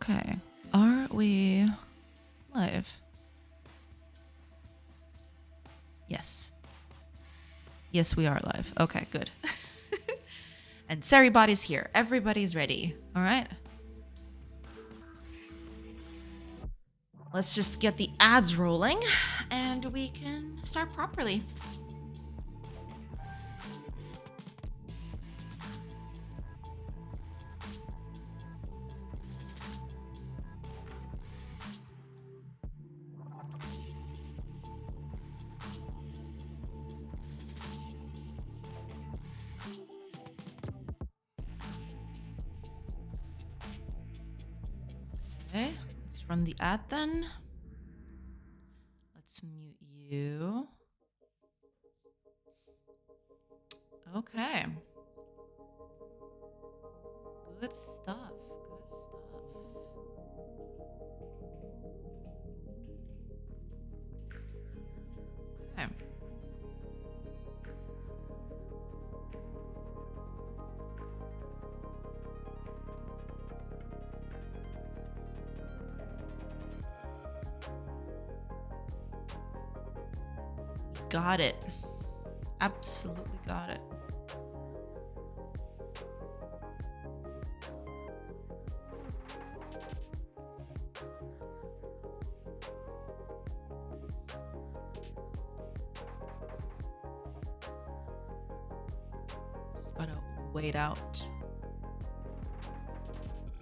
Okay. Are we live? Yes. Yes, we are live. Okay, good. And Seribody's here. Everybody's ready. All right. Let's just get the ads rolling and we can start properly. Okay, let's run the ad then. Let's mute you. Okay. Good stuff. Good stuff. Okay. Got it. Absolutely got it. Just gotta wait out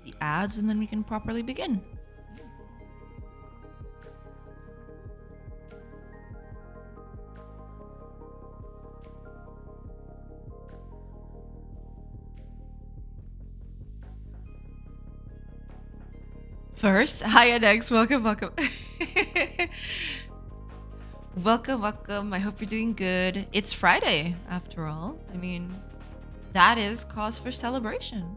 the ads and then we can properly begin. First, hi Adex, welcome. Welcome. I hope you're doing good. It's Friday, after all. I mean, that is cause for celebration.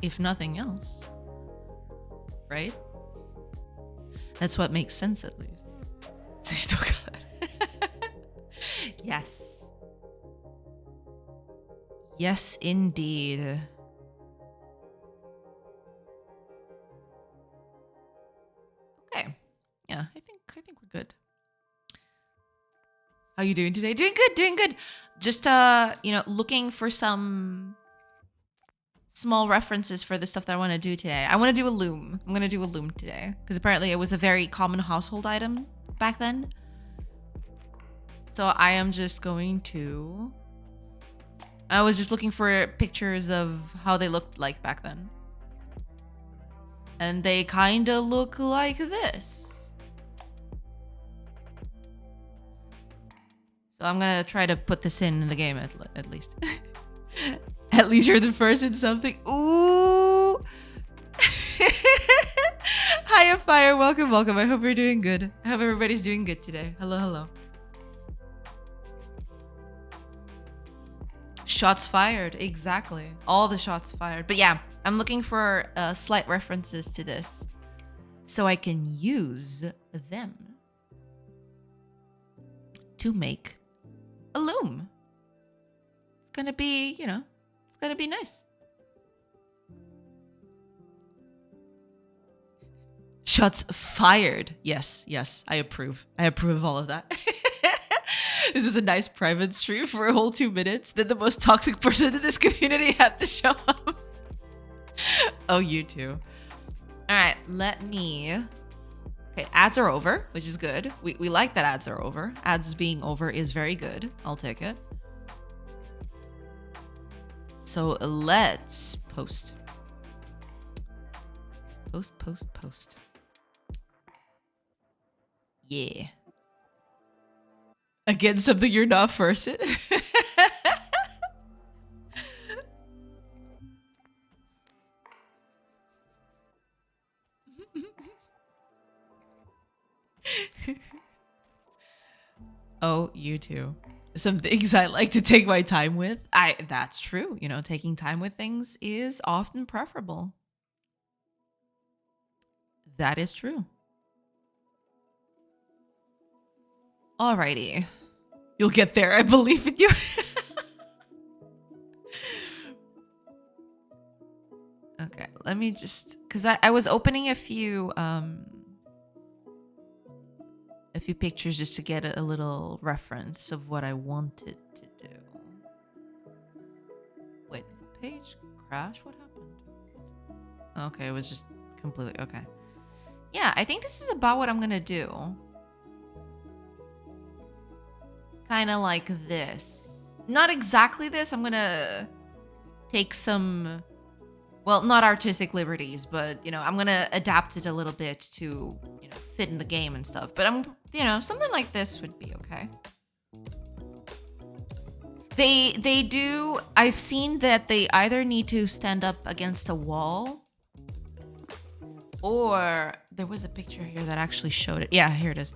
If nothing else. Right? That's what makes sense, at least. So you still got it. Yes. Yes, indeed. Okay. Yeah, I think we're good. How you doing today? Doing good. Just looking for some small references for the stuff that I want to do today. I want to do a loom. I'm going to do a loom today because apparently it was a very common household item back then. So I am just going to... I was just looking for pictures of how they looked like back then. And they kind of look like this. So I'm going to try to put this in the game at least. At least you're the first in something. Ooh. Hiya, Fire. Welcome. I hope you're doing good. I hope everybody's doing good today. Hello. Shots fired. Exactly. All the shots fired. But yeah, I'm looking for slight references to this so I can use them to make a loom. It's going to be, it's going to be nice. Shots fired. Yes, I approve. I approve of all of that. This was a nice private stream for a whole 2 minutes. Then the most toxic person in this community had to show up. Oh, you too. All right, let me... Okay, ads are over, which is good. We like that ads are over. Ads being over is very good. I'll take it. So let's post. Post. Yeah. Again, something you're not first in. Oh, you too. Some things I like to take my time with. That's true. Taking time with things is often preferable. That is true. Alrighty. You'll get there. I believe in you. Okay, let me just, because I was opening a few pictures just to get a little reference of what I wanted to do. Wait, did the page crash? What happened? Okay, it was just completely, okay. Yeah, I think this is about what I'm gonna do. Kind of like this. Not exactly this, I'm gonna take some, well, not artistic liberties, but, you know, I'm gonna adapt it a little bit to, you know, fit in the game and stuff. But I'm, you know, something like this would be okay. They do, I've seen that they either need to stand up against a wall, or there was a picture here that actually showed it. Yeah, here it is.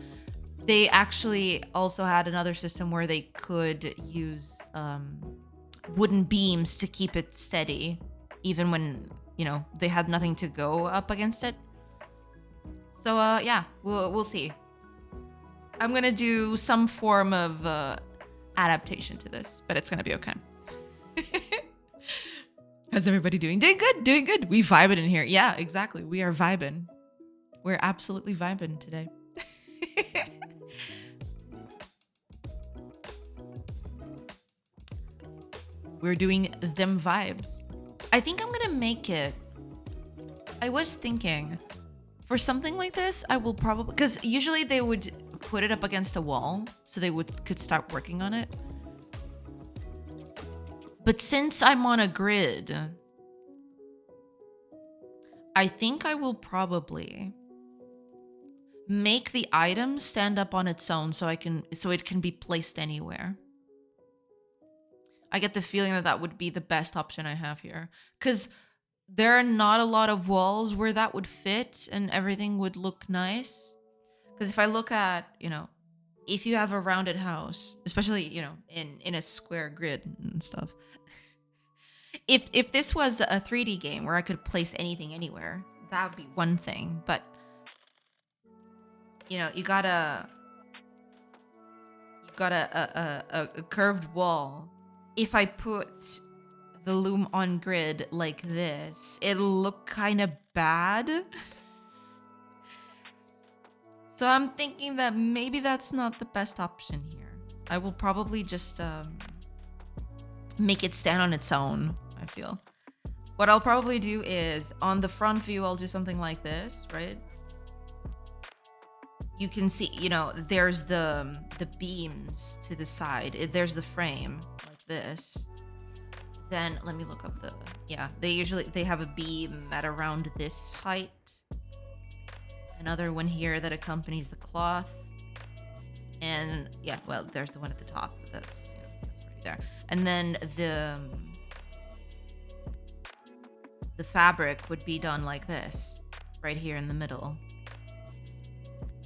They actually also had another system where they could use wooden beams to keep it steady, even when, you know, they had nothing to go up against it. So yeah, we'll see. I'm gonna do some form of adaptation to this, but it's gonna be okay. How's everybody doing? Doing good, doing good. We vibing in here. Yeah, exactly. We are vibing. We're absolutely vibing today. We're doing them vibes. I think I'm gonna make it. I was thinking, for something like this, I will probably, because usually they would put it up against a wall so they could start working on it. But since I'm on a grid, I think I will probably make the item stand up on its own so it can be placed anywhere. I get the feeling that that would be the best option I have here, because there are not a lot of walls where that would fit and everything would look nice. Because if I look at, you know, if you have a rounded house, especially, you know, in a square grid and stuff, if this was a 3D game where I could place anything anywhere, that would be one thing. But, you know, you got a curved wall. If I put the loom on grid like this, it'll look kind of bad. So I'm thinking that maybe that's not the best option here. I will probably just make it stand on its own, I feel. What I'll probably do is, on the front view, I'll do something like this, right? You can see, you know, there's the beams to the side. There's the frame, like this. Then, let me look up the, yeah, they have a beam at around this height. Another one here that accompanies the cloth. And, yeah, well, there's the one at the top. That's, you know, that's already there. And then the fabric would be done like this, right here in the middle.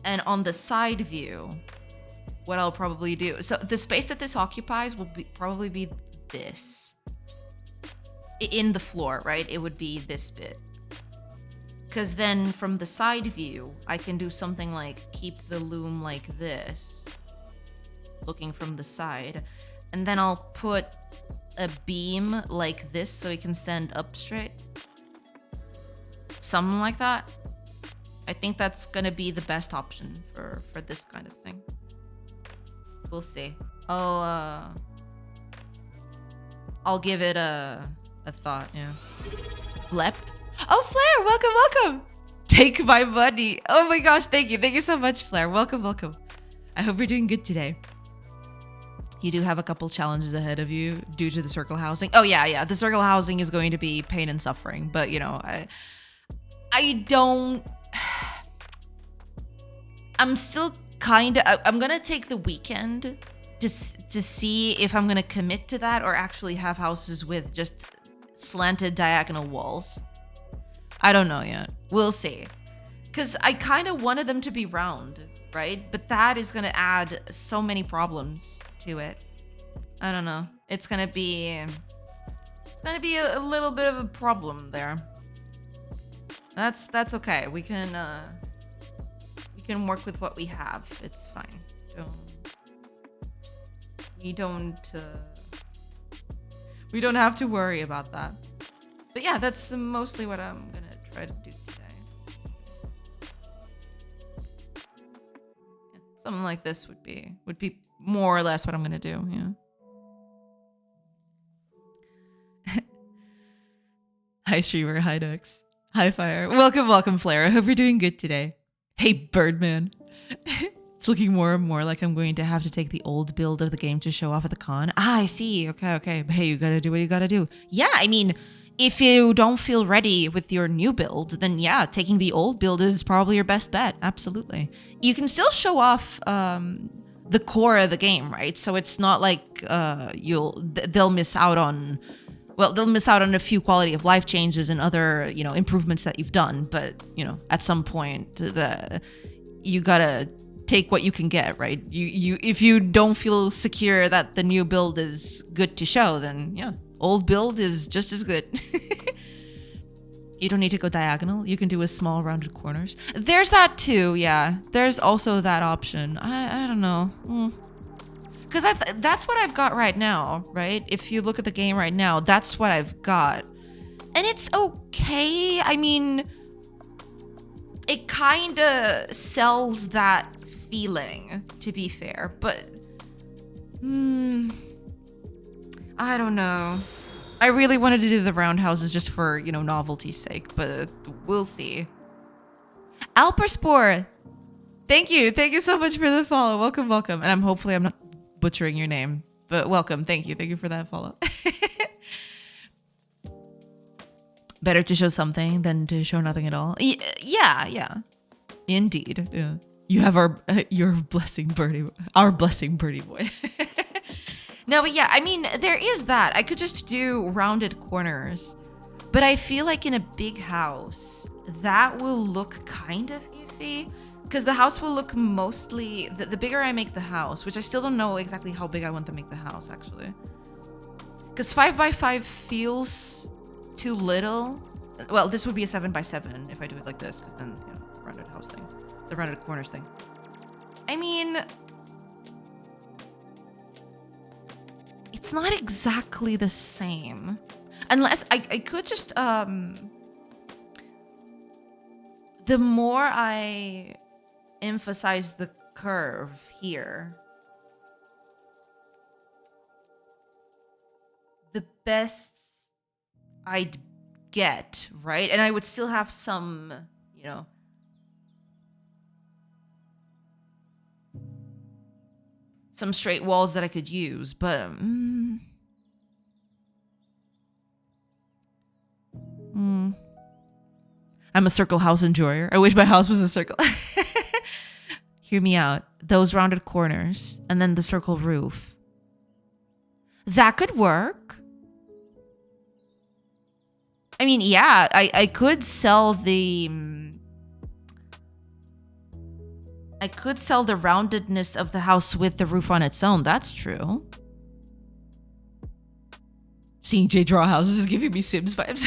And on the side view, what I'll probably do, so the space that this occupies will probably be this. In the floor, right? It would be this bit. Because then from the side view, I can do something like keep the loom like this, looking from the side. And then I'll put a beam like this so it can stand up straight. Something like that. I think that's gonna be the best option for this kind of thing. We'll see. I'll give it a thought, yeah. Lep? Oh, Flair, welcome. Take my money. Oh my gosh, thank you so much, Flair. Welcome. I hope you're doing good today. You do have a couple challenges ahead of you due to the circle housing. Oh yeah, the circle housing is going to be pain and suffering, but you know, I'm still I'm gonna take the weekend to see if I'm gonna commit to that or actually have houses with just slanted diagonal walls. I don't know yet. We'll see. Because I kind of wanted them to be round, right? But that is gonna add so many problems to it. I don't know. It's gonna be a little bit of a problem there. That's okay. We can work with what we have. It's fine. We don't have to worry about that. But yeah, that's mostly what I'm gonna try to do today. Yeah, something like this would be more or less what I'm gonna do. Yeah. Hi streamer, hi Dux, hi Fire. Welcome Flare. I hope you're doing good today. Hey Birdman. It's looking more and more like I'm going to have to take the old build of the game to show off at the con. Ah, I see. Okay. But hey, you gotta do what you gotta do. Yeah, I mean, if you don't feel ready with your new build, then yeah, taking the old build is probably your best bet. Absolutely. You can still show off the core of the game, right? So it's not like they'll miss out on. Well, they'll miss out on a few quality of life changes and other, improvements that you've done. But, at some point, you gotta take what you can get, right? If you don't feel secure that the new build is good to show, then yeah, old build is just as good. You don't need to go diagonal. You can do with small rounded corners. There's that too, yeah. There's also that option. I don't know. Because that's what I've got right now, right? If you look at the game right now, that's what I've got. And it's okay. I mean, it kind of sells that feeling, to be fair. But, I don't know. I really wanted to do the roundhouses just for, novelty's sake. But we'll see. Alperspore, thank you. Thank you so much for the follow. Welcome. And hopefully I'm not butchering your name, but welcome. Thank you for that follow. Better to show something than to show nothing at all. Yeah, indeed. Yeah, you have your blessing, birdie, our blessing, birdie boy. No, but yeah, I mean, there is that. I could just do rounded corners, but I feel like in a big house that will look kind of iffy. Because the house will look mostly... The bigger I make the house, which I still don't know exactly how big I want to make the house, actually. Because 5x5 feels too little. Well, this would be a 7x7 if I do it like this, because then, the rounded house thing. The rounded corners thing. I mean... It's not exactly the same. Unless I could just... The more I emphasize the curve here, the best I'd get, right? And I would still have some, some straight walls that I could use, but I'm a circle house enjoyer. I wish my house was a circle. Hear me out. Those rounded corners and then the circle roof. That could work. I mean, yeah, I could sell the... I could sell the roundedness of the house with the roof on its own. That's true. Seeing Jay draw houses is giving me Sims vibes.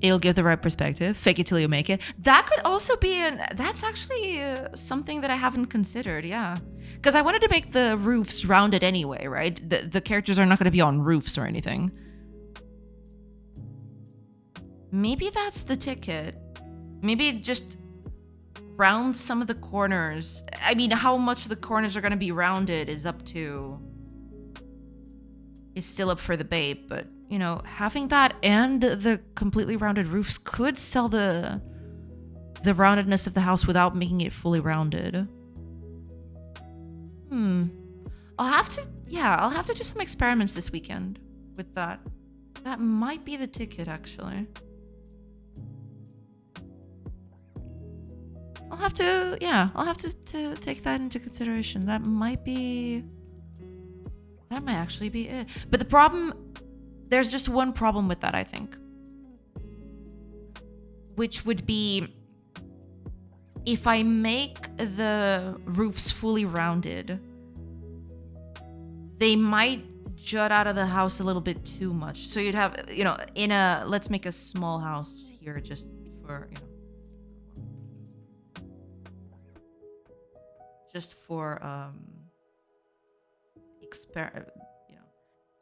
It'll give the right perspective. Fake it till you make it. That could also be that's actually something that I haven't considered, yeah. Because I wanted to make the roofs rounded anyway, right? The characters are not going to be on roofs or anything. Maybe that's the ticket. Maybe just round some of the corners. I mean, how much the corners are going to be rounded is still up for debate, but having that and the completely rounded roofs could sell the roundedness of the house without making it fully rounded. I'll have to do some experiments this weekend with that. That might be the ticket, actually. I'll have to take that into consideration. That might actually be it. But there's just one problem with that, I think. Which would be if I make the roofs fully rounded, they might jut out of the house a little bit too much. So you'd have, let's make a small house here just for,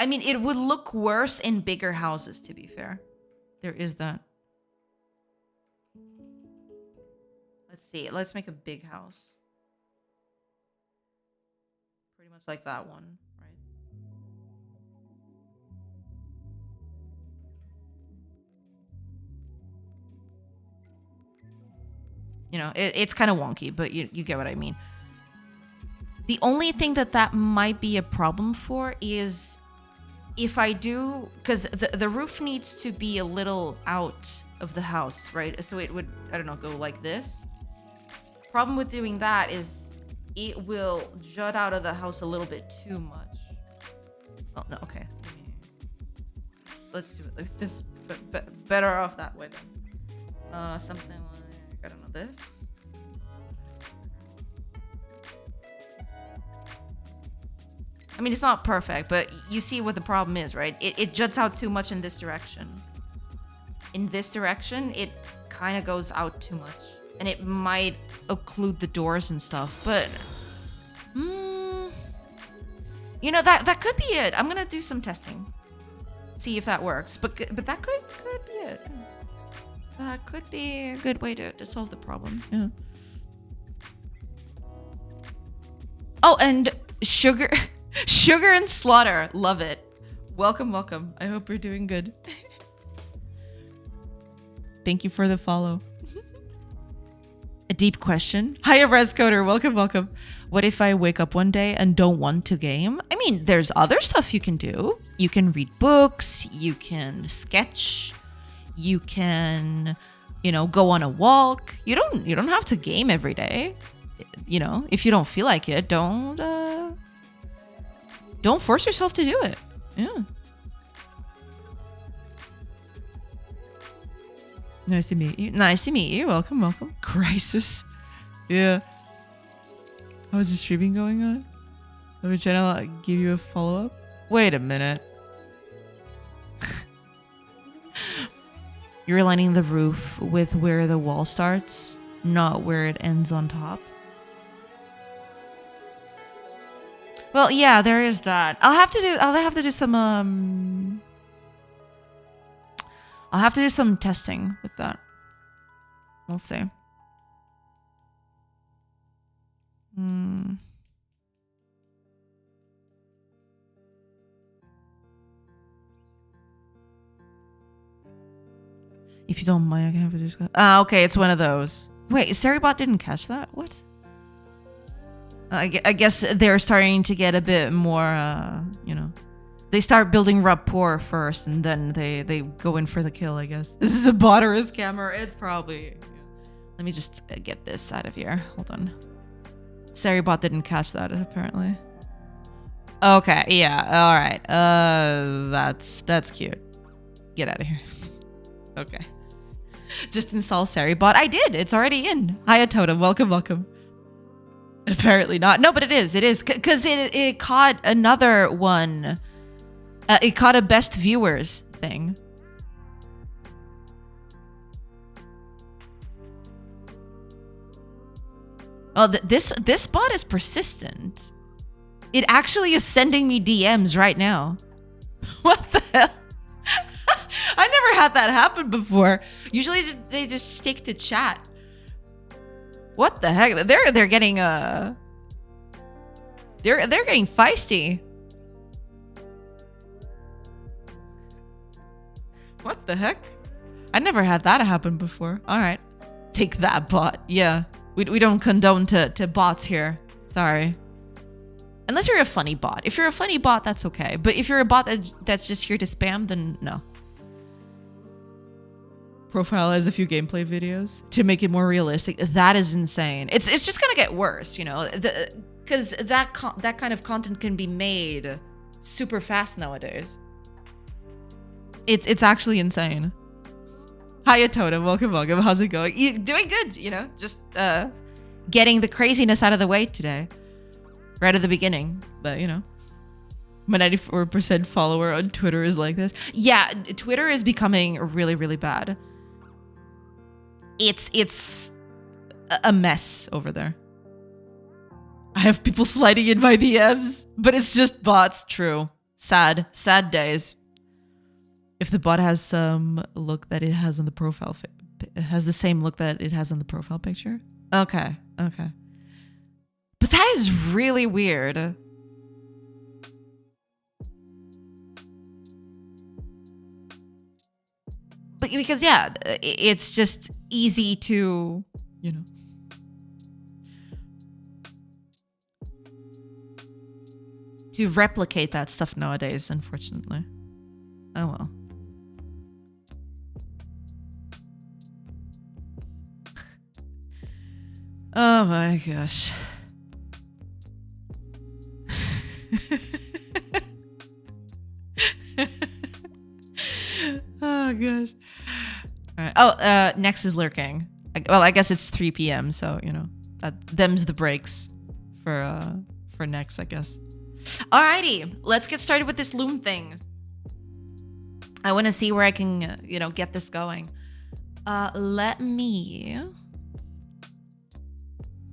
I mean, it would look worse in bigger houses, to be fair. There is that. Let's see. Let's make a big house. Pretty much like that one, right? You know, it's kind of wonky, but you get what I mean. The only thing that might be a problem for is if I do, because the roof needs to be a little out of the house, right? So it would, I don't know, go like this. Problem with doing that is it will jut out of the house a little bit too much. Oh, no, okay. Let's do it like this, but better off that way then. Something like, I don't know, this. I mean, it's not perfect, but you see what the problem is, right? It juts out too much in this direction. In this direction, it kind of goes out too much. And it might occlude the doors and stuff, but... you know, that could be it. I'm gonna do some testing. See if that works. But that could be it. That could be a good way to solve the problem. Yeah. Oh, and sugar... Sugar and Slaughter. Love it. Welcome, welcome. I hope you're doing good. Thank you for the follow. A deep question. Hiya, Rescoder. Welcome, welcome. What if I wake up one day and don't want to game? I mean, there's other stuff you can do. You can read books. You can sketch. You can, you know, go on a walk. You don't have to game every day. You know, if you don't feel like it, don't force yourself to do it. Yeah. Nice to meet you. Nice to meet you. Welcome, welcome. Crisis. Yeah. How is your streaming going on? Let me channel give you a follow-up. Wait a minute. You're aligning the roof with where the wall starts, not where it ends on top. Well, yeah, there is that. I'll have to do some testing with that. We'll see. If you don't mind, I can have a discuss. Okay, it's one of those. Wait, Seribot didn't catch that? What? I guess they're starting to get a bit more, you know. They start building rapport first, and then they go in for the kill, I guess. This is a bot or a scammer. It's probably... Yeah. Let me just get this out of here. Hold on. Seribot didn't catch that, apparently. Okay, yeah, alright. That's cute. Get out of here. Okay. Just install Seribot. I did! It's already in. Hiya, Totem. Welcome, welcome. Apparently not. No, but it is. It is. Because it caught another one. It caught a best viewers thing. Oh, this bot is persistent. It actually is sending me DMs right now. What the hell? I never had that happen before. Usually they just stick to chat. What the heck? They're getting they're getting feisty. What the heck? I never had that happen before. All right. Take that, bot. Yeah. We don't condone to bots here. Sorry. Unless you're a funny bot. If you're a funny bot, that's okay. But if you're a bot that's just here to spam, then no. Profile has a few gameplay videos to make it more realistic. That is insane. It's just gonna get worse, you know, because that kind of content can be made super fast nowadays. It's actually insane. Hiya, Totem. Welcome, welcome. How's it going? You doing good? You know, just getting the craziness out of the way today, right at the beginning. But you know, my 94% follower on Twitter is like this. Yeah, Twitter is becoming really, really bad. It's a mess over there. I have people sliding in my DMs, but it's just bots. True. Sad days. If the bot has some look that it has on the profile, it has the same look that it has on the profile picture. Okay. But that is really weird. But because yeah, it's just easy to, to replicate that stuff nowadays, unfortunately. Oh well. Oh my gosh. Oh gosh. All right. Oh, Next is lurking. Well, I guess it's 3 p.m. So them's the breaks for Next, I guess. Alrighty, let's get started with this loom thing. I want to see where I can, get this going. Let me.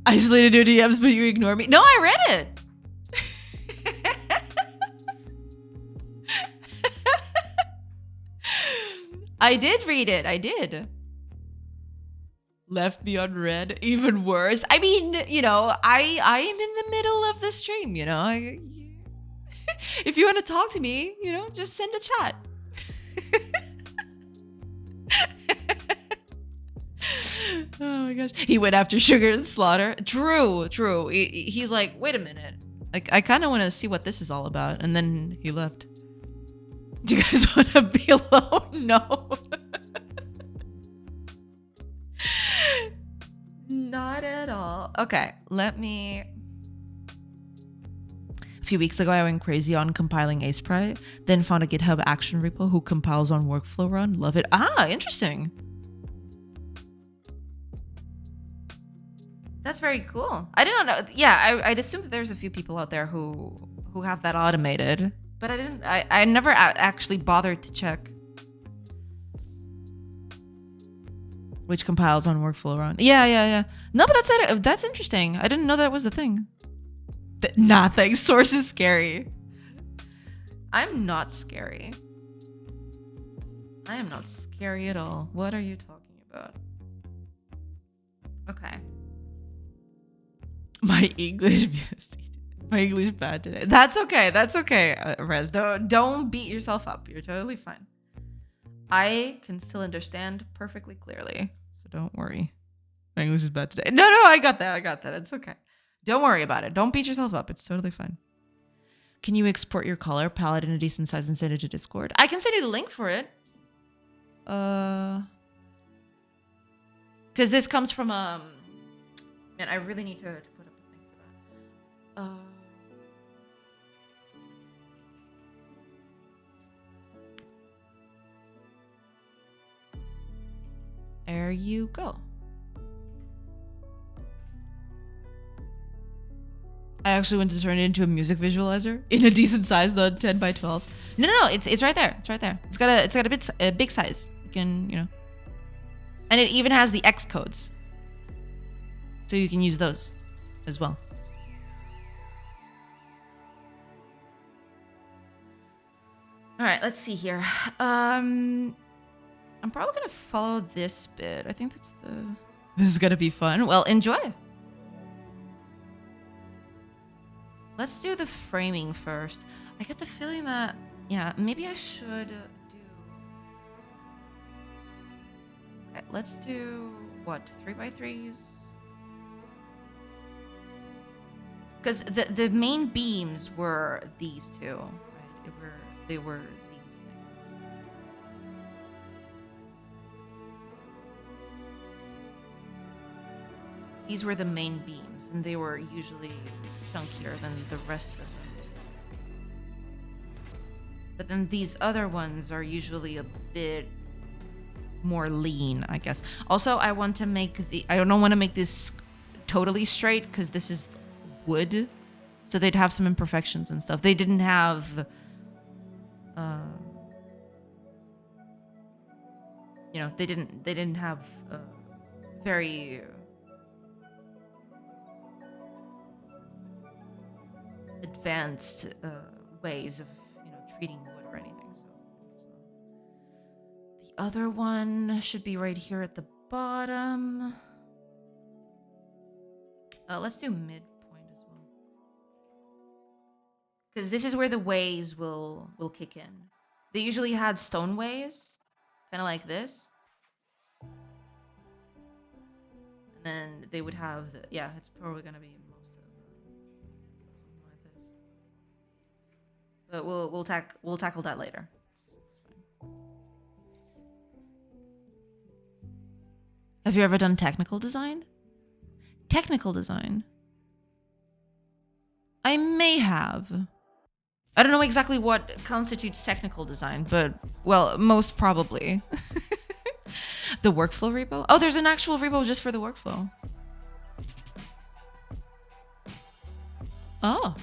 Isolated your DMs, but you ignore me. No, I read it. I did read it. I did. Left me unread. Even worse. I mean, I am in the middle of the stream, if you want to talk to me, just send a chat. Oh my gosh. He went after Sugar and Slaughter. True. He's like, wait a minute. Like, I kind of want to see what this is all about. And then he left. Do you guys want to be alone? No. Not at all. Okay, let me... A few weeks ago, I went crazy on compiling AcePri, then found a GitHub action repo who compiles on workflow run. Love it. Ah, interesting. That's very cool. I didn't know. Yeah, I'd assumed that there's a few people out there who have that automated, but I never actually bothered to check. Which compiles on workflow run. Yeah. No, but that's interesting. I didn't know that was a thing. Nothing. Source is scary. I'm not scary. I am not scary at all. What are you talking about? Okay. My English bad today. That's okay. Rez, don't beat yourself up. You're totally fine. I can still understand perfectly clearly, so don't worry. My English is bad today. No, I got that. It's okay. Don't worry about it. Don't beat yourself up. It's totally fine. Can you export your color palette in a decent size and send it to Discord? I can send you the link for it. Because this comes from man, I really need to put up a thing for that. There you go. I actually went to turn it into a music visualizer in a decent size, though, 10 by 12. No, it's right there. It's right there. It's got a big size. You can, and it even has the X codes, so you can use those as well. All right, let's see here. I'm probably gonna follow this bit. I think this is gonna be fun. Well, enjoy. Let's do the framing first. I get the feeling that, maybe I should do... Okay, let's do, 3x3s? Because the main beams were these two, right? They were these things. These were the main beams, and they were usually chunkier than the rest of them. But then these other ones are usually a bit more lean, I guess. Also, I don't want to make this totally straight because this is wood, so they'd have some imperfections and stuff. They didn't have, they didn't have very advanced ways of treating wood or anything. So the other one should be right here at the bottom. Let's do midpoint as well, because this is where the ways will kick in. They usually had stone ways, kind of like this, and then they would have the, yeah, it's probably gonna be most of something like this, but we'll tackle that later. It's fine. Have you ever done technical design? Technical design? I may have. I don't know exactly what constitutes technical design, but, well, most probably. The workflow repo? Oh, there's an actual repo just for the workflow. Oh.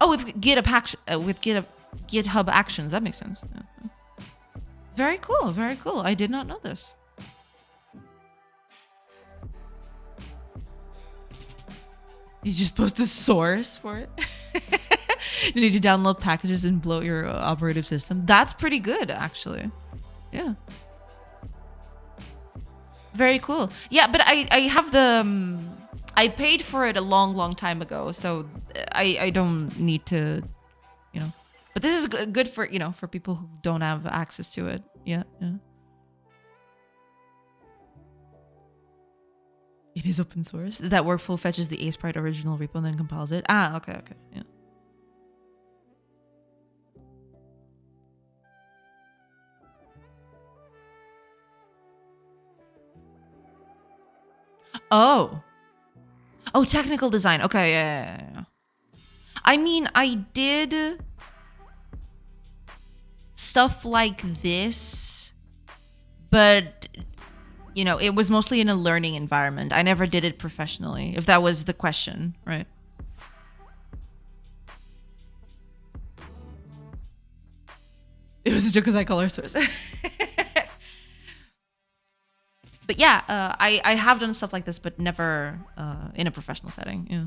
Oh, with GitHub Actions. That makes sense. Yeah. Very cool. Very cool. I did not know this. You just post the source for it. You need to download packages and bloat your operative system. That's pretty good, actually. Yeah. Very cool. Yeah, but I have the... I paid for it a long time ago, so I don't need to, you know. But this is good for, you know, for people who don't have access to it. Yeah, yeah. It is open source. That workflow fetches the Sprite original repo and then compiles it. Ah, okay, yeah. Oh, technical design. Okay, yeah. I mean, I did stuff like this, but, you know, it was mostly in a learning environment. I never did it professionally, if that was the question, right? It was a joke because I call her source. But yeah, I have done stuff like this, but never in a professional setting. Yeah.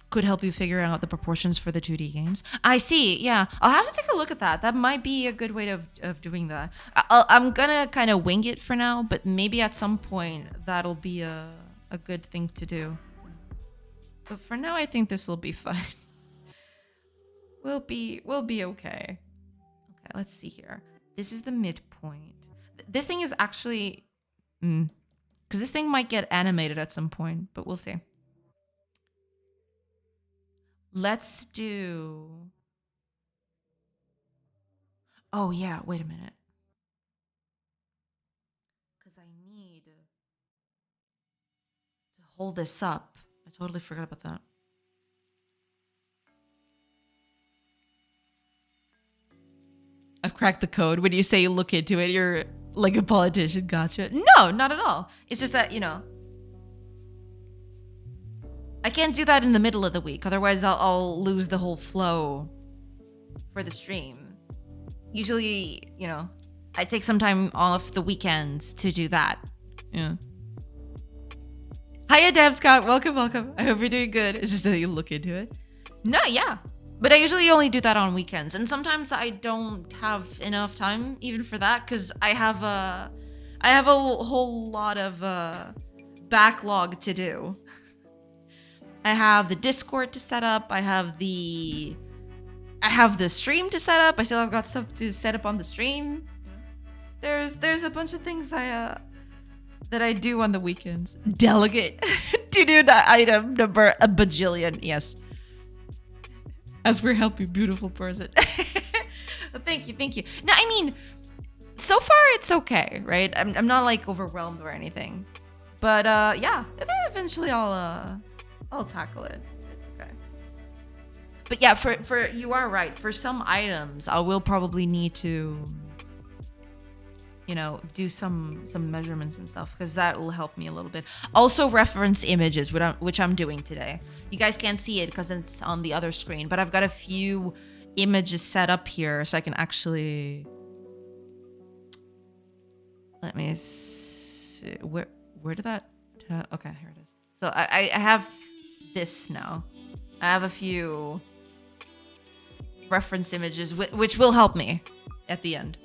Could help you figure out the proportions for the 2D games. I see. Yeah, I'll have to take a look at that. That might be a good way of doing that. I'm gonna kind of wing it for now, but maybe at some point that'll be a good thing to do. But for now, I think this will be fine. We'll be okay. Okay, let's see here. This is the midpoint. This thing is actually, because this thing might get animated at some point, but we'll see. Let's do... Oh, yeah. Wait a minute. Because I need to hold this up. I totally forgot about that. I've cracked the code. When you say you look into it, you're like a politician. Gotcha. No, not at all. It's just that, you know, I can't do that in the middle of the week. Otherwise, I'll lose the whole flow for the stream. Usually, you know, I take some time off the weekends to do that. Yeah. Hiya, Deb Scott. Welcome. I hope you're doing good. It's just that you look into it. No, yeah. But I usually only do that on weekends. And sometimes I don't have enough time even for that because I have a whole lot of backlog to do. I have the Discord to set up. I have the stream to set up. I still have got stuff to set up on the stream. There's a bunch of things that I do on the weekends. Delegate to do the item number a bajillion. Yes. As we're helping, beautiful person. Thank you. No, I mean, so far it's okay, right? I'm not like overwhelmed or anything. But yeah, eventually I'll tackle it. It's okay. But yeah, for you are right. For some items, I will probably need to, you know, do some measurements and stuff because that will help me a little bit. Also reference images, which I'm doing today. You guys can't see it because it's on the other screen, but I've got a few images set up here so I can actually... Let me see. Where did that... Okay, here it is. So I have this now. I have a few reference images which will help me at the end.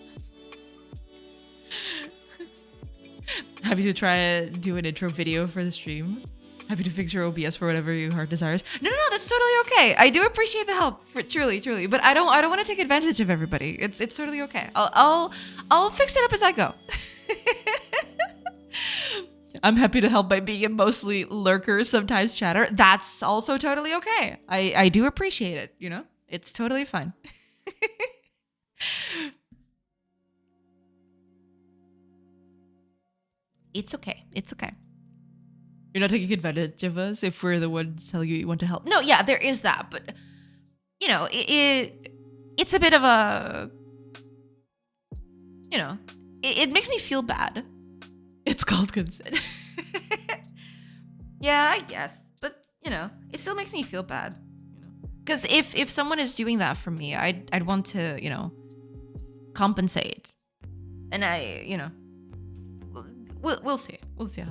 Happy to try do an intro video for the stream. Happy to fix your OBS for whatever your heart desires. No, that's totally okay. I do appreciate the help, truly. But I don't want to take advantage of everybody. It's totally okay. I'll fix it up as I go. I'm happy to help by being a mostly lurker, sometimes chatter. That's also totally okay. I do appreciate it. You know, it's totally fine. It's okay. You're not taking advantage of us if we're the ones telling you want to help. No, yeah, there is that, but you know, it's a bit of a, you know, it makes me feel bad. It's called consent. Yeah, I guess, but you know, it still makes me feel bad. Because if someone is doing that for me, I'd want to, you know, compensate, and you know. We'll see. We'll see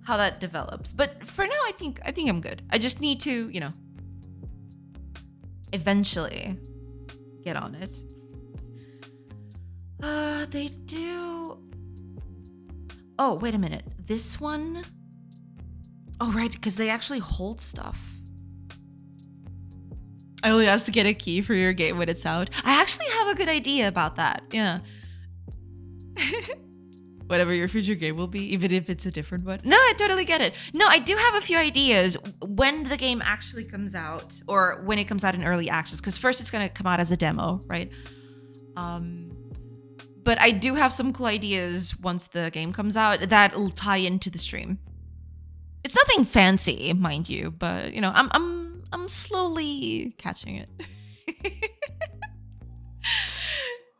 how that develops. But for now, I think I'm good. I just need to, you know, eventually get on it. They do. Oh, wait a minute. This one. Oh, right, because they actually hold stuff. I only asked to get a key for your game when it's out. I actually have a good idea about that. Yeah. Whatever your future game will be, even if it's a different one. No, I totally get it. No, I do have a few ideas when the game actually comes out, or when it comes out in early access, because first it's going to come out as a demo, right? But I do have some cool ideas once the game comes out that'll tie into the stream. It's nothing fancy, mind you, but you know, I'm slowly catching it.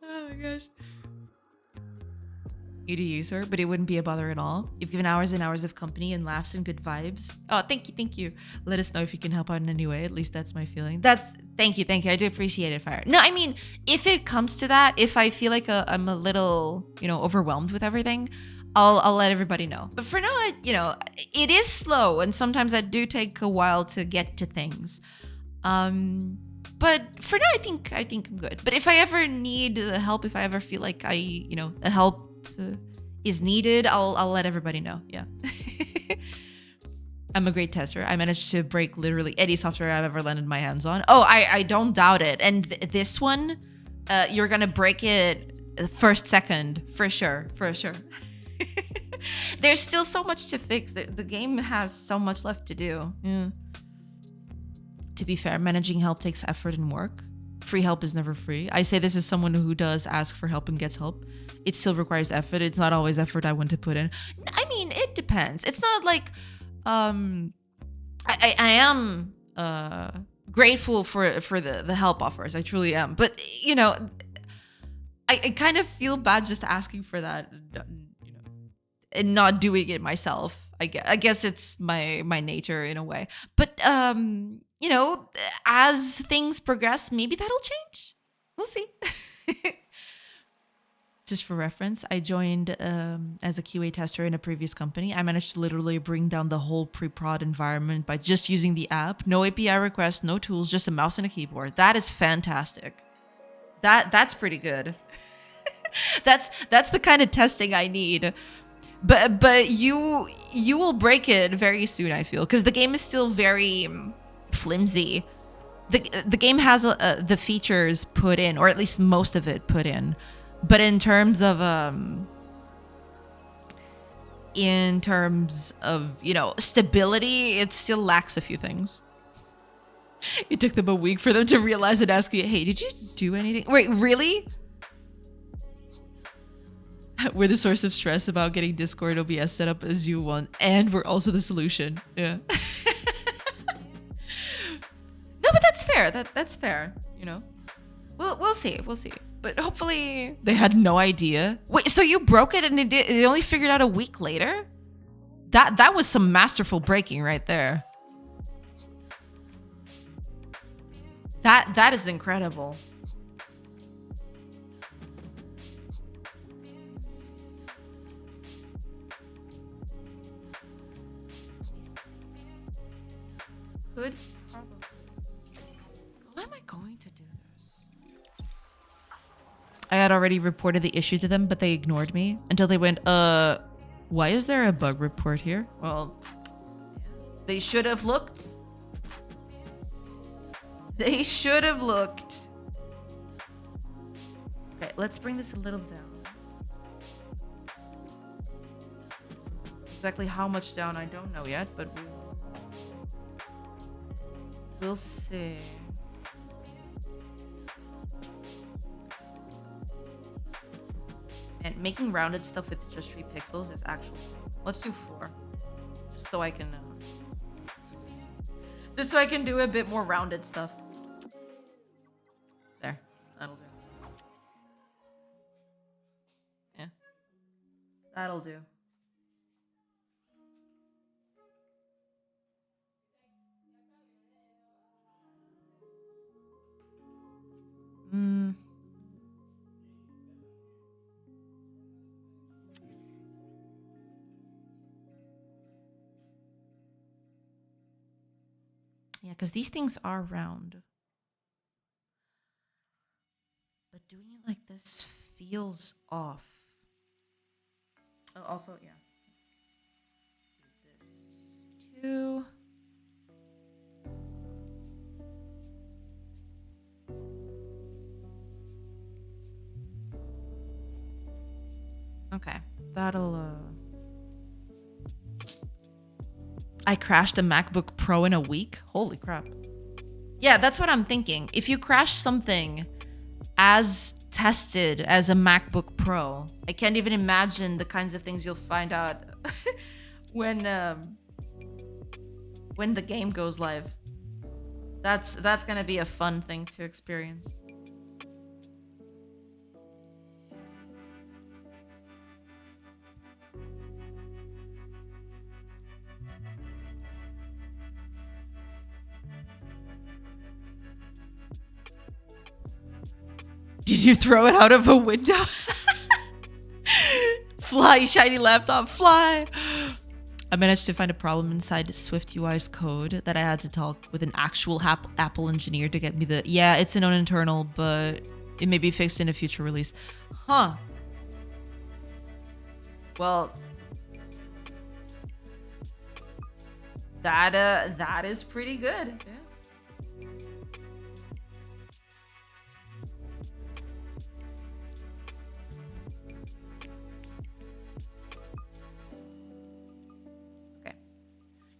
Oh my gosh. ED user, but it wouldn't be a bother at all. You've given hours and hours of company and laughs and good vibes. Oh, thank you. Let us know if you can help out in any way. At least that's my feeling. Thank you. I do appreciate it, Fire. No, I mean, if it comes to that, if I feel like I'm a little, you know, overwhelmed with everything, I'll let everybody know. But for now, you know, it is slow, and sometimes I do take a while to get to things. But for now, I think I'm good. But if I ever need the help, if I ever feel like you know, the help is needed, I'll let everybody know. Yeah. I'm a great tester. I managed to break literally any software I've ever landed my hands on. Oh, I don't doubt it. And this one, you're gonna break it first second for sure. There's still so much to fix. The game has so much left to do. Yeah. To be fair, managing help takes effort and work. Free help is never free. I say this as someone who does ask for help and gets help. It still requires effort. It's not always effort I want to put in. I mean, it depends. It's not like I am grateful for the help offers. I truly am. But you know, I kind of feel bad just asking for that, you know, and not doing it myself. I guess it's my nature in a way. But you know, as things progress, maybe that'll change. We'll see. Just for reference, I joined as a QA tester in a previous company. I managed to literally bring down the whole pre-prod environment by just using the app. No API requests, no tools, just a mouse and a keyboard. That is fantastic. That's pretty good. That's the kind of testing I need. But you will break it very soon, I feel, because the game is still very flimsy. The game has the features put in, or at least most of it put in, but in terms of you know, stability, it still lacks a few things. It took them a week for them to realize and ask you, hey, did you do anything? Wait, really? We're the source of stress about getting Discord OBS set up as you want, and we're also the solution. Yeah. No, but that's fair. That's fair. You know, we'll see. But hopefully they had no idea. Wait, so you broke it and they only figured out a week later? That was some masterful breaking right there. That is incredible. I had already reported the issue to them, but they ignored me until they went, why is there a bug report here? Well, they should have looked. They should have looked. Okay, let's bring this a little down. Exactly how much down, I don't know yet, but we'll see. And making rounded stuff with just 3 pixels is actually... Let's do 4. Just so I can... just so I can do a bit more rounded stuff. There. That'll do. Yeah. That'll do. Yeah, because these things are round. But doing it like this feels off. Oh, also, yeah. Do this too. Okay, that'll I crashed a MacBook Pro in a week? Holy crap. Yeah, that's what I'm thinking. If you crash something as tested as a MacBook Pro, I can't even imagine the kinds of things you'll find out when the game goes live. That's gonna be a fun thing to experience. Did you throw it out of a window? Fly, shiny laptop, fly! I managed to find a problem inside SwiftUI's code that I had to talk with an actual Apple engineer to get me the... Yeah, it's an internal, but it may be fixed in a future release. Huh. Well... That is pretty good. Yeah.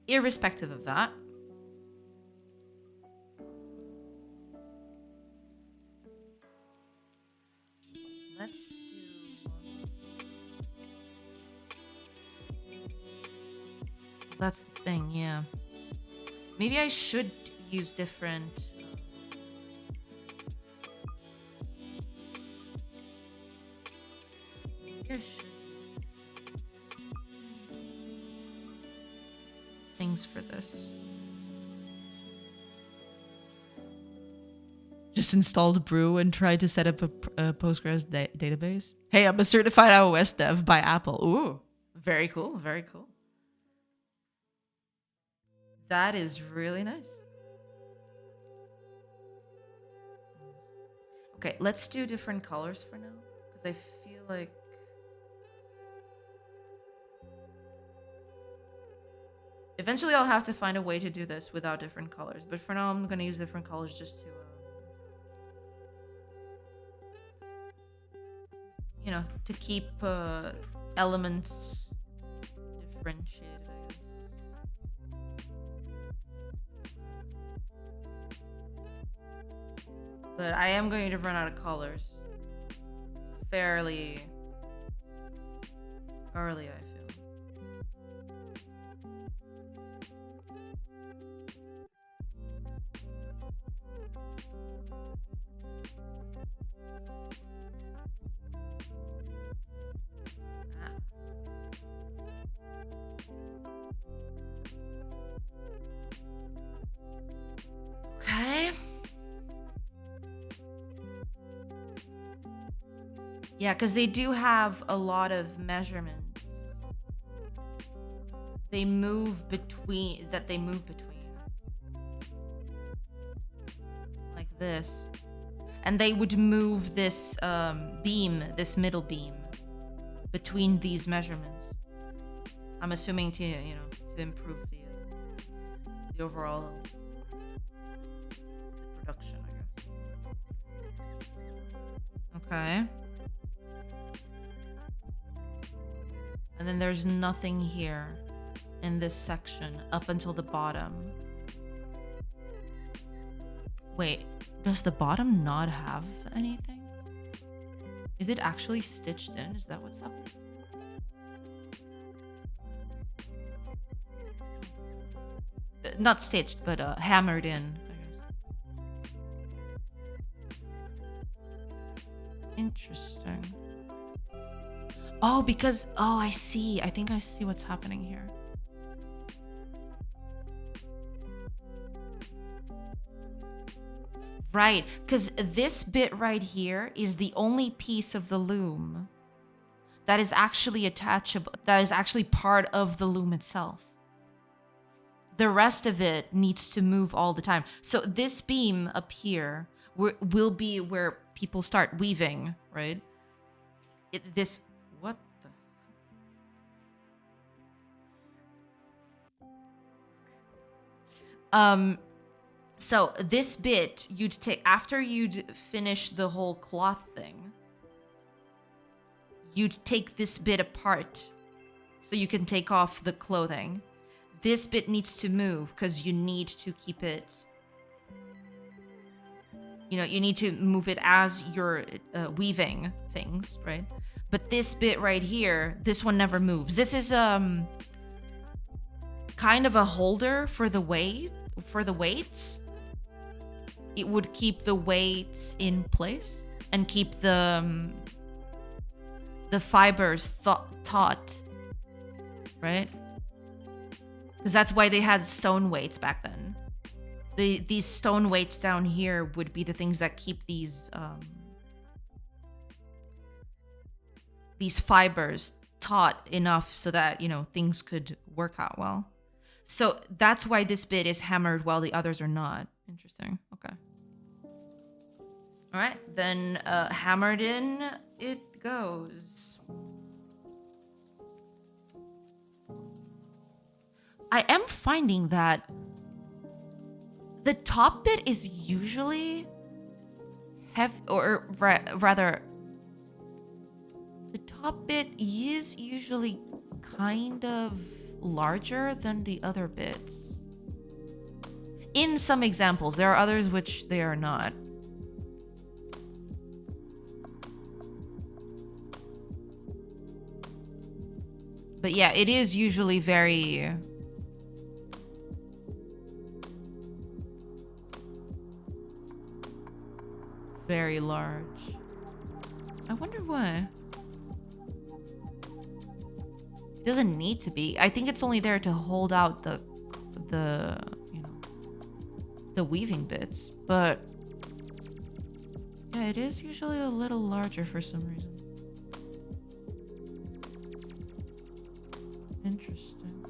Irrespective of that, let's do... That's the thing, yeah. Maybe I should use different... Maybe I should... things for this. Just installed Brew and tried to set up a Postgres database. Hey, I'm a certified iOS dev by Apple. Ooh, very cool, very cool. That is really nice. Okay, let's do different colors for now, because I feel like... Eventually, I'll have to find a way to do this without different colors. But for now, I'm going to use different colors just to, you know, to keep elements differentiated, I guess. But I am going to run out of colors fairly early, I feel. Okay. Yeah, because they do have a lot of measurements. They move between, like this. and they would move this beam, this middle beam, between these measurements. I'm assuming to, you know, to improve the overall production, I guess. Okay. And then there's nothing here in this section up until the bottom. Wait, does the bottom not have anything? Is it actually stitched in? Is that what's happening? Not stitched, but hammered in, I guess. Interesting. Oh, because, oh, I see. I think I see what's happening here. Right, because this bit right here is the only piece of the loom that is actually attachable, that is actually part of the loom itself. The rest of it needs to move all the time. So this beam up here will be where people start weaving, right? What the? So this bit, you'd take, after you'd finish the whole cloth thing, you'd take this bit apart so you can take off the clothing. This bit needs to move because you need to keep it, you know, you need to move it as you're weaving things, right? But this bit right here, this one never moves. This is kind of a holder for the weights. It would keep the weights in place and keep the fibers taut, right? Because that's why they had stone weights back then. These stone weights down here would be the things that keep these fibers taut enough so that, you know, things could work out well. So that's why this bit is hammered while the others are not. Interesting. Okay. All right, then hammered in it goes. I am finding that the top bit is usually heavy, or rather, the top bit is usually kind of larger than the other bits. In some examples, there are others which they are not. But yeah, it is usually very large. I wonder why. It doesn't need to be. I think it's only there to hold out the you know, the weaving bits, but yeah, it is usually a little larger for some reason. Interesting.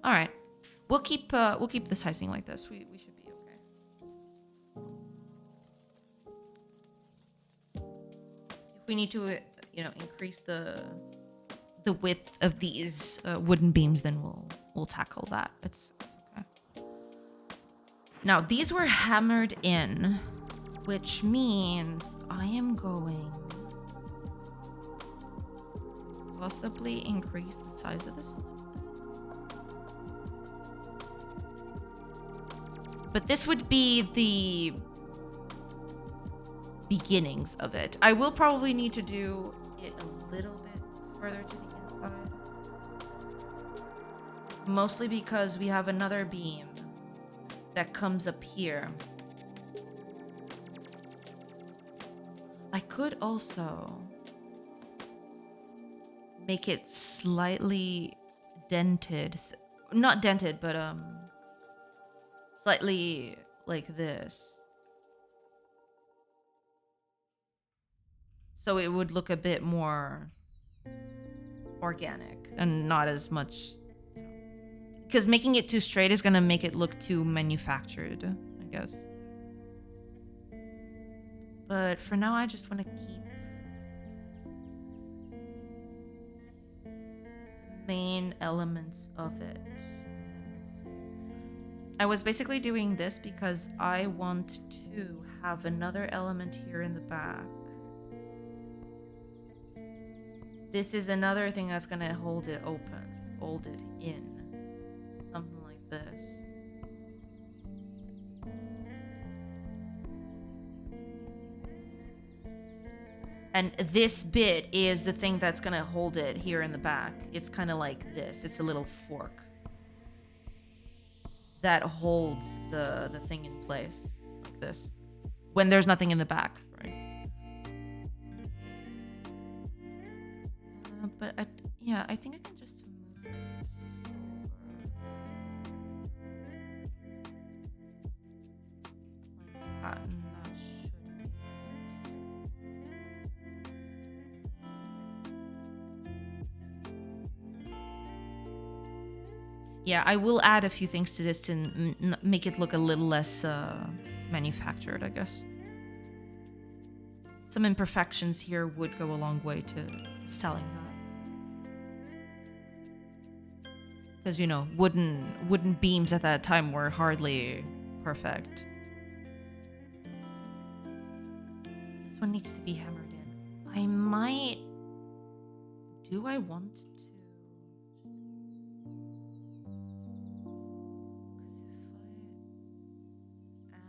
All right, we'll keep the sizing like this. We should be okay. If we need to, you know, increase the width of these wooden beams, then we'll tackle that. It's okay. Now these were hammered in, which means I am going to possibly increase the size of this a little bit. But this would be the beginnings of it. I will probably need to do it a little bit further to the inside. Mostly because we have another beam that comes up here. I could also make it slightly dented. Not dented, but slightly like this. So it would look a bit more organic and not as much, because making it too straight is gonna make it look too manufactured, I guess. But for now, I just want to keep main elements of it. I was basically doing this because I want to have another element here in the back. This is another thing that's gonna hold it open, hold it in. Something like this. And this bit is the thing that's gonna hold it here in the back. It's kind of like this. It's a little fork that holds the thing in place, like this. When there's nothing in the back, right? But yeah, I think I can just move this over like that, and that should be Yeah, I will add a few things to this to make it look a little less manufactured, I guess. Some imperfections here would go a long way to selling that. Because, you know, wooden beams at that time were hardly perfect. This one needs to be hammered in. I might... Do I want to?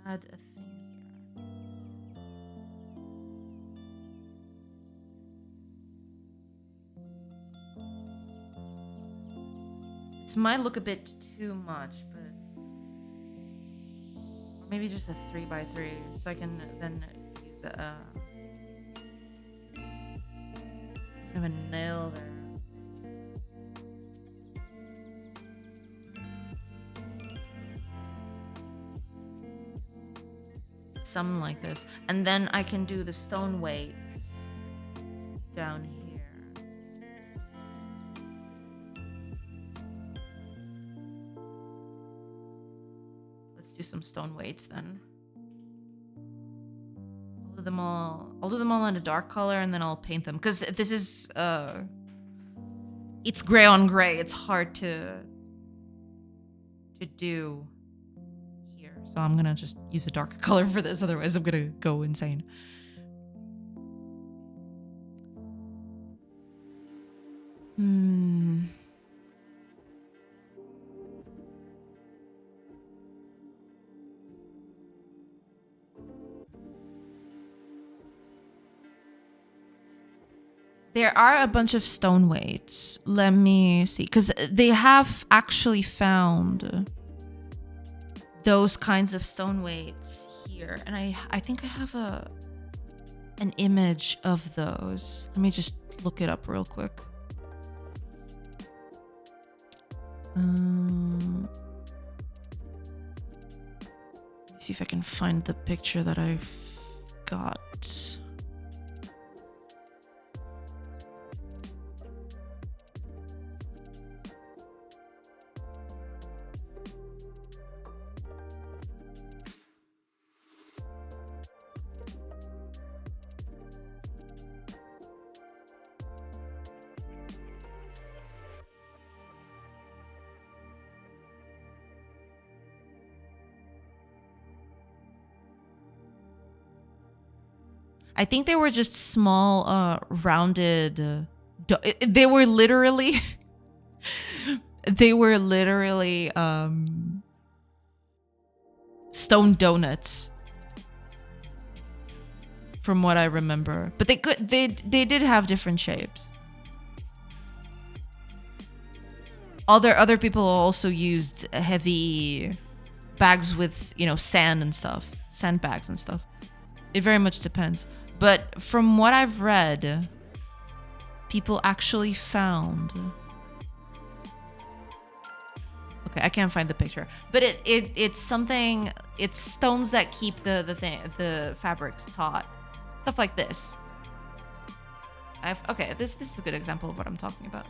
Add a thing here. This might look a bit too much, but or maybe just a 3x3, so I can then use a kind of a nail there. Something like this, and then I can do the stone weights down here. Let's do some stone weights then. I'll do them all in a dark color, and then I'll paint them, because this is it's gray on gray. It's hard to do. So I'm gonna just use a darker color for this, otherwise I'm gonna go insane. There are a bunch of stone weights. Let me see, because they have actually found those kinds of stone weights here, and I think I have an image of those. Let me just look it up real quick. Let me see if I can find the picture that I've got. I think they were just small, rounded. They were literally, stone donuts, from what I remember. But they did have different shapes. Other people also used heavy bags with, you know, sand and stuff, sandbags and stuff. It very much depends. But from what I've read, people actually found... Okay, I can't find the picture. But it's something... It's stones that keep the fabrics taut. Stuff like this. Okay, this is a good example of what I'm talking about.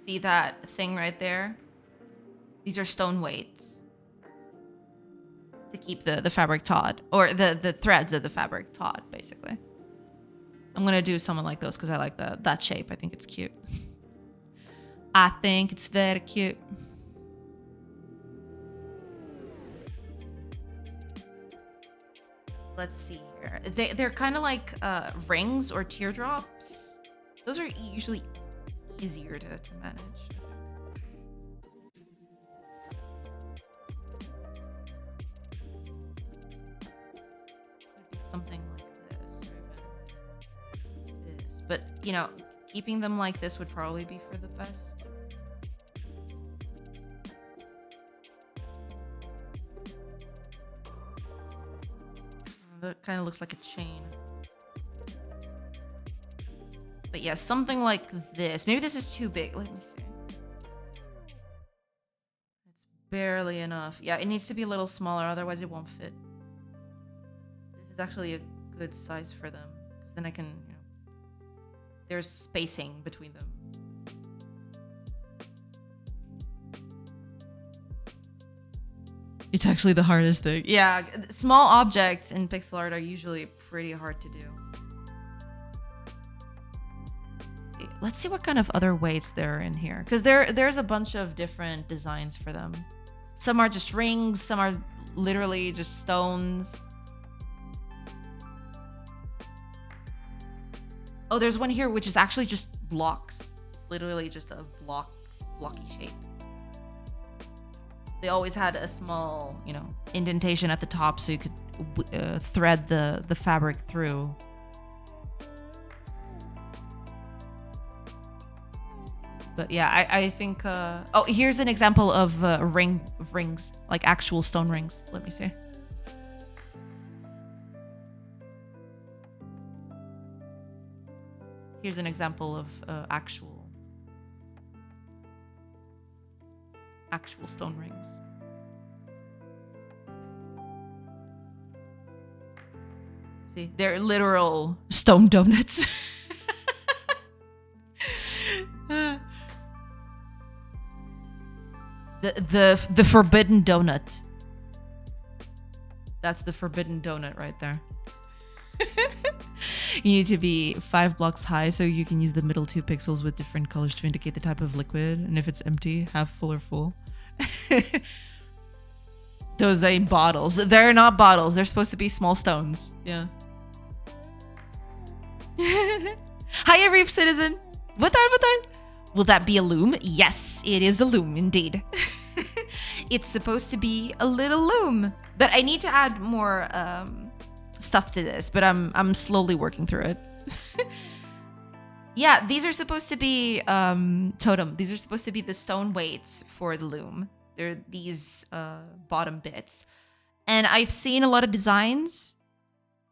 See that thing right there? These are stone weights to keep the fabric taut, or the threads of the fabric taut, basically. I'm gonna do something like those because I like that shape. I think it's cute. I think it's very cute. So let's see here. They're kind of like rings or teardrops. Those are usually easier to manage. Could be something like this, or even this. But you know, keeping them like this would probably be for the best. That kind of looks like a chain. But yeah, something like this. Maybe this is too big. Let me see. It's barely enough. Yeah, it needs to be a little smaller, otherwise it won't fit. This is actually a good size for them, because then I can, you know, there's spacing between them. It's actually the hardest thing. Yeah, small objects in pixel art are usually pretty hard to do. Let's see what kind of other weights there are in here, because there's a bunch of different designs for them. Some are just rings, some are literally just stones. Oh, there's one here which is actually just blocks. It's literally just a blocky shape. They always had a small, you know, indentation at the top so you could thread the fabric through. But yeah, I think... oh, here's an example of rings, like actual stone rings. Let me see. Here's an example of actual stone rings. See, they're literal stone donuts. The forbidden donut. That's the forbidden donut right there. You need to be 5 blocks high so you can use the middle 2 pixels with different colors to indicate the type of liquid, and if it's empty, half full or full. Those ain't bottles. They're not bottles. They're supposed to be small stones. Yeah. Hiya, Reef Citizen. What time? Will that be a loom? Yes, it is a loom indeed. It's supposed to be a little loom, but I need to add more stuff to this, but I'm slowly working through it. Yeah, these are supposed to be totem. These are supposed to be the stone weights for the loom. They're these bottom bits. And I've seen a lot of designs.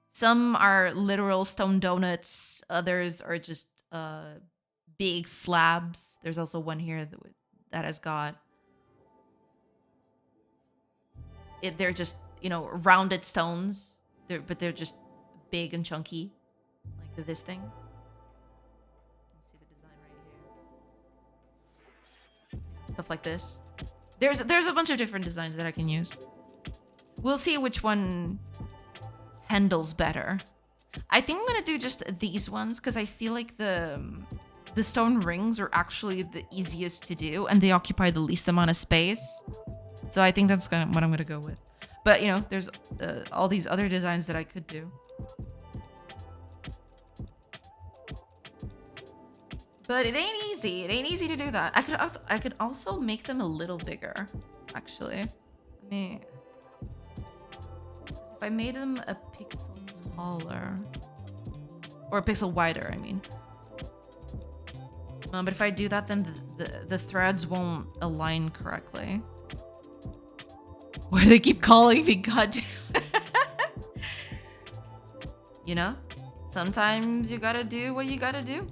Some are literal stone donuts. Others are just big slabs. There's also one here that has got... they're just, you know, rounded stones. But they're just big and chunky. Like this thing. See the design right here. Stuff like this. There's a bunch of different designs that I can use. We'll see which one handles better. I think I'm gonna do just these ones because I feel like the stone rings are actually the easiest to do and they occupy the least amount of space. So I think that's what I'm gonna go with. But you know, there's all these other designs that I could do. But it ain't easy. It ain't easy to do that. I could also make them a little bigger, actually. Let me... If I made them a pixel taller, or a pixel wider, I mean. But if I do that, then the threads won't align correctly. Why do they keep calling me? Goddamn. You know, sometimes you gotta do what you gotta do.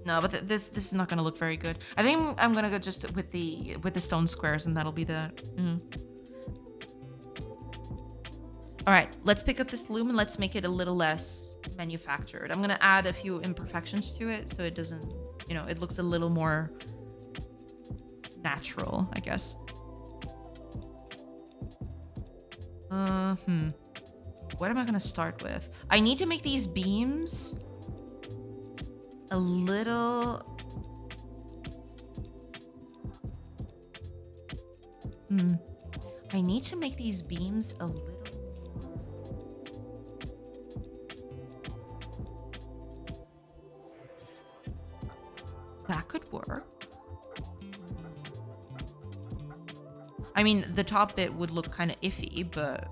No, but this is not gonna look very good. I think I'm gonna go just with the stone squares, and that'll be that. Mm. All right, let's pick up this loom and let's make it a little less manufactured. I'm gonna add a few imperfections to it so it doesn't you know, it looks a little more natural, I guess. What am I gonna start with? I need to make these beams a little... I need to make these beams a little... That could work. I mean, the top bit would look kind of iffy, but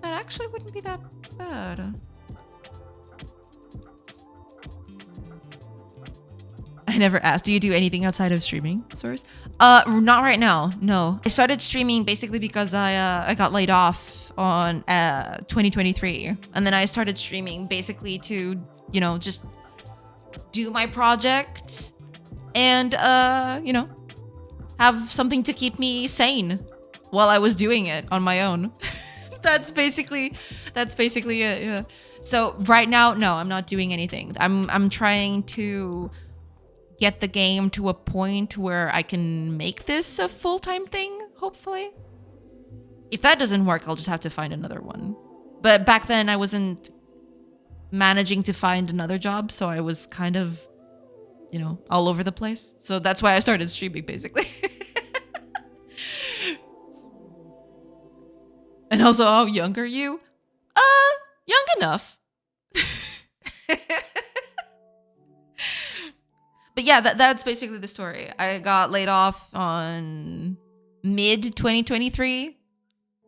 that actually wouldn't be that bad. I never asked, do you do anything outside of streaming, Source? Not right now, no. I started streaming basically because I got laid off on 2023. And then I started streaming basically to, you know, just do my project and, you know, have something to keep me sane while I was doing it on my own. That's basically it, yeah. So right now, no, I'm not doing anything. I'm trying to get the game to a point where I can make this a full-time thing, hopefully. If that doesn't work, I'll just have to find another one. But back then I wasn't managing to find another job, so I was kind of, you know, all over the place. So that's why I started streaming, basically. And also, how young are you? Young enough. But yeah, that's basically the story. I got laid off on mid 2023,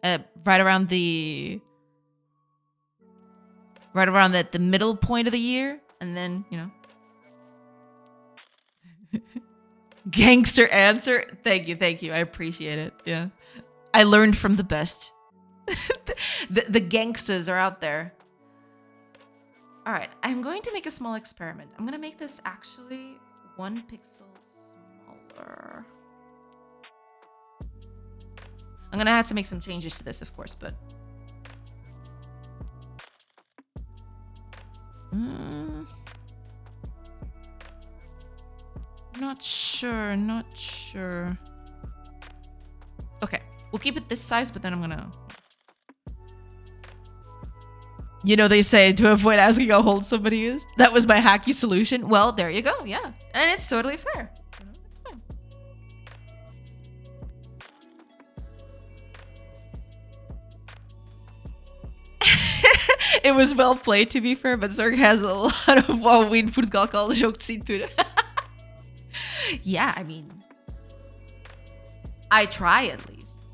right around the middle point of the year, and then, you know. Gangster answer. Thank you. I appreciate it. Yeah. I learned from the best. the gangsters are out there. All right, I'm going to make a small experiment. I'm going to make this actually 1 pixel smaller. I'm going to have to make some changes to this, of course, but... Not sure. Okay, we'll keep it this size, but then I'm gonna... You know, they say to avoid asking how old somebody is. That was my hacky solution. Well, there you go, yeah. And it's totally fair. You know, it's fine. It was well played, to be fair, but Zerg has a lot of win voetbalkal joke zien doen. Yeah, I mean, I try at least.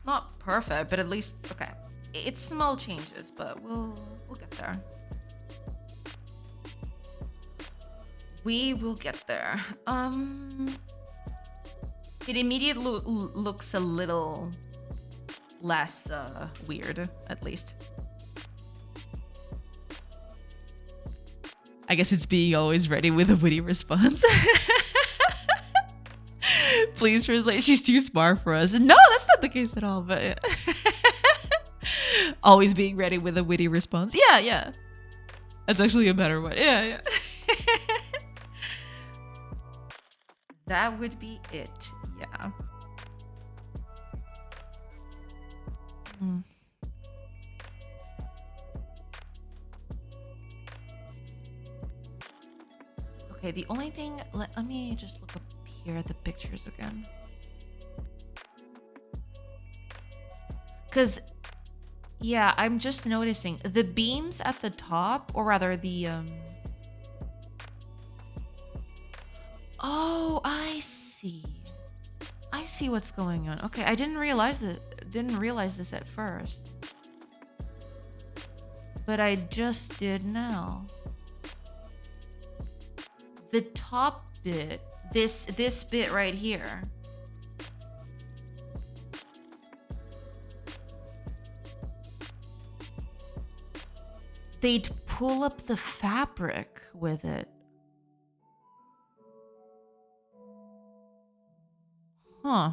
Not perfect, but at least, okay. It's small changes, but we'll get there. We will get there. It immediately looks a little less weird, at least. I guess it's being always ready with a witty response. Please translate. She's too smart for us. No, that's not the case at all, but always being ready with a witty response. Yeah. That's actually a better one. Yeah. That would be it. Yeah. Okay, the only thing, let me just look up here at the pictures again. Because, yeah, I'm just noticing the beams at the top, or rather the, Oh, I see. I see what's going on. Okay, I didn't realize this at first. But I just did now. The top bit, this bit right here. They'd pull up the fabric with it. Huh.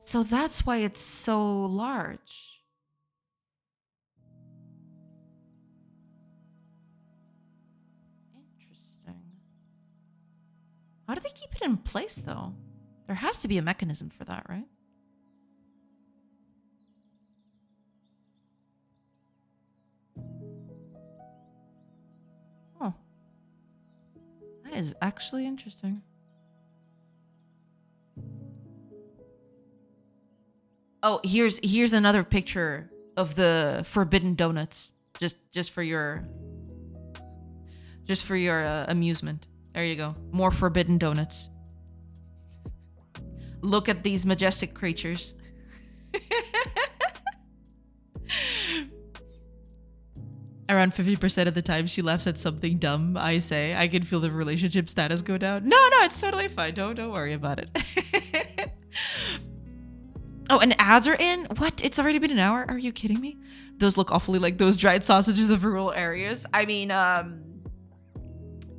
So that's why it's so large. How do they keep it in place, though? There has to be a mechanism for that, right? Oh. That is actually interesting. Oh, here's another picture of the forbidden donuts. Just for your amusement. There you go. More forbidden donuts. Look at these majestic creatures. Around 50% of the time she laughs at something dumb I say. I can feel the relationship status go down. No, it's totally fine. Don't worry about it. Oh, and ads are in? What? It's already been an hour? Are you kidding me? Those look awfully like those dried sausages of rural areas. I mean,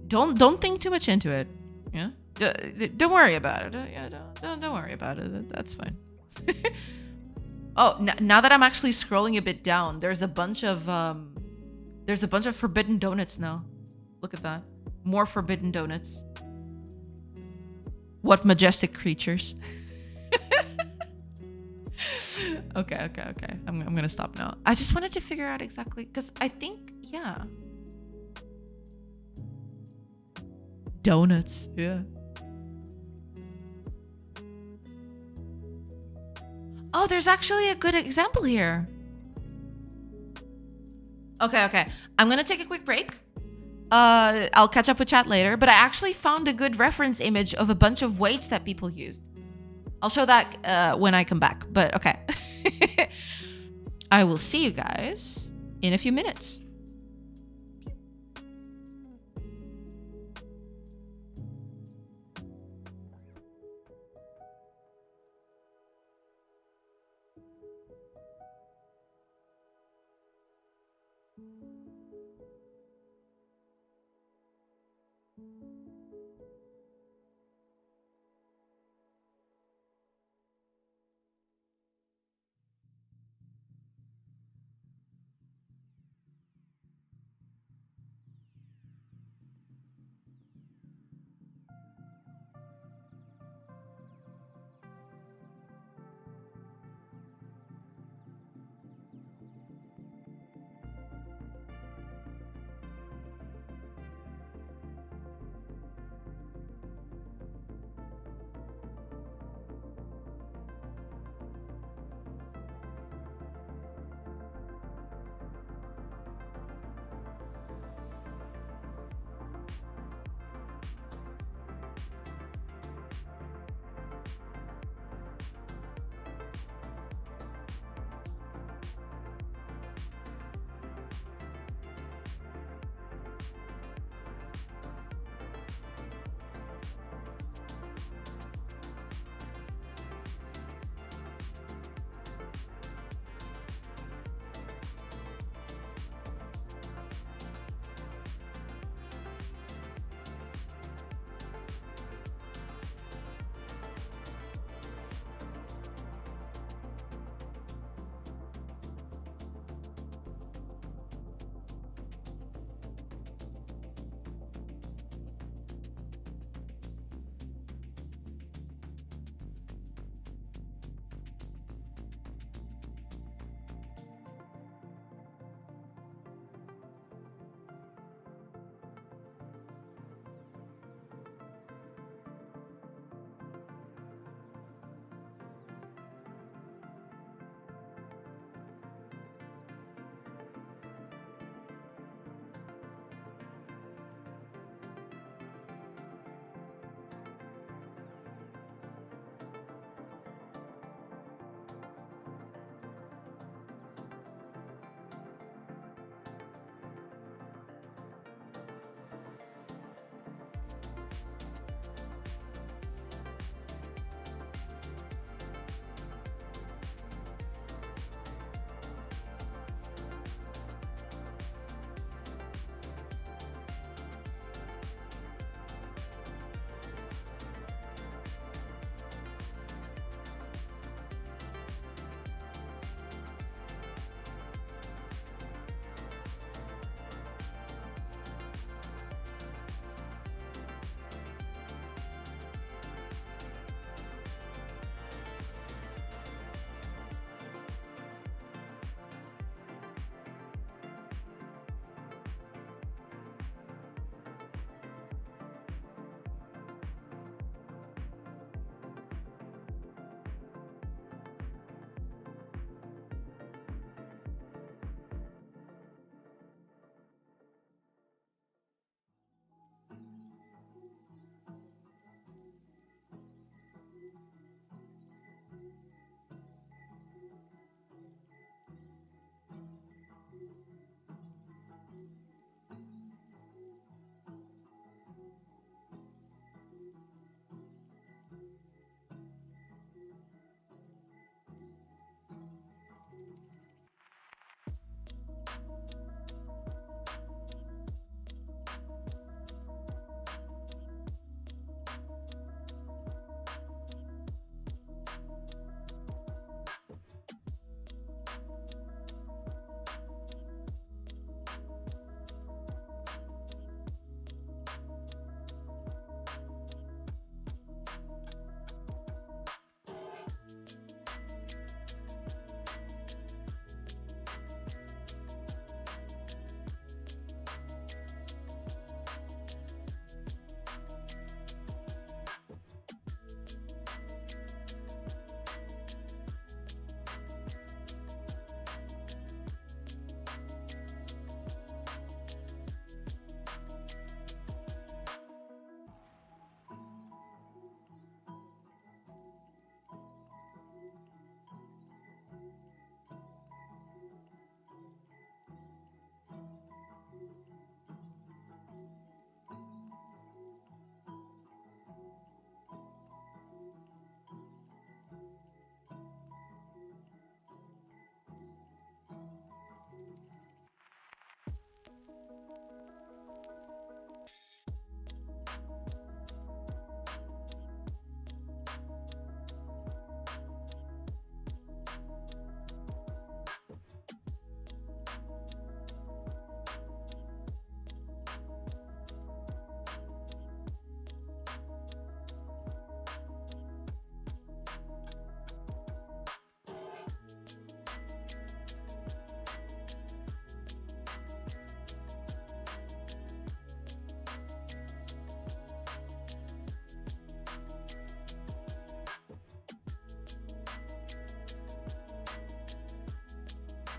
don't think too much into it. Yeah? Don't worry about it. Yeah, don't worry about it. That's fine. Oh, now that I'm actually scrolling a bit down, there's a bunch of forbidden donuts now. Look at that. More forbidden donuts. What majestic creatures. Okay. I'm gonna stop now. I just wanted to figure out exactly, because I think, yeah. Donuts, yeah. Oh, there's actually a good example here. Okay. I'm gonna take a quick break. I'll catch up with chat later, but I actually found a good reference image of a bunch of weights that people used. I'll show that when I come back, but okay. I will see you guys in a few minutes.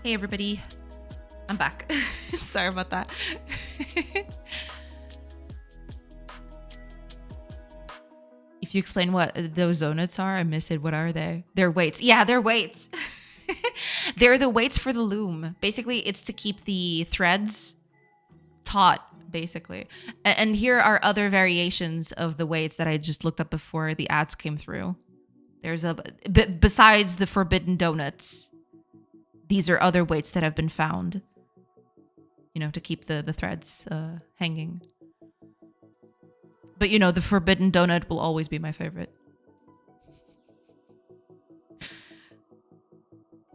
Hey everybody, I'm back. Sorry about that. If you explain what those donuts are, I missed it. What are they? They're weights. Yeah, they're weights. They're the weights for the loom. Basically, it's to keep the threads taut, basically. And here are other variations of the weights that I just looked up before the ads came through. There's besides the forbidden donuts, these are other weights that have been found, you know, to keep the threads hanging. But, you know, the forbidden donut will always be my favorite.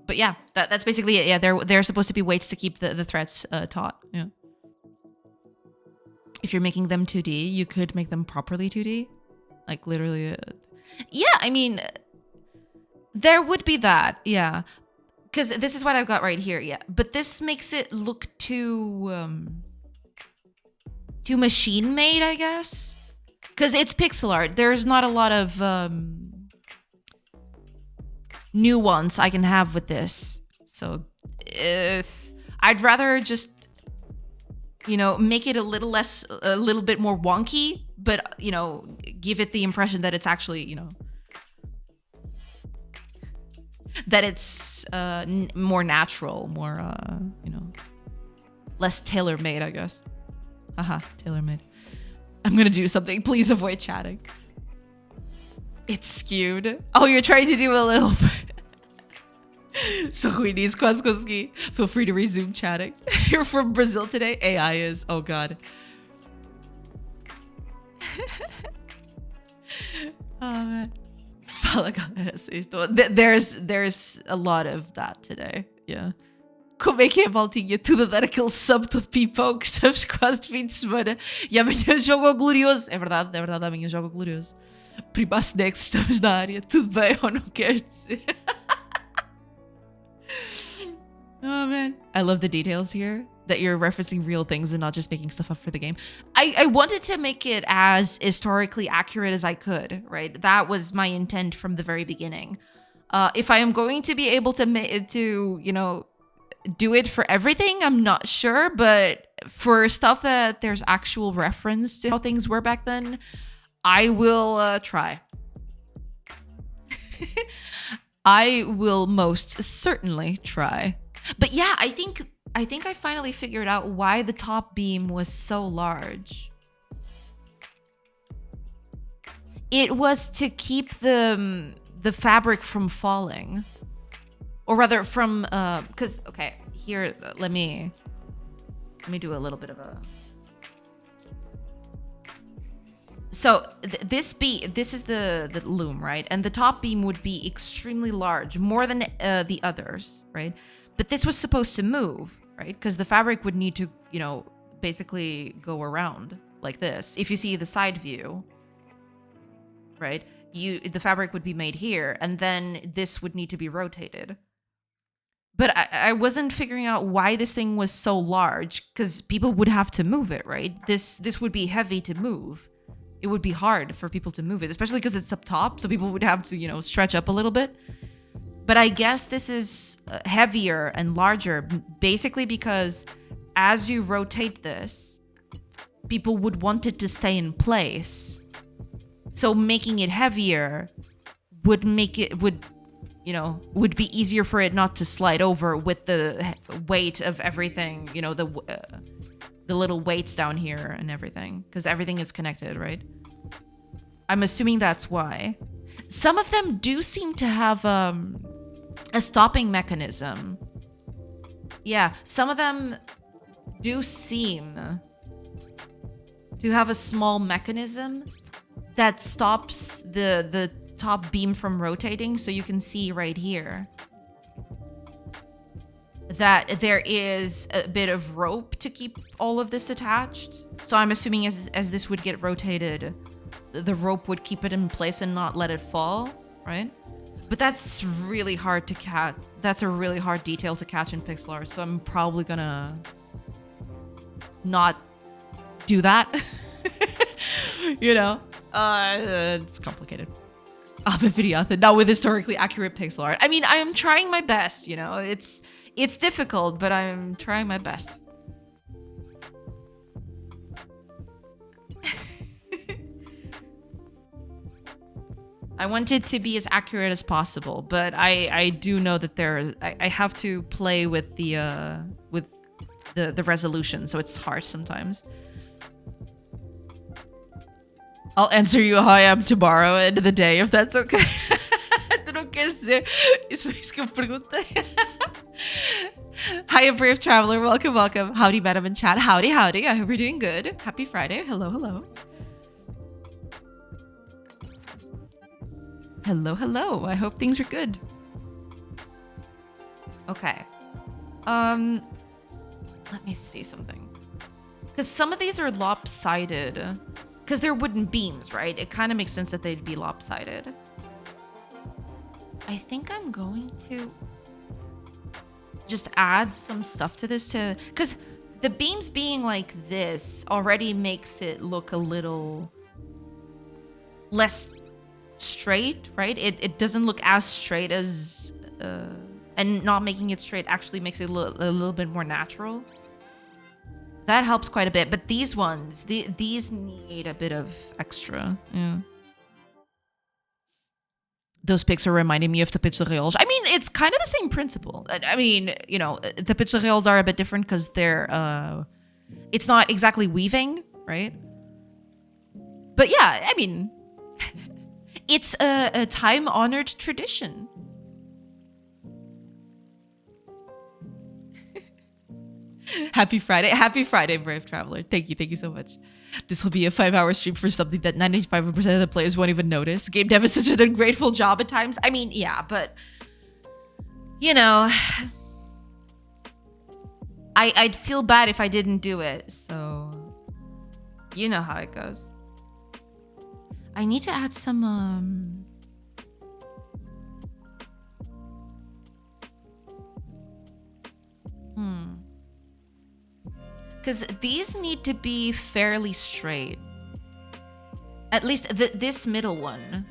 But yeah, that's basically it. Yeah, they're supposed to be weights to keep the threads taut. Yeah. If you're making them 2D, you could make them properly 2D. Like, literally. Yeah, I mean, there would be that. Yeah. Because this is what I've got right here, yeah. But this makes it look too machine-made, I guess. Because it's pixel art. There's not a lot of nuance I can have with this. So I'd rather just, you know, make it a little bit more wonky, but, you know, give it the impression that it's actually, you know, that it's more natural, more, you know, less tailor-made, I guess. Haha, tailor-made. I'm gonna do something. Please avoid chatting. It's skewed. Oh, you're trying to do a little bit. So Queenie's Kwaskoski. Feel free to resume chatting. You're from Brazil today? AI is. Oh, God. Oh, man. Fala galera, vocês estão... There's a lot of that today. Yeah. Como é que é, maltinha? Tudo a dar aquele sub todo pipão que estamos quase de fim de semana. E amanhã jogo ao glorioso. É verdade, amanhã jogo ao glorioso. Primaço Next, estamos na área. Tudo bem ou não quer dizer? Oh, man. I love the details here. That you're referencing real things and not just making stuff up for the game. I wanted to make it as historically accurate as I could, right? That was my intent from the very beginning. If I am going to be able to, you know, do it for everything, I'm not sure. But for stuff that there's actual reference to how things were back then, I will try. I will most certainly try. But yeah, I think I finally figured out why the top beam was so large. It was to keep the fabric from falling. Or rather from, because, okay, here, let me do a little bit of a... So this is the loom, right? And the top beam would be extremely large, more than the others, right? But this was supposed to move, right? Because the fabric would need to, you know, basically go around like this. If you see the side view, right? The fabric would be made here, and then this would need to be rotated. But I wasn't figuring out why this thing was so large, because people would have to move it, right? This would be heavy to move. It would be hard for people to move it, especially because it's up top, so people would have to, you know, stretch up a little bit. But I guess this is heavier and larger, basically because as you rotate this, people would want it to stay in place. So making it heavier would be easier for it not to slide over with the weight of everything, you know, the little weights down here and everything, because everything is connected, right? I'm assuming that's why. Some of them do seem to have a stopping mechanism. Yeah, some of them do seem to have a small mechanism that stops the top beam from rotating. So you can see right here that there is a bit of rope to keep all of this attached. So I'm assuming as this would get rotated, the rope would keep it in place and not let it fall, right? But that's really hard to catch. That's a really hard detail to catch in pixel art, so I'm probably gonna not do that. You know, it's complicated. Not with historically accurate pixel art. I mean, I am trying my best, you know. It's difficult, but I'm trying my best. I want it to be as accurate as possible, but I do know that I have to play with the resolution, so it's hard sometimes. I'll answer you how I am tomorrow, end of the day, if that's okay. Hi, Brave Traveler. Welcome, welcome. Howdy, madam in chat. Howdy, howdy. I hope you're doing good. Happy Friday. Hello, hello. Hello, hello. I hope things are good. Okay. Let me see something. Because some of these are lopsided. Because they're wooden beams, right? It kind of makes sense that they'd be lopsided. I think I'm going to just add some stuff to this because the beams being like this already makes it look a little less straight, right? It doesn't look as straight as and not making it straight actually makes it a little bit more natural. That helps quite a bit, but these ones, these need a bit of extra. Yeah. Those pics are reminding me of the pixel. I mean, it's kind of the same principle. I mean, you know, the pixel are a bit different because they're it's not exactly weaving, right? But yeah, I mean, it's a time-honored tradition. Happy Friday, Brave Traveler. Thank you so much. This will be a 5-hour stream for something that 95% of the players won't even notice. GameDev is such an ungrateful job at times. I mean, yeah, but you know, I'd feel bad if I didn't do it. So you know how it goes. I need to add some because these need to be fairly straight. At least this middle one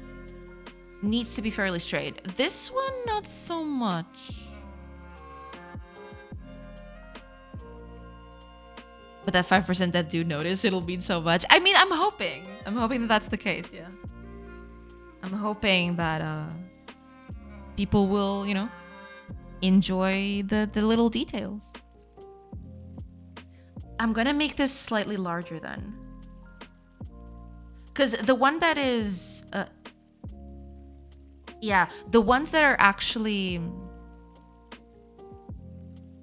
needs to be fairly straight. This one, not so much. But that 5% that do notice, it'll mean so much. I mean, I'm hoping that that's the case, yeah. I'm hoping that people will, you know, enjoy the little details. I'm gonna make this slightly larger then. Because the one that is... yeah, the ones that are actually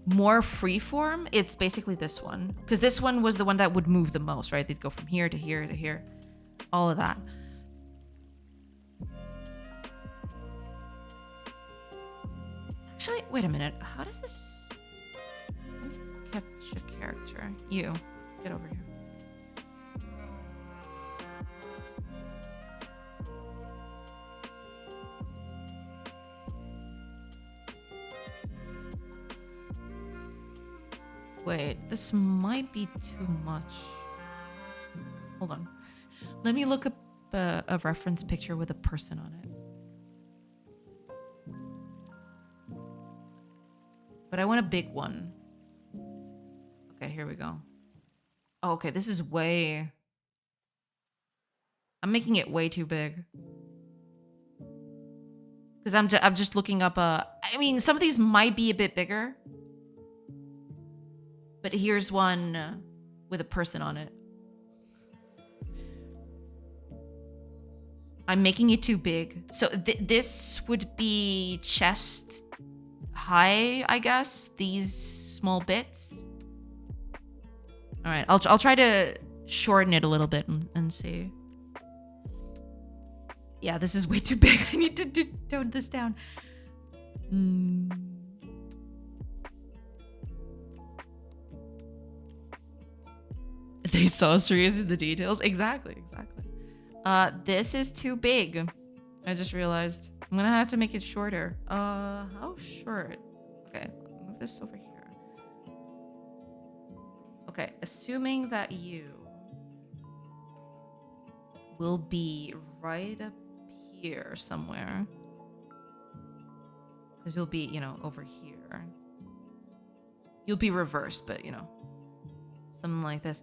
more freeform, it's basically this one. Because this one was the one that would move the most, right? They'd go from here to here to here. All of that. Actually, wait a minute. How does this... Capture character. You. Get over here. Wait, this might be too much. Hold on. Let me look up a reference picture with a person on it. But I want a big one. Okay, here we go. Oh, okay, this is way... I'm making it way too big. Because I'm just looking up I mean, some of these might be a bit bigger. But here's one with a person on it. I'm making it too big. So this would be chest high, I guess. These small bits. All right, I'll try to shorten it a little bit and see. Yeah, this is way too big. I need to tone this down. They saw serious in the details. Exactly. This is too big. I just realized. I'm gonna have to make it shorter. How short? Okay, move this over here. Okay, assuming that you will be right up here somewhere. Because you'll be, over here. You'll be reversed, but, something like this.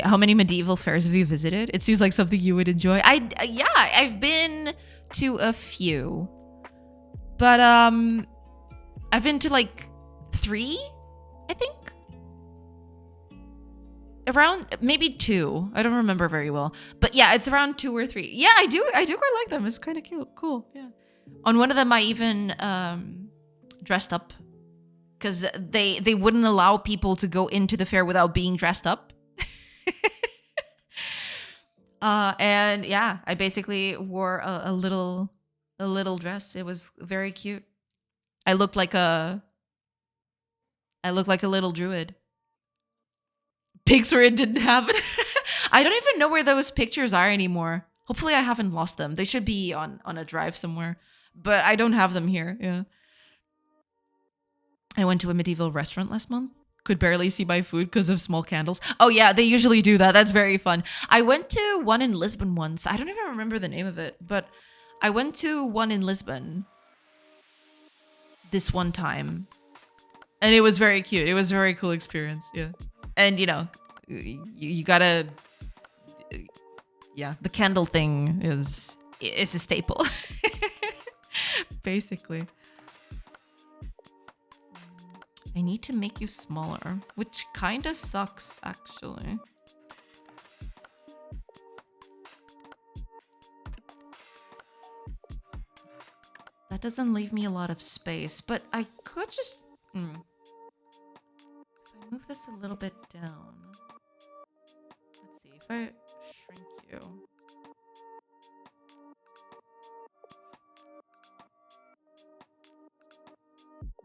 How many medieval fairs have you visited? It seems like something you would enjoy. Yeah, I've been to a few. But I've been to like 3, I think. Around maybe 2. I don't remember very well. But yeah, it's around 2 or 3. Yeah, I do quite like them. It's kind of cute. Cool. Yeah. On one of them I even dressed up cuz they wouldn't allow people to go into the fair without being dressed up. And yeah, I basically wore a little dress. It was very cute. I looked like a little druid. Pixar didn't have it. I don't even know where those pictures are anymore. Hopefully I haven't lost them. They should be on a drive somewhere, but I don't have them here. Yeah. I went to a medieval restaurant last month. Could barely see my food because of small candles. Oh yeah, they usually do that. That's very fun. I went to one in Lisbon once. I don't even remember the name of it, but I went to one in Lisbon this one time. And it was very cute. It was a very cool experience. Yeah. And you gotta, yeah, the candle thing is a staple. Basically. I need to make you smaller, which kind of sucks, actually. That doesn't leave me a lot of space, but I could just... If I move this a little bit down... Let's see, if I shrink you...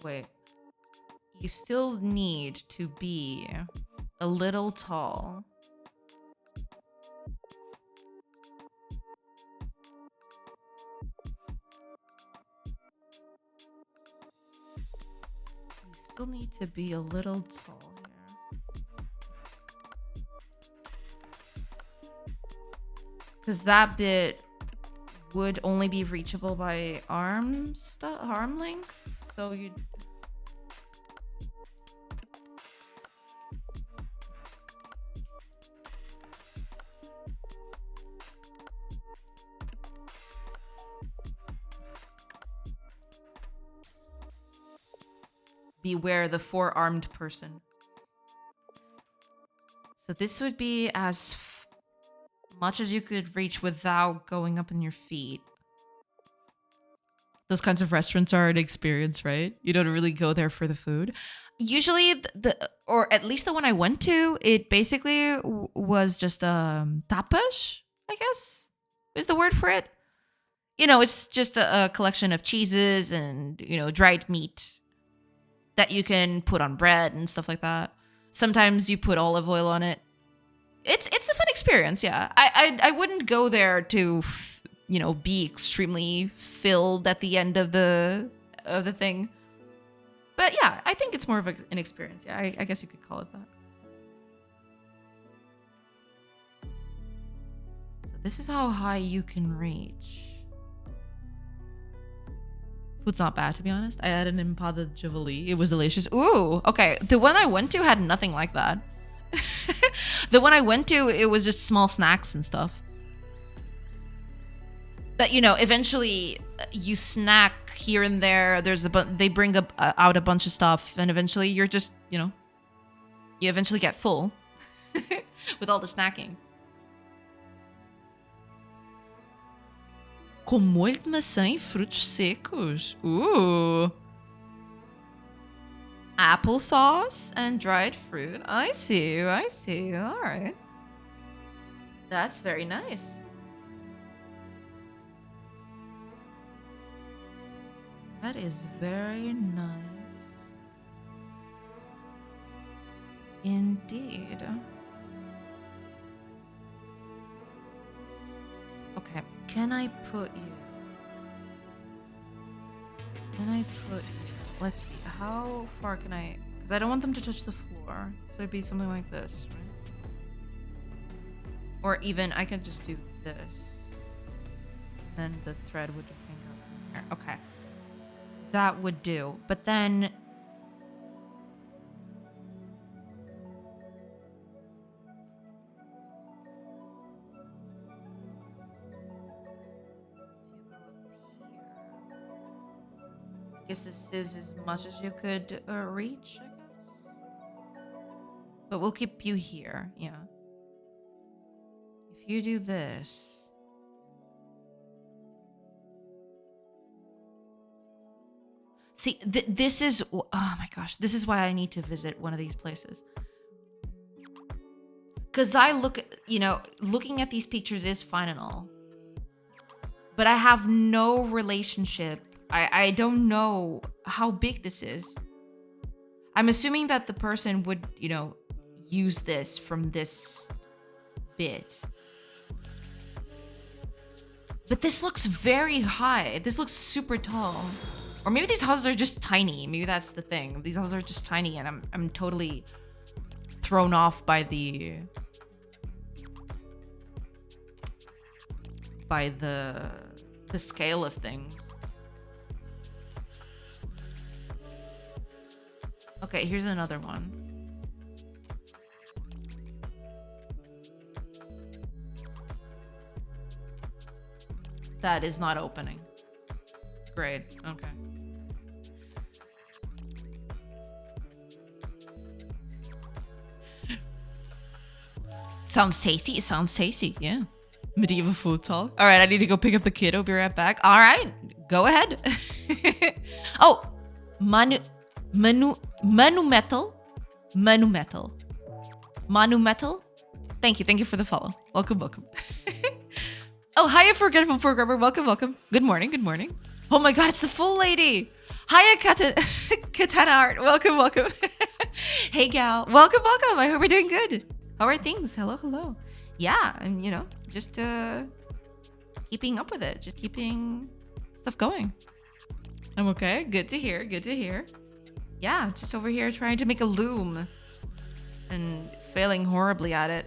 Wait. You still need to be a little tall. You still need to be a little tall here. Because that bit would only be reachable by arm length. So you'd... Beware the 4-armed person. So this would be as much as you could reach without going up on your feet. Those kinds of restaurants are an experience, right? You don't really go there for the food. Usually, or at least the one I went to, it basically was just tapas, I guess, is the word for it. It's just a collection of cheeses and, dried meat that you can put on bread and stuff like that. Sometimes you put olive oil on it. It's a fun experience, yeah. I wouldn't go there to, be extremely filled at the end of the thing. But yeah, I think it's more of an experience. Yeah, I guess you could call it that. So this is how high you can reach. Food's not bad, to be honest. I had an empada javali. It was delicious. Ooh, okay. The one I went to had nothing like that. The one I went to, it was just small snacks and stuff. But, eventually you snack here and there. They bring out a bunch of stuff, and eventually you're just, you eventually get full with all the snacking. Com molho de maçã e frutos secos. Ooh. Applesauce and dried fruit. I see. All right. That's very nice. That is very nice. Indeed. Okay, can I put you can I put here? Let's see. How far can I? Because I don't want them to touch the floor. So it'd be something like this, right? Or even I could just do this. Then the thread would hang out from here. Okay. That would do. But then... I guess this is as much as you could reach, I guess. But we'll keep you here, yeah. If you do this... See, this is... Oh my gosh, this is why I need to visit one of these places. Because I look, you know, looking at these pictures is fine and all. But I have no relationship. I don't know how big this is. I'm assuming that the person would, you know, use this from this bit. But this looks very high. This looks super tall. Or maybe these houses are just tiny. Maybe that's the thing. These houses are just tiny and I'm totally thrown off by the scale of things. Okay, here's another one. That is not opening. Great, okay. Sounds tasty, it sounds tasty, yeah. Medieval food talk. All right, I need to go pick up the kid. I'll be right back. All right, go ahead. Oh, Manu Metal. Thank you for the follow. Welcome. Oh, hiya, Forgetful Programmer. Welcome. Good morning. Oh my god, it's the full lady. Hiya, Katana Art. Welcome. Hey, gal. Welcome. I hope we're doing good. How are things? Hello. Yeah, I'm, you know, just keeping up with it. Just keeping stuff going. I'm okay. Good to hear. Yeah, just over here trying to make a loom and failing horribly at it.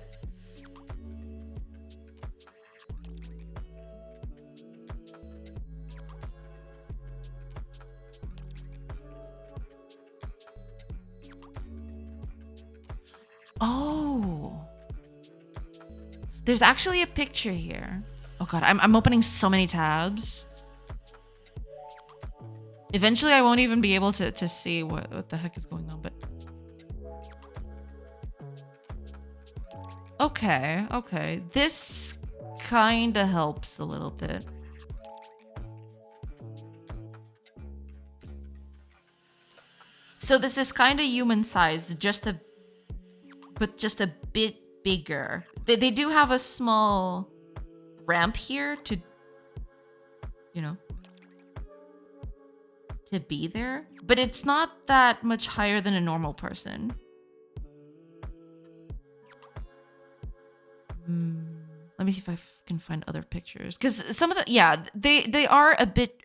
Oh, there's actually a picture here. Oh god, I'm opening so many tabs. Eventually I won't even be able to see what the heck is going on, but okay, this kind of helps a little bit. So this is kind of human-sized, but just a bit bigger. They do have a small ramp here to, you know, to be there, but it's not that much higher than a normal person. Let me see if I can find other pictures, because some of the, yeah, they are a bit,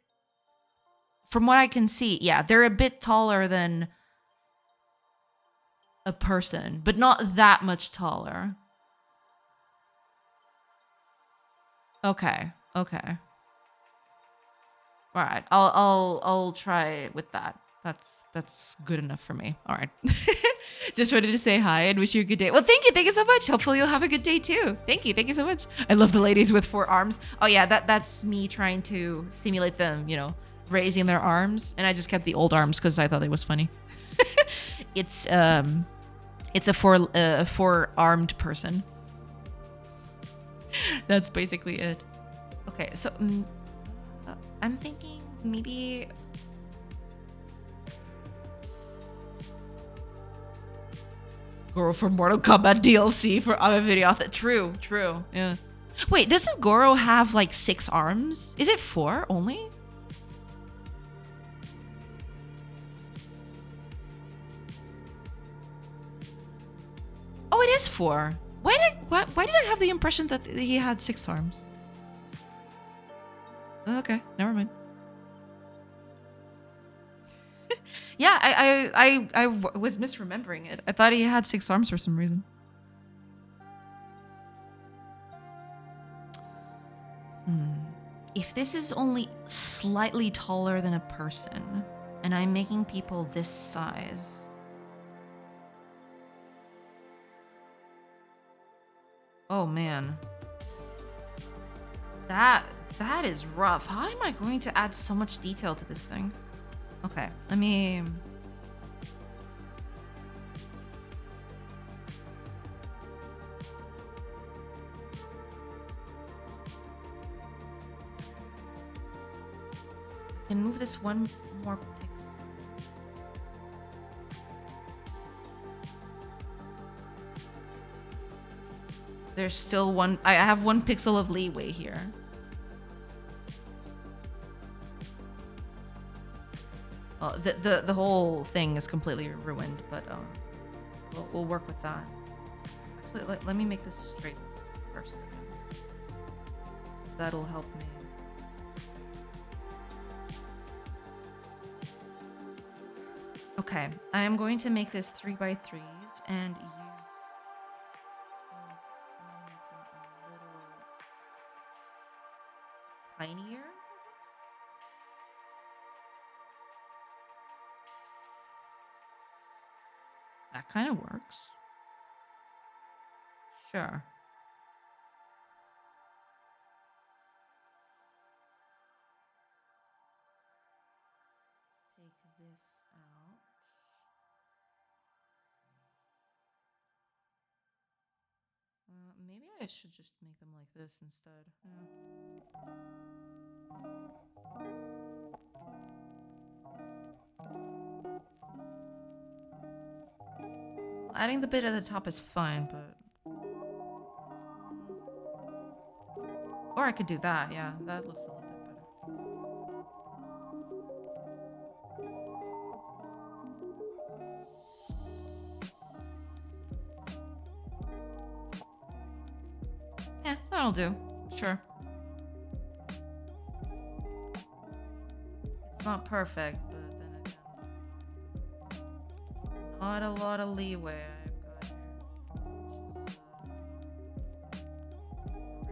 from what I can see, yeah, they're a bit taller than a person, but not that much taller. Okay. All right, I'll try with that. That's good enough for me. All right. Just wanted to say hi and wish you a good day. Well, thank you so much. Hopefully you'll have a good day too. Thank you so much. I love the ladies with 4 arms. Oh yeah, that's me trying to simulate them, you know, raising their arms, and I just kept the old arms because I thought it was funny. It's a 4-armed person. That's basically it. Okay, so I'm thinking maybe Goro for Mortal Kombat DLC for other video. True, yeah. Wait, doesn't Goro have like 6 arms? Is it 4 only? Oh, it is 4. Why did I have the impression that he had 6 arms? Okay, never mind. Yeah, I was misremembering it. I thought he had 6 arms for some reason. If this is only slightly taller than a person, and I'm making people this size. Oh man. That is rough. How am I going to add so much detail to this thing? Okay, let me... I can move this one more pixel. There's still one... I have 1 pixel of leeway here. Well, the whole thing is completely ruined, but we'll work with that. Actually, let me make this straight first again. That'll help me. Okay, I am going to make this 3x3s and use a little tinier. That kind of works. Sure. Take this out. Maybe I should just make them like this instead. Adding the bit at the top is fine, but... Or I could do that, yeah. That looks a little bit better. Yeah, that'll do. Sure. It's not perfect, but then again... Not a lot of leeway I've got here. Which is,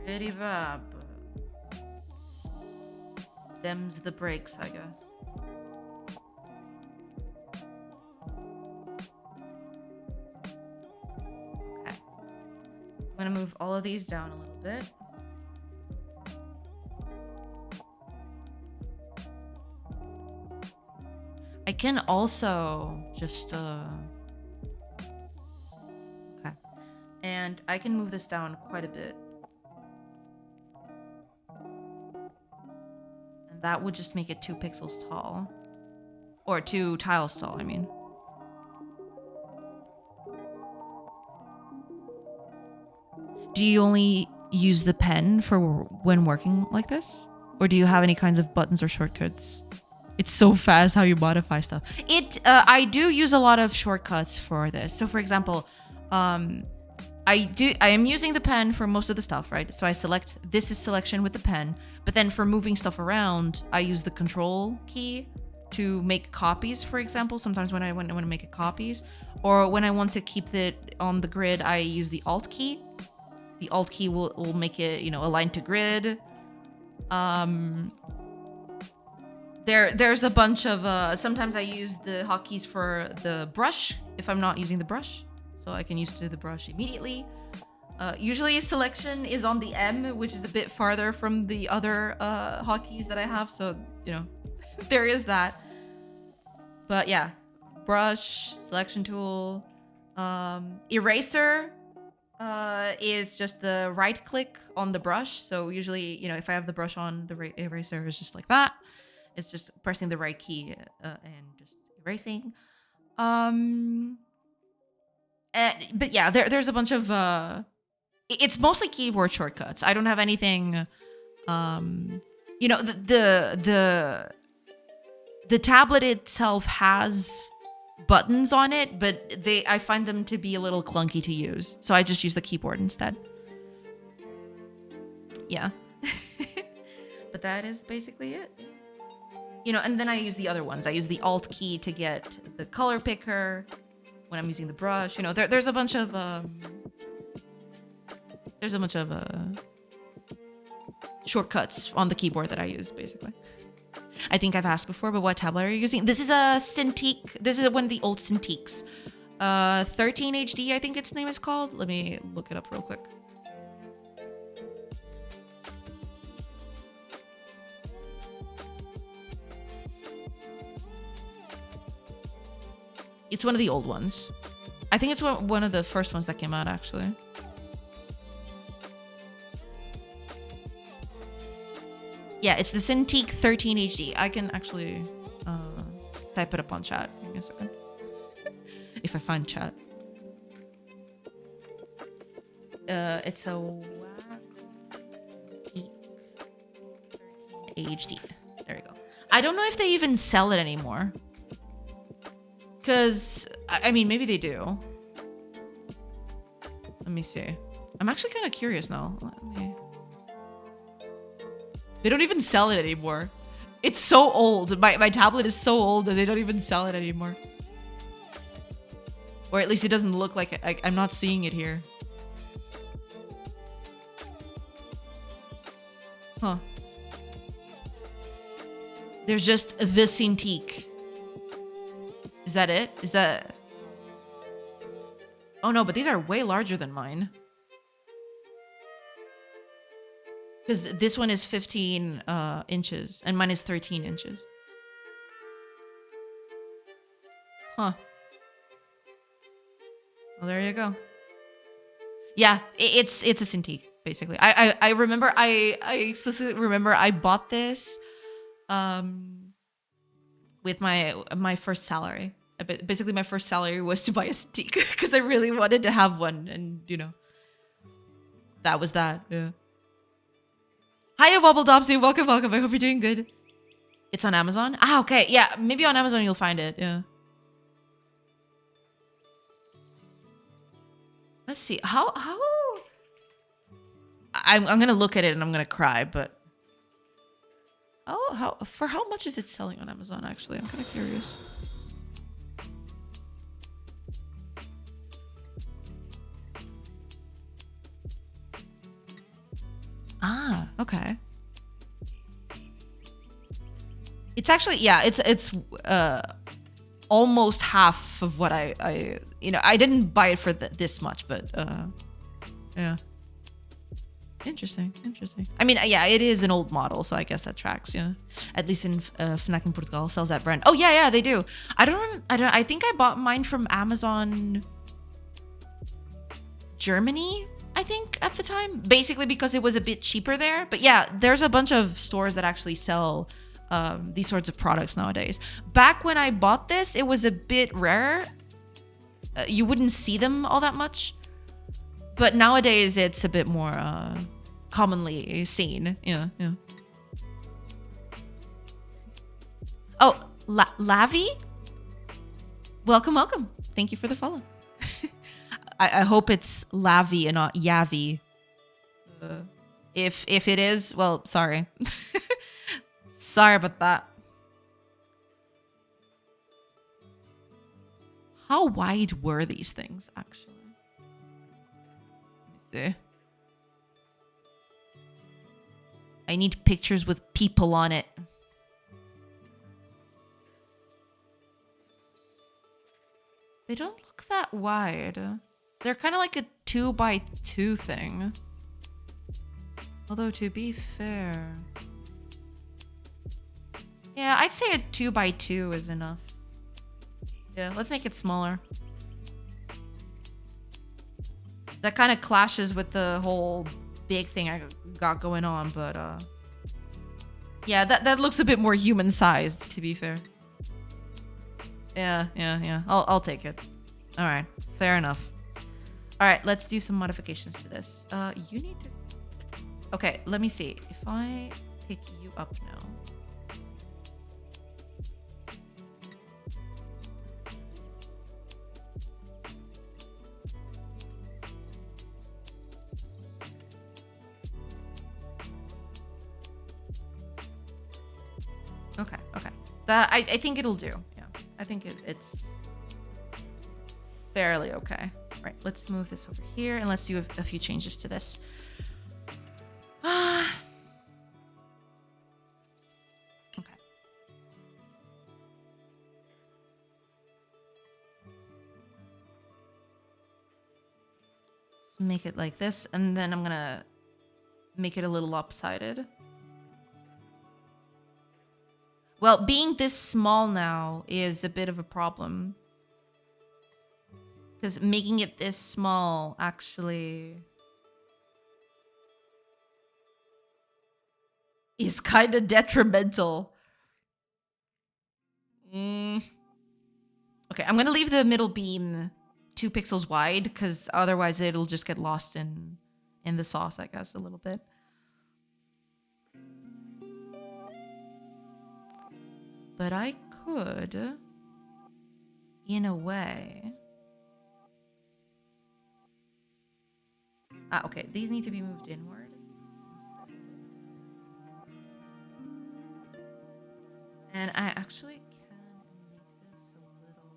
pretty bad, but... Them's the breaks, I guess. Okay. I'm gonna move all of these down a little bit. I can also just, okay. And I can move this down quite a bit. And that would just make it 2 pixels tall. Or 2 tiles tall, I mean. Do you only use the pen for when working like this? Or do you have any kinds of buttons or shortcuts? It's so fast how you modify stuff. I do use a lot of shortcuts for this. So for example, I am using the pen for most of the stuff, right? So I select, this is selection with the pen, but then for moving stuff around, I use the control key to make copies, for example. Sometimes when I want to make copies, or when I want to keep it on the grid, I use the Alt key. The Alt key will make it, you know, aligned to grid. There's a bunch of, sometimes I use the hotkeys for the brush if I'm not using the brush. So I can use the brush immediately. Usually selection is on the M, which is a bit farther from the other hotkeys that I have. So, you know, there is that. But yeah, brush, selection tool, eraser is just the right click on the brush. So usually, you know, if I have the brush on, the eraser is just like that. It's just pressing the right key and just erasing. But yeah, there's a bunch of it's mostly keyboard shortcuts. I don't have anything. You know, the tablet itself has buttons on it, but I find them to be a little clunky to use, so I just use the keyboard instead. Yeah. But that is basically it. You know, and then I use the other ones. I use the Alt key to get the color picker when I'm using the brush. You know, there's a bunch of shortcuts on the keyboard that I use, basically. I think I've asked before, but what tablet are you using? This is a Cintiq. This is one of the old Cintiqs. 13 HD, I think its name is called. Let me look it up real quick. It's one of the old ones. I think it's one of the first ones that came out, actually. Yeah, it's the Cintiq 13 HD. I can actually type it up on chat. Give me a second. If I find chat. It's a HD. There you go. I don't know if they even sell it anymore. Because, I mean, maybe they do. Let me see. I'm actually kind of curious now. They don't even sell it anymore. It's so old. My tablet is so old that they don't even sell it anymore. Or at least it doesn't look like it. I'm not seeing it here. Huh. There's just the Cintiq. Is that it? Is that... Oh no, but these are way larger than mine. Because this one is 15 inches and mine is 13 inches. Huh. Well, there you go. Yeah, it's a Cintiq, basically. I remember, I explicitly remember I bought this with my first salary. Basically, my first salary was to buy a Cintiq because I really wanted to have one, and you know, that was that. Yeah. Hiya, Wobble Dobsy. Welcome, welcome. I hope you're doing good. It's on Amazon. Ah, okay. Yeah, maybe on Amazon you'll find it. Yeah. Let's see. How? I'm gonna look at it and I'm gonna cry, but for how much is it selling on Amazon? Actually, I'm kind of curious. Ah, okay. It's actually, yeah, it's almost half of what I you know, I didn't buy it for this much, but yeah. Interesting. I mean, yeah, it is an old model, so I guess that tracks, yeah. At least in Fnac in Portugal sells that brand. Oh yeah, they do. I think I bought mine from Amazon Germany, I think, at the time, basically because it was a bit cheaper there. But yeah, there's a bunch of stores that actually sell these sorts of products nowadays. Back when I bought this, it was a bit rarer. You wouldn't see them all that much. But nowadays, it's a bit more commonly seen. Yeah. Oh, Lavi? Welcome. Thank you for the follow. I hope it's Lavi and not Yavi. If it is, well, sorry. Sorry about that. How wide were these things, actually? Let me see. I need pictures with people on it. They don't look that wide. They're kind of like a 2x2 thing. Although, to be fair... Yeah, I'd say a 2x2 is enough. Yeah, let's make it smaller. That kind of clashes with the whole big thing I got going on, but yeah, that looks a bit more human-sized, to be fair. Yeah. I'll take it. All right, fair enough. All right, let's do some modifications to this. You need to... Okay, let me see. If I pick you up now... Okay. That I think it'll do. Yeah, I think it's fairly okay. All right, let's move this over here and let's do a few changes to this. Okay. Let's make it like this, and then I'm gonna make it a little lopsided. Well, being this small now is a bit of a problem. Because making it this small actually is kind of detrimental. Okay, I'm going to leave the middle beam 2 pixels wide because otherwise it'll just get lost in the sauce, I guess, a little bit. But I could, in a way... okay, these need to be moved inward. And I actually can make this a little...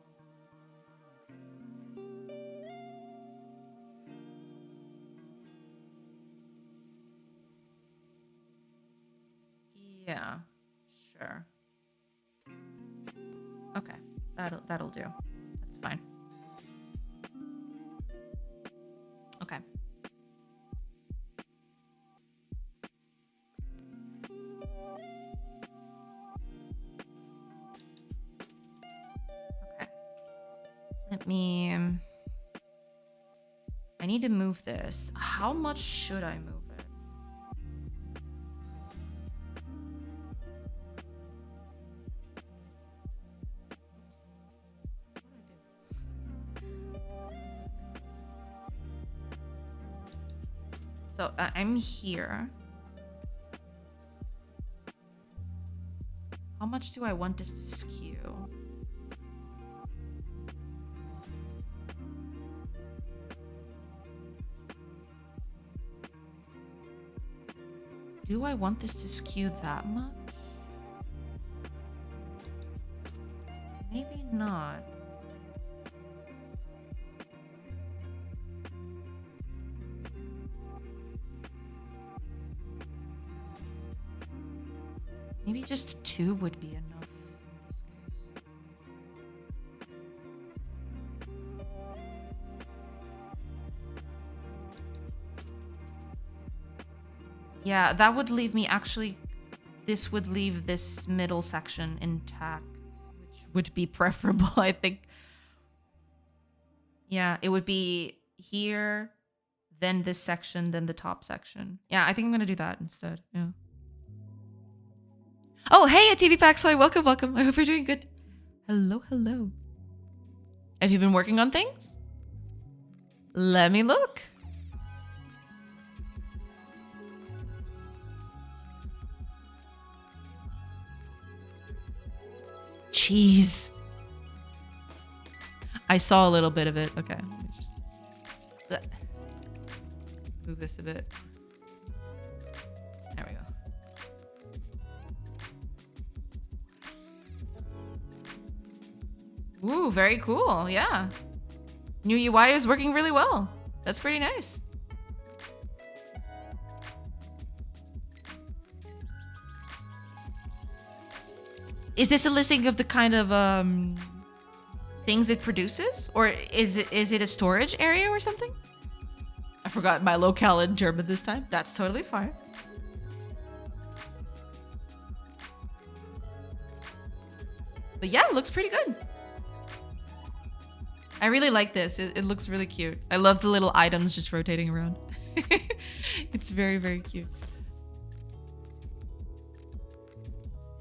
Yeah, sure. Okay, that'll do. That's fine. Okay. Let me... I need to move this. How much should I move it? So I'm here. How much do I want this to skew? Do I want this to skew that much? Maybe not. Maybe just 2 would be enough in this case. Yeah, that would leave me actually... This would leave this middle section intact, which would be preferable, I think. Yeah, it would be here, then this section, then the top section. Yeah, I think I'm going to do that instead. Yeah. Oh, hey, TV Paxoy. Welcome, welcome. I hope you're doing good. Hello, hello. Have you been working on things? Let me look. Jeez. I saw a little bit of it. Okay. Let me just move this a bit. There we go. Ooh, very cool. Yeah. New UI is working really well. That's pretty nice. Is this a listing of the kind of things it produces? Or is it a storage area or something? I forgot my locale in German this time. That's totally fine. But yeah, it looks pretty good. I really like this. It looks really cute. I love the little items just rotating around. It's very, very cute.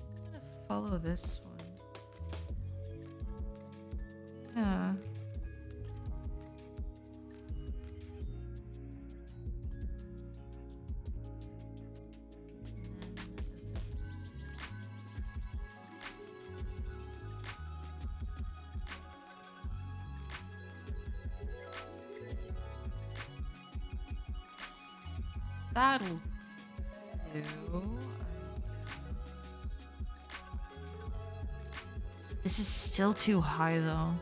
I'm gonna follow this one. Yeah. That'll do. This is still too high though.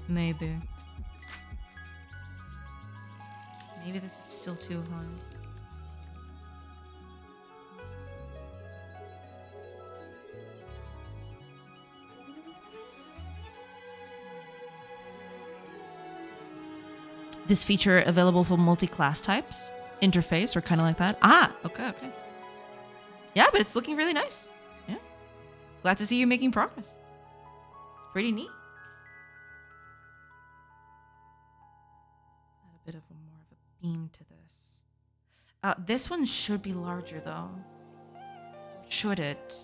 Maybe. Maybe this is still too high. This feature available for multi-class types, interface, or kind of like that. Ah, okay. Yeah, but it's looking really nice. Yeah. Glad to see you making progress. It's pretty neat. Add a bit of more of a beam to this. This one should be larger though. Should it?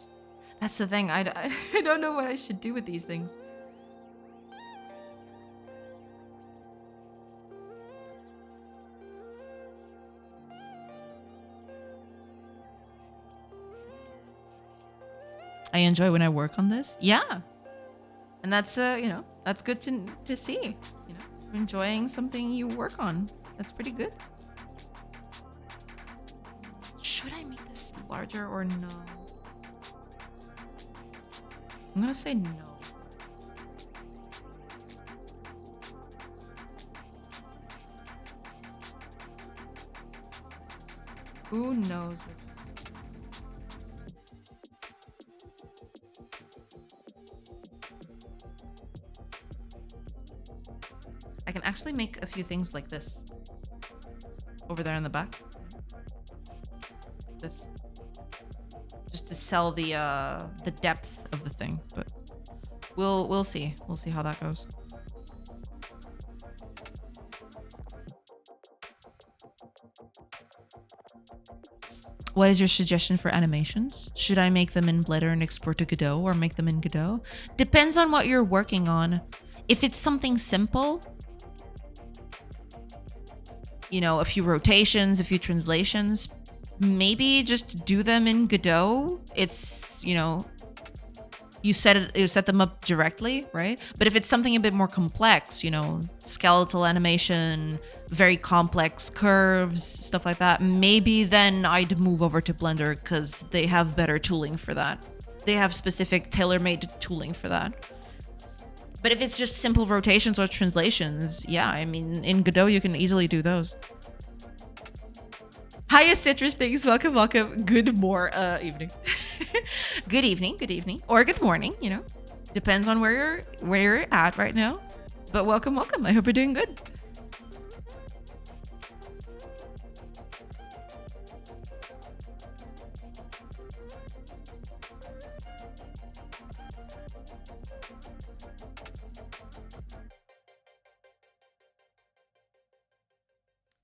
That's the thing. I don't know what I should do with these things. I enjoy when I work on this. Yeah. And that's, that's good to see. You know, enjoying something you work on. That's pretty good. Should I make this larger or no? I'm gonna say no. Who knows? I can actually make a few things like this. Over there in the back. This. Just to sell the depth of the thing, but we'll see. We'll see how that goes. What is your suggestion for animations? Should I make them in Blender and export to Godot, or make them in Godot? Depends on what you're working on. If it's something simple, you know, a few rotations, a few translations, maybe just do them in Godot. It's, you know, you set them up directly, right? But if it's something a bit more complex, you know, skeletal animation, very complex curves, stuff like that, maybe then I'd move over to Blender because they have better tooling for that. They have specific tailor-made tooling for that. But if it's just simple rotations or translations, yeah, I mean, in Godot, you can easily do those. Hiya, Citrus Things. Welcome. Good evening. Good evening. Or good morning, you know. Depends on where you're at right now. But welcome. I hope you're doing good.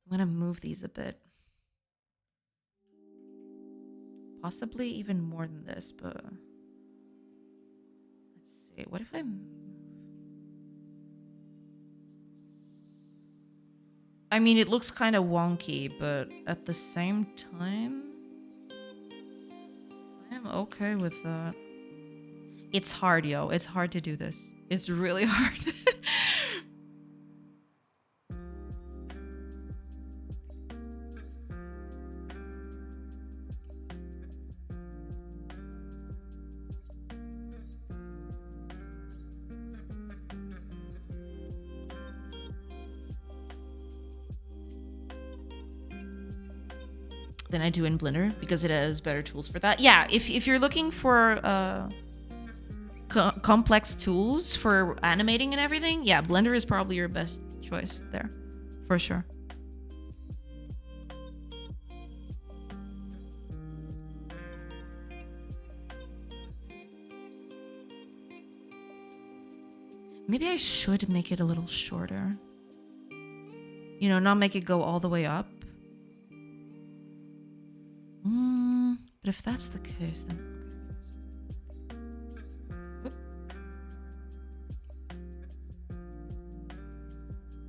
I'm gonna move these a bit. Possibly even more than this, but let's see. What if I move? I mean, it looks kind of wonky, but at the same time, I am okay with that. It's hard, yo. It's hard to do this. It's really hard. Than I do in Blender because it has better tools for that. Yeah, if you're looking for complex tools for animating and everything, yeah, Blender is probably your best choice there, for sure. Maybe I should make it a little shorter. You know, not make it go all the way up. But if that's the case, then...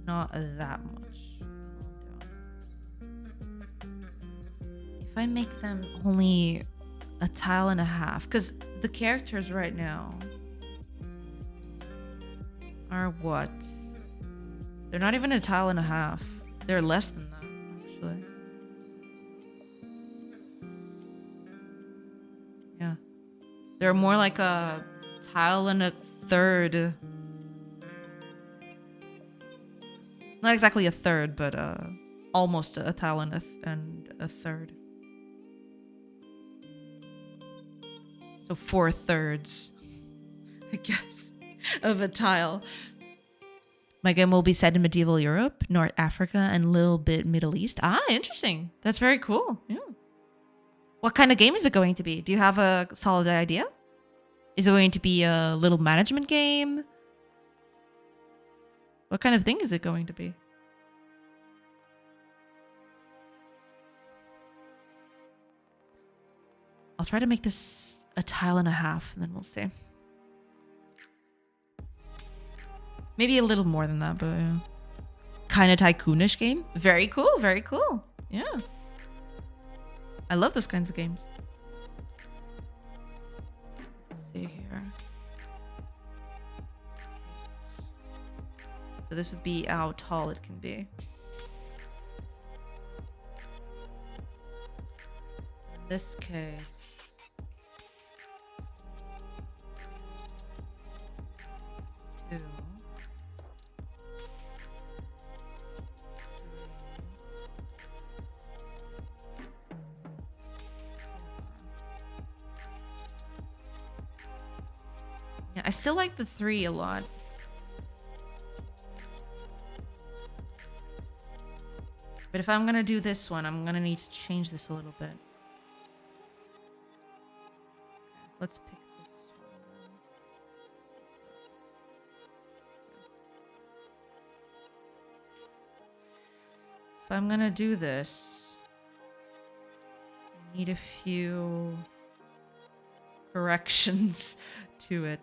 Not that much. Calm down. If I make them only a tile and a half, because the characters right now are what? They're not even a tile and a half. They're less than that, actually. Yeah. They're more like a tile and a third. Not exactly a third, but almost a tile and a third. So 4/3, I guess, of a tile. My game will be set in medieval Europe, North Africa, and a little bit Middle East. Ah, interesting. That's very cool. Yeah. What kind of game is it going to be? Do you have a solid idea? Is it going to be a little management game? What kind of thing is it going to be? I'll try to make this a tile and a half, and then we'll see. Maybe a little more than that, but yeah. Kind of tycoonish game. Very cool, very cool. Yeah. I love those kinds of games. Let's see here. So this would be how tall it can be. So in this case, two. Yeah, I still like the 3 a lot. But if I'm gonna do this one, I'm gonna need to change this a little bit. Let's pick this one. If I'm gonna do this, I need a few corrections to it.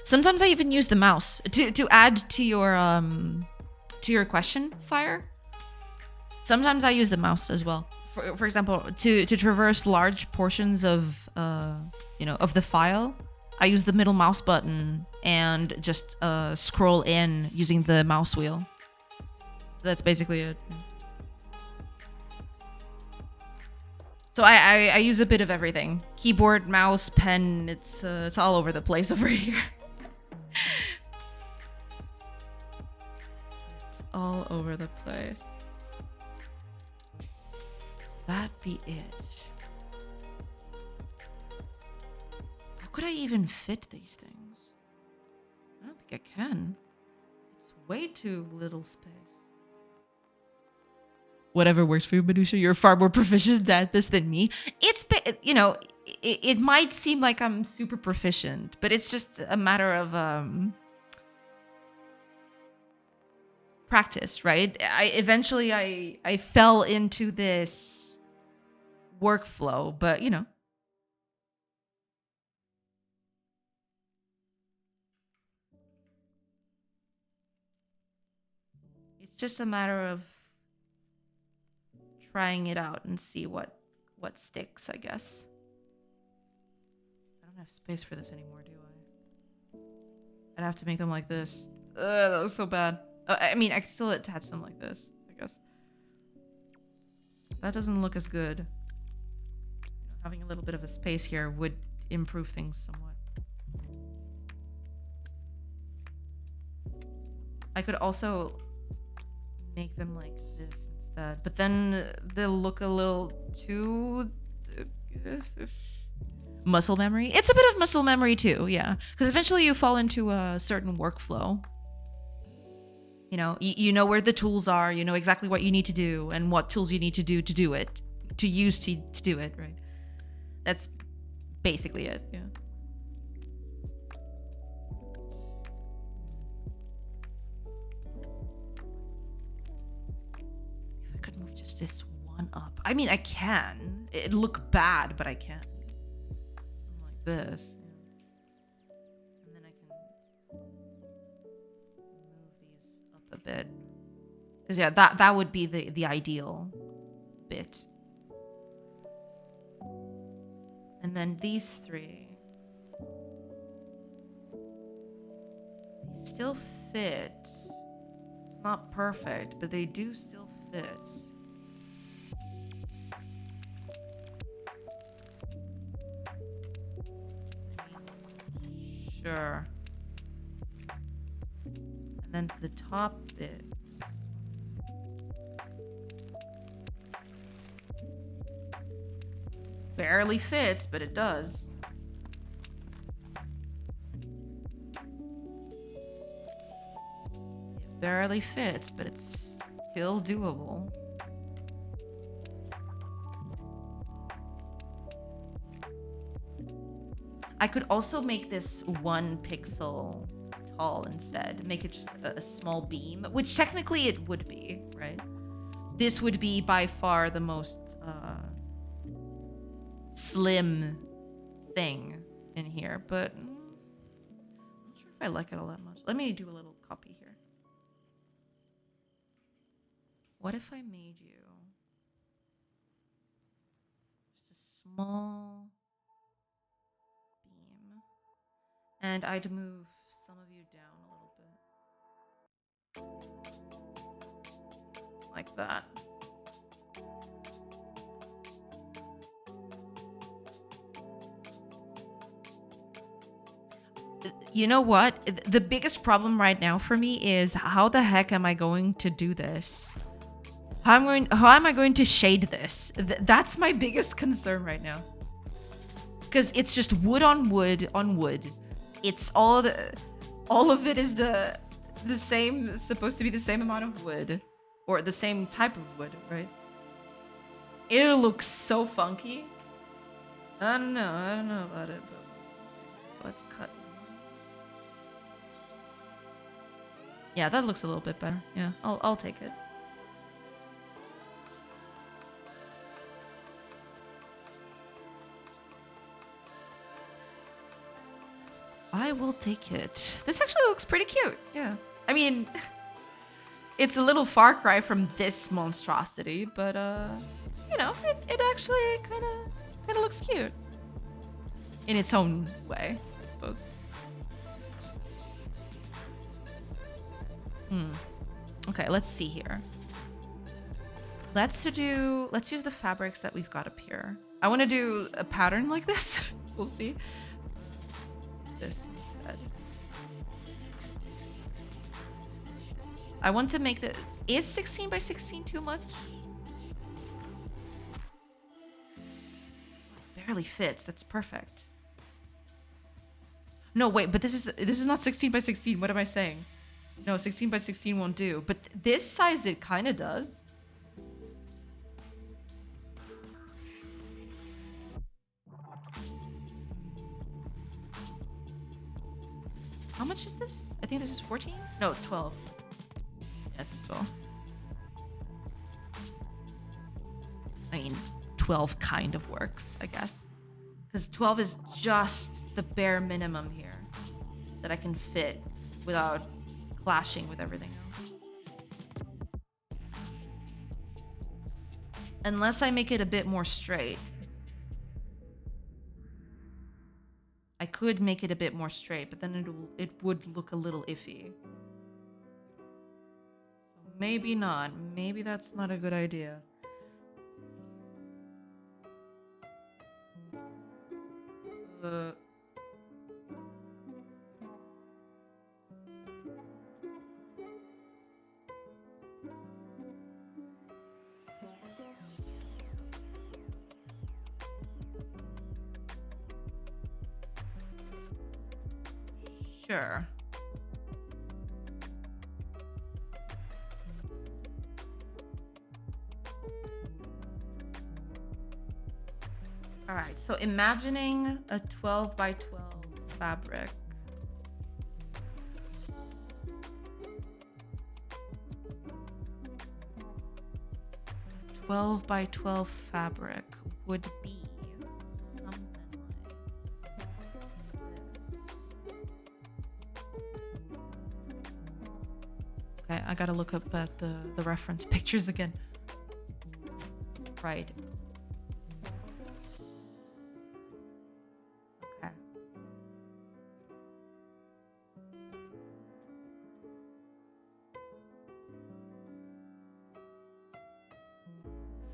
Sometimes I even use the mouse to add to your question fire. Sometimes I use the mouse as well. For example, to traverse large portions of of the file, I use the middle mouse button and just scroll in using the mouse wheel. So that's basically it. So I use a bit of everything: keyboard, mouse, pen. It's all over the place over here. It's all over the place. That be it. How could I even fit these things? I don't think I can. It's way too little space. Whatever works for you, Manusha. You're far more proficient at this than me. It's, it might seem like I'm super proficient, but it's just a matter of practice, right? Eventually I fell into this workflow, but it's just a matter of trying it out and see what sticks, I guess. I don't have space for this anymore, do I? I'd have to make them like this. Ugh, that was so bad. I mean, I can still attach them like this, I guess. That doesn't look as good. Having a little bit of a space here would improve things somewhat. I could also make them like this instead, but then they'll look a little too muscle memory. It's a bit of muscle memory too, yeah, because eventually you fall into a certain workflow. You know where the tools are, you know exactly what you need to do and what tools you need to do it, to use to do it, right? That's basically it, yeah. If I could move just this one up. I mean, I can. It'd look bad, but I can. Something like this. And then I can move these up a bit. Because yeah, that would be the ideal bit. And then these 3, they still fit. not perfect, but they do still fit. Sure. And then the top bit. Barely fits, but it does. It barely fits, but it's still doable. I could also make this 1 pixel tall instead. Make it just a small beam, which technically it would be, right? This would be by far the most slim thing in here, but I'm not sure if I like it all that much. Let me do a little copy here. What if I made you just a small beam, and I'd move some of you down a little bit like that. You know what? The biggest problem right now for me is how the heck am I going to do this? How am I going to shade this? That's my biggest concern right now. Because it's just wood on wood on wood. It's all of it is the same, supposed to be the same amount of wood, or the same type of wood, right? It'll look so funky. I don't know about it, but let's cut. Yeah, that looks a little bit better. Yeah, I'll take it. I will take it. This actually looks pretty cute. Yeah. I mean, it's a little far cry from this monstrosity, but you know, it actually kind of looks cute in its own way, I suppose. Okay, let's see here. Let's use the fabrics that we've got up here. I want to do a pattern like this. We'll see. This instead. I want to make the... Is 16 by 16 too much? It barely fits. That's perfect. No, wait, but this is not 16 by 16. What am I saying? No, 16 by 16 won't do. But this size, it kind of does. How much is this? I think this is 14? No, 12. Yeah, this is 12. I mean, 12 kind of works, I guess. Because 12 is just the bare minimum here that I can fit without clashing with everything else. Unless I make it a bit more straight. I could make it a bit more straight, but then it would look a little iffy. So maybe not. Maybe that's not a good idea. Sure. All right, so imagining a 12 by 12 fabric. A 12 by 12 fabric would be something like this. Okay, I gotta look up at the reference pictures again. Right. Okay.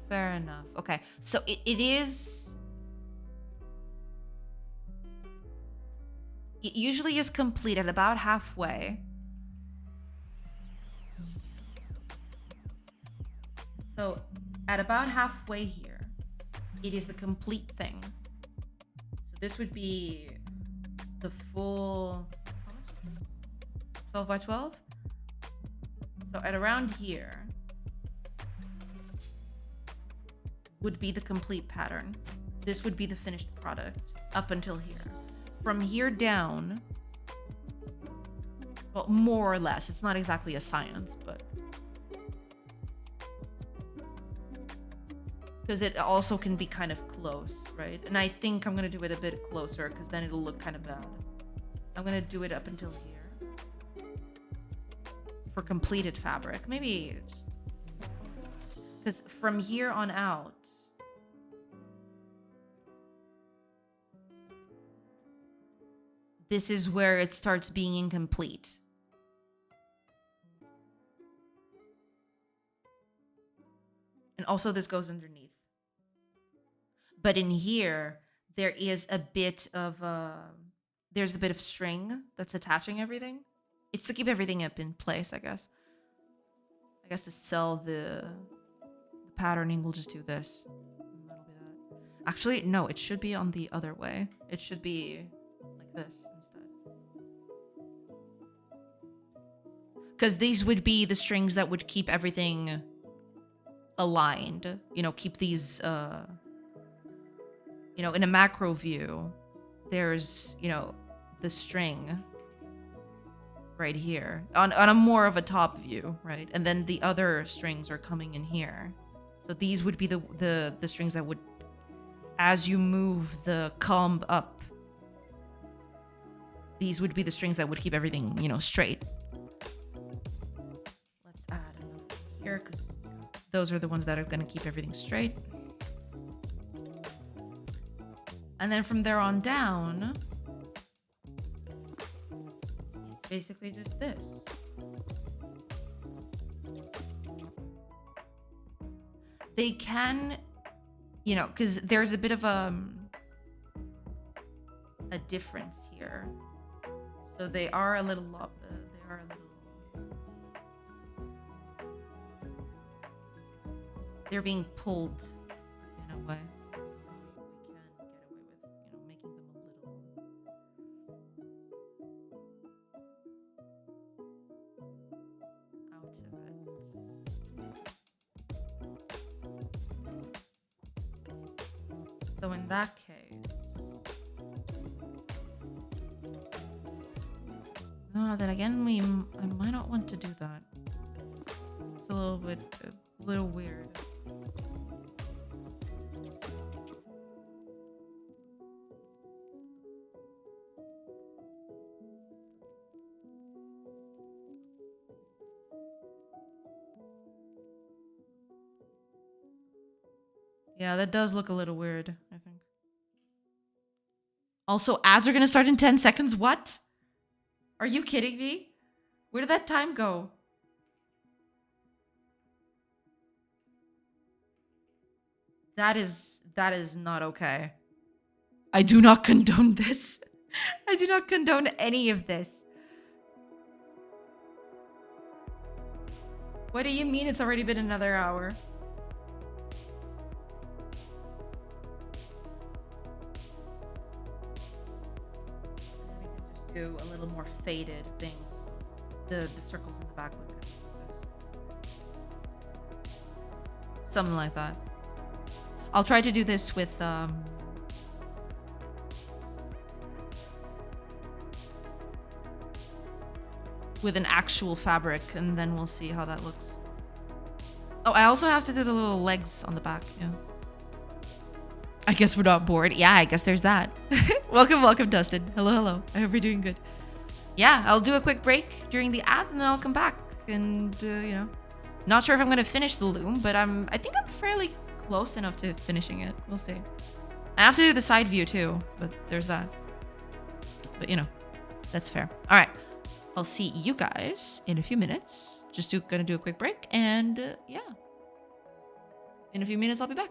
Fair enough. Okay, so it is... It usually is complete at about halfway. So at about halfway here, it is the complete thing. So this would be the full... How much is this? 12 by 12? So at around here would be the complete pattern. This would be the finished product up until here. From here down, well, more or less. It's not exactly a science, but... Because it also can be kind of close, right? And I think I'm going to do it a bit closer because then it'll look kind of bad. I'm going to do it up until here. For completed fabric. Maybe just... Because from here on out... This is where it starts being incomplete. And also this goes underneath. But in here, there is a bit of there's a bit of string that's attaching everything. It's to keep everything up in place, I guess. I guess to sell the patterning, we'll just do this. And that'll be that. Actually, no, it should be on the other way. It should be like this instead. Because these would be the strings that would keep everything aligned. You know, keep these... You know, in a macro view, there's, you know, the string right here on a more of a top view, right? And then the other strings are coming in here. So these would be the strings that would, as you move the comb up, these would be the strings that would keep everything, you know, straight. Let's add another here because those are the ones that are going to keep everything straight. And then from there on down, it's basically just this. They can, you know, because there's a bit of a difference here. So they are a little, they're being pulled in a way. So in that case, then again, I might not want to do that. It's a little weird. Yeah, that does look a little weird, I think. Also, ads are gonna start in 10 seconds? What? Are you kidding me? Where did that time go? That is not okay. I do not condone this. I do not condone any of this. What do you mean it's already been another hour? Do a little more faded things. The circles in the back look like this. Something like that. I'll try to do this with an actual fabric, and then we'll see how that looks. Oh, I also have to do the little legs on the back, yeah. I guess we're not bored. Yeah, I guess there's that. Welcome, Dustin. Hello. I hope you're doing good. Yeah, I'll do a quick break during the ads, and then I'll come back. And, you know, not sure if I'm going to finish the loom, but I think I'm fairly close enough to finishing it. We'll see. I have to do the side view, too, but there's that. But, you know, that's fair. All right. I'll see you guys in a few minutes. Just gonna do a quick break, and, yeah. In a few minutes, I'll be back.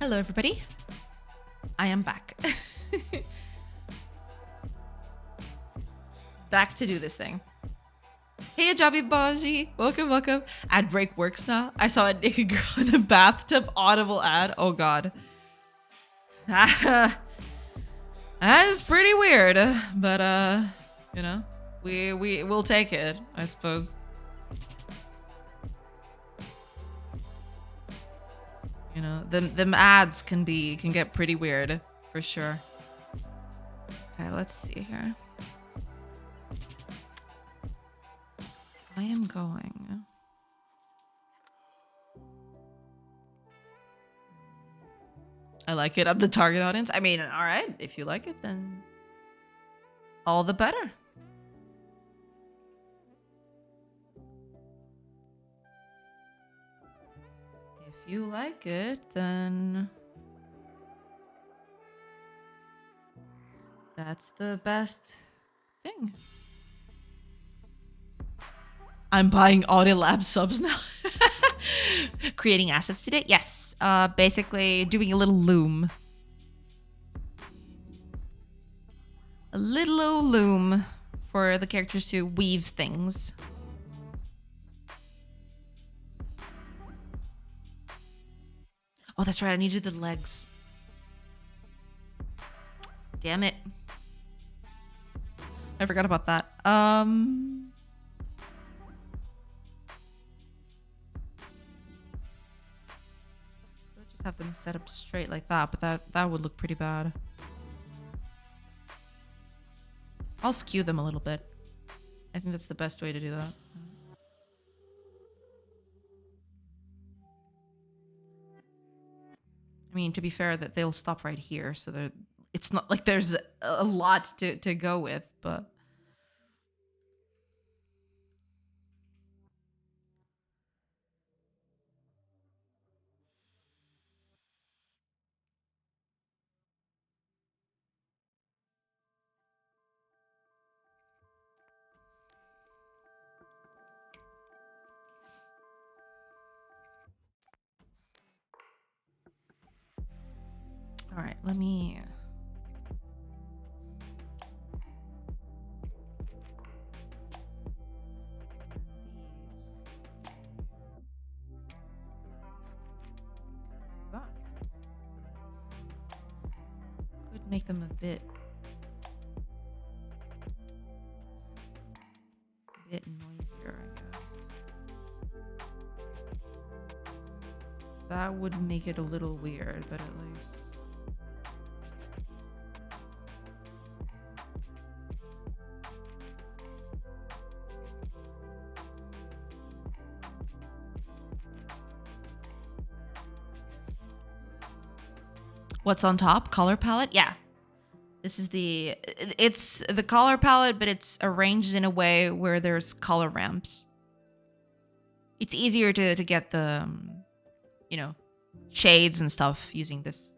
Hello, everybody. I am back. Back to do this thing. Hey, Ajabi Baji. Welcome, welcome. Ad break works now. I saw a naked girl in a bathtub. Audible ad. Oh, God. That is pretty weird. But, you know, we'll take it, I suppose. You know, them ads can get pretty weird for sure. Okay, let's see here. I am going. I like it. I'm the target audience. I mean, all right. If you like it, then all the better. If you like it, then that's the best thing. I'm buying Audiolab subs now. Creating assets today? Yes. Basically doing a little loom. A little old loom for the characters to weave things. Oh, that's right. I needed the legs. Damn it. I forgot about that. Just have them set up straight like that, but that would look pretty bad. I'll skew them a little bit. I think that's the best way to do that. I mean, to be fair, that they'll stop right here, so it's not like there's a lot to go with, but all right, let me. Could make them a bit noisier, I guess. That would make it a little weird, but at least. What's on top? Color palette? Yeah. This is it's the color palette, but it's arranged in a way where there's color ramps. It's easier to get the, you know, shades and stuff using this.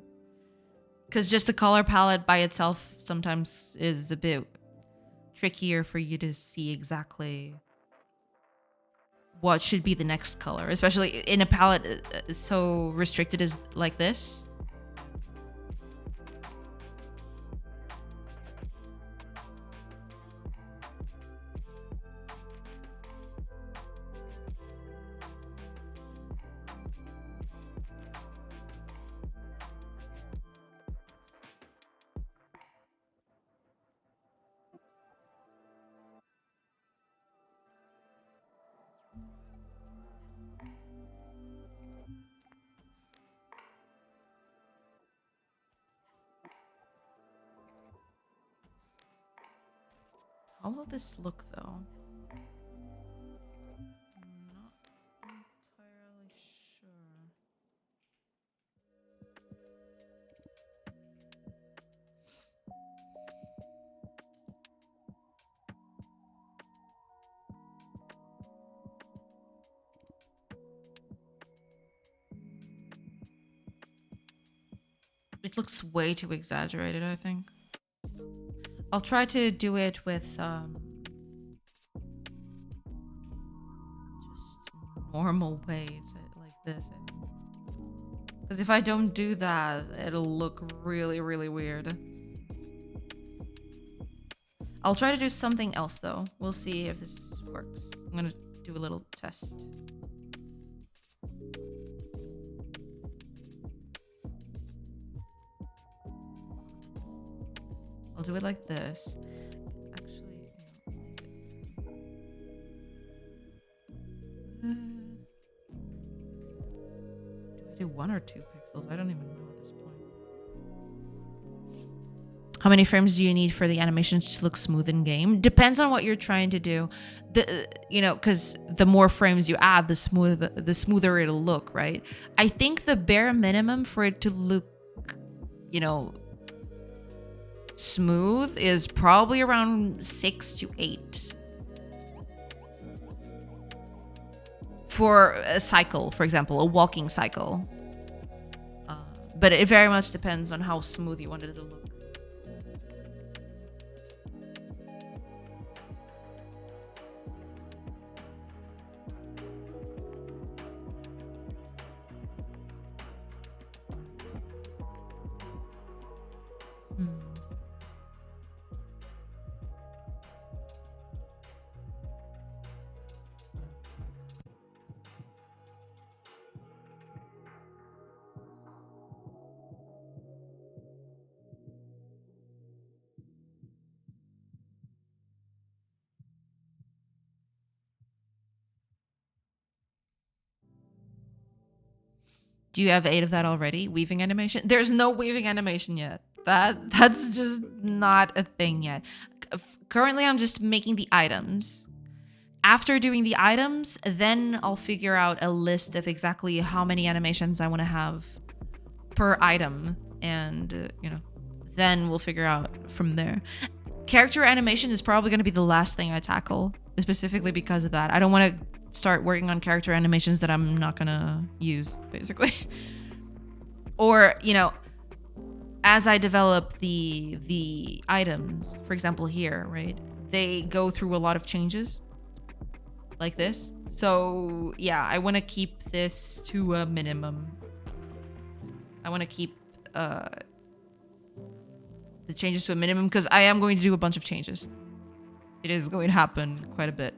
Because just the color palette by itself sometimes is a bit trickier for you to see exactly what should be the next color, especially in a palette so restricted as like this. How will this look, though? I'm not entirely sure. It looks way too exaggerated, I think. I'll try to do it with just normal ways like this. Because if I don't do that, it'll look really, really weird. I'll try to do something else though. We'll see if this works. I'm gonna do a little test. I'll do it like this. Actually, do I do 1 or 2 pixels? I don't even know at this point. How many frames do you need for the animations to look smooth in game? Depends on what you're trying to do. Because the more frames you add, the smoother it'll look, right? I think the bare minimum for it to look, smooth is probably around 6 to 8. For a cycle, for example, a walking cycle. But it very much depends on how smooth you want it to look. Do you have 8 of that already? Weaving animation? There's no weaving animation yet. That's just not a thing yet. Currently, I'm just making the items. After doing the items, then I'll figure out a list of exactly how many animations I want to have per item. And, then we'll figure out from there. Character animation is probably going to be the last thing I tackle, specifically because of that. I don't want to start working on character animations that I'm not gonna use, basically. Or, as I develop the items, for example here, right? They go through a lot of changes, like this. So yeah, I want to keep this to a minimum. I want to keep the changes to a minimum because I am going to do a bunch of changes. It is going to happen quite a bit.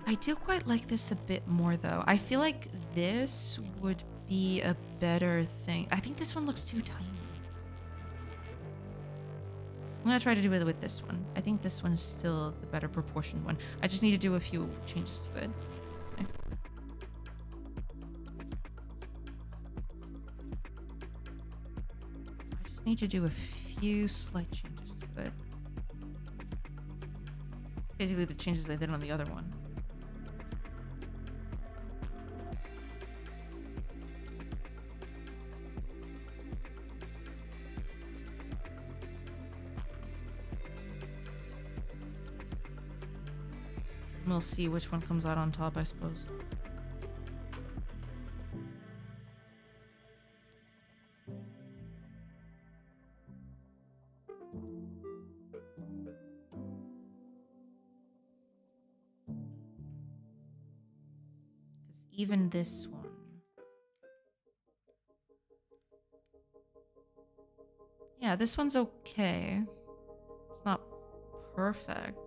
I do quite like this a bit more though. I feel like this would be a better thing. I think this one looks too tiny. I'm gonna try to do it with this one. I think this one is still the better proportioned one. I just need to do a few changes to it. I just need to do a few slight changes to it. Basically the changes I did on the other one. We'll see which one comes out on top, I suppose. Because even this one... Yeah, this one's okay. It's not perfect.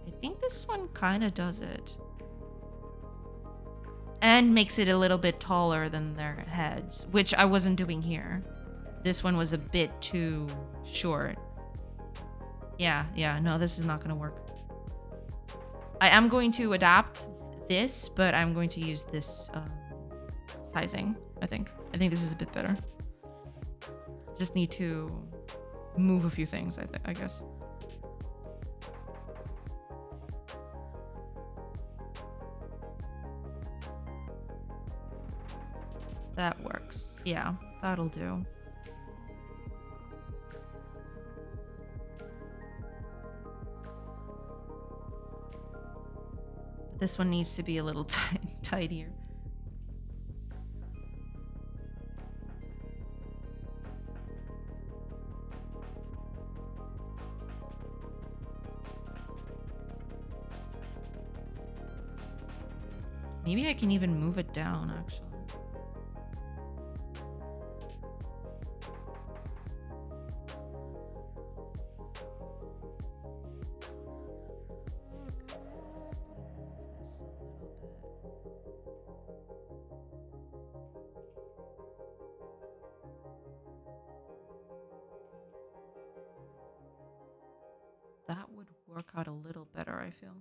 I think this one kind of does it. And makes it a little bit taller than their heads, which I wasn't doing here. This one was a bit too short. Yeah, no, this is not going to work. I am going to adapt this, but I'm going to use this sizing, I think. I think this is a bit better. Just need to move a few things, I guess. That works. Yeah, that'll do. This one needs to be a little tidier. Maybe I can even move it down, actually. That would work out a little better, I feel.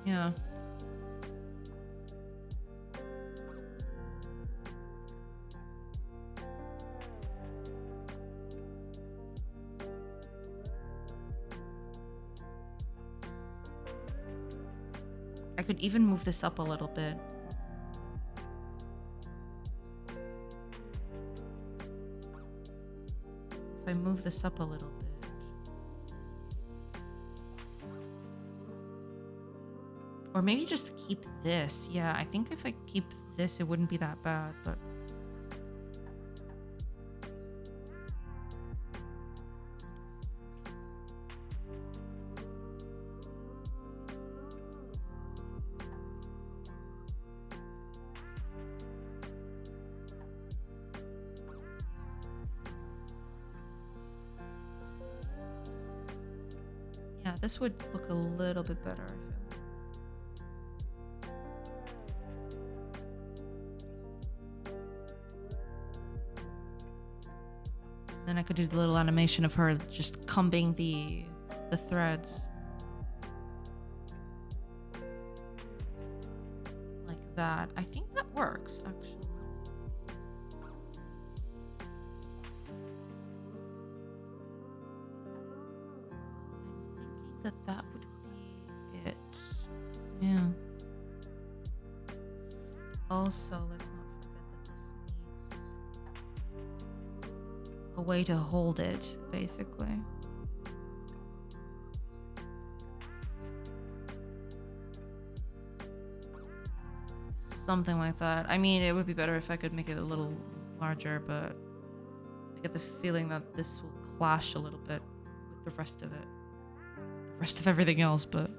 Yeah. I could even move this up a little bit. If I move this up a little bit. Or maybe just keep this. Yeah, I think if I keep this, it wouldn't be that bad, but... yeah, this would look a little bit better, I feel. Then I could do the little animation of her just combing the threads. Like that. I think that works, actually. I'm thinking that would be it. Yeah. Also, let's not a way to hold it, basically. Something like that. I mean, it would be better if I could make it a little larger, but I get the feeling that this will clash a little bit with the rest of it. The rest of everything else, but...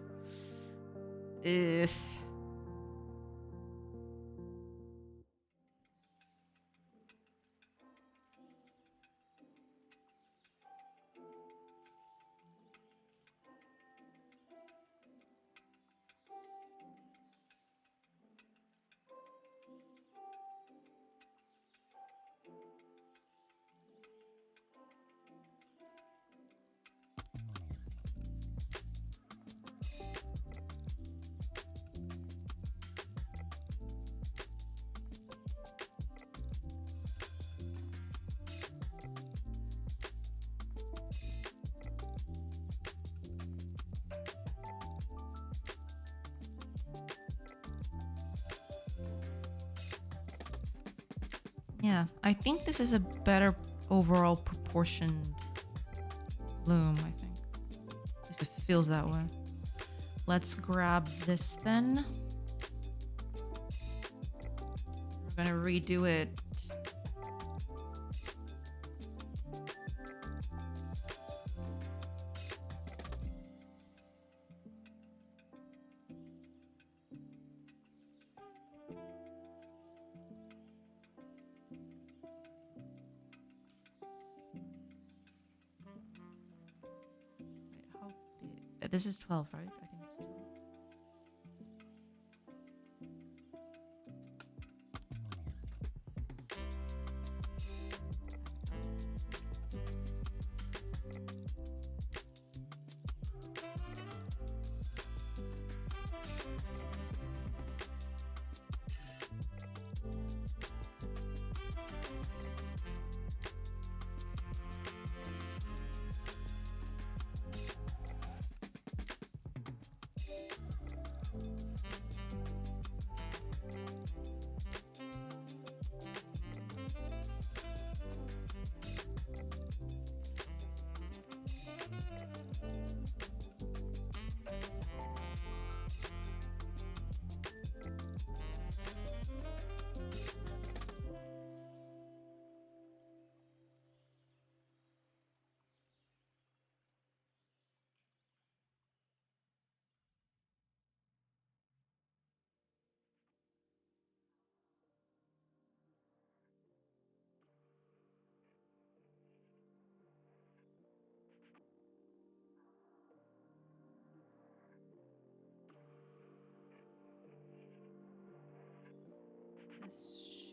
yeah, I think this is a better overall proportioned loom, I think. At least it feels that way. Let's grab this then. We're gonna redo it. This is 12, right? I think it's 12.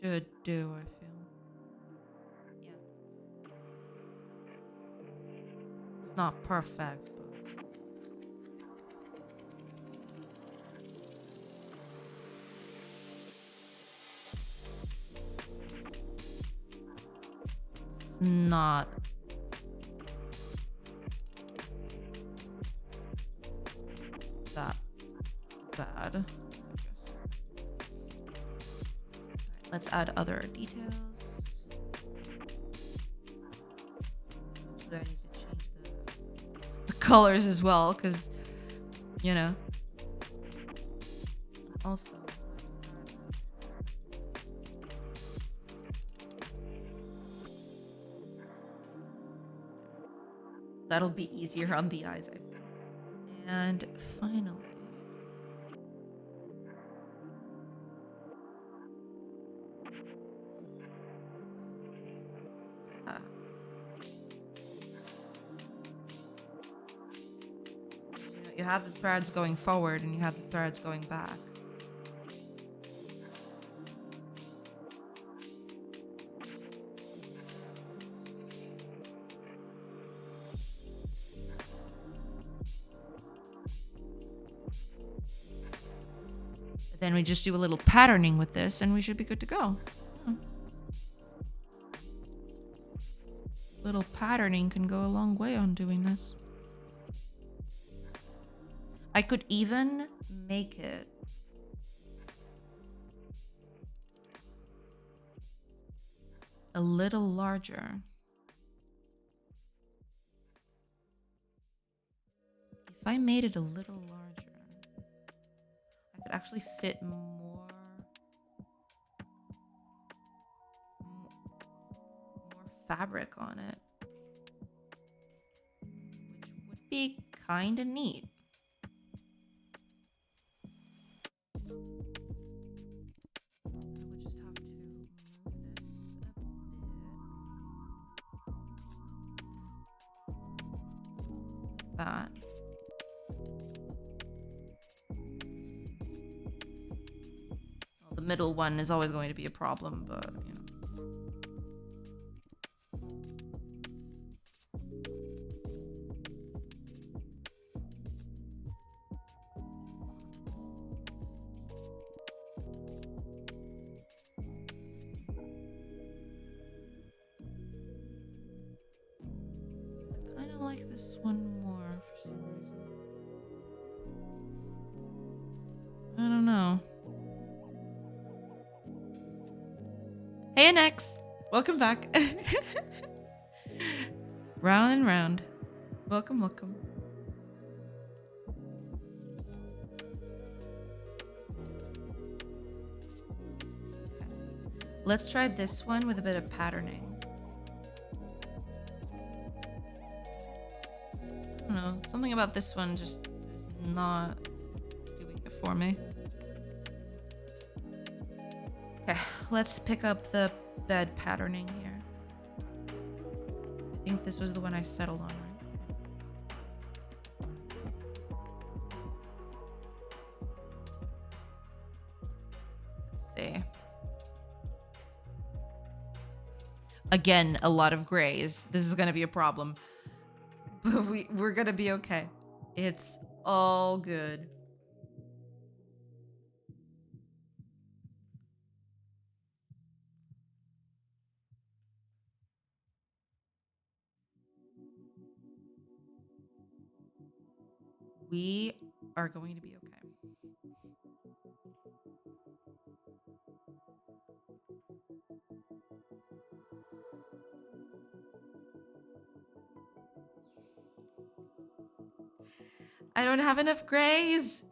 should do, I feel. Yeah. It's not perfect, but it's not that bad, I guess. Let's add other details. I need to change the colors as well, because, you know. Also, that'll be easier on the eyes, I think. And finally, you have the threads going forward and you have the threads going back. Then we just do a little patterning with this and we should be good to go. Little patterning can go a long way on doing this. I could even make it a little larger. If I made it a little larger, I could actually fit more fabric on it, which would be kind of neat. That. Well, the middle one is always going to be a problem, but you know. I kind of like this one more for some reason. I don't know. Hey, NX! Welcome back. Round and round. Welcome, welcome. Let's try this one with a bit of patterning. I don't know, something about this one just is not doing it for me. Okay, let's pick up the bed patterning here. I think this was the one I settled on, right? Let's see. Again, a lot of grays. This is gonna be a problem. But we're gonna be okay. It's all good. We are going to be okay. I don't have enough grays.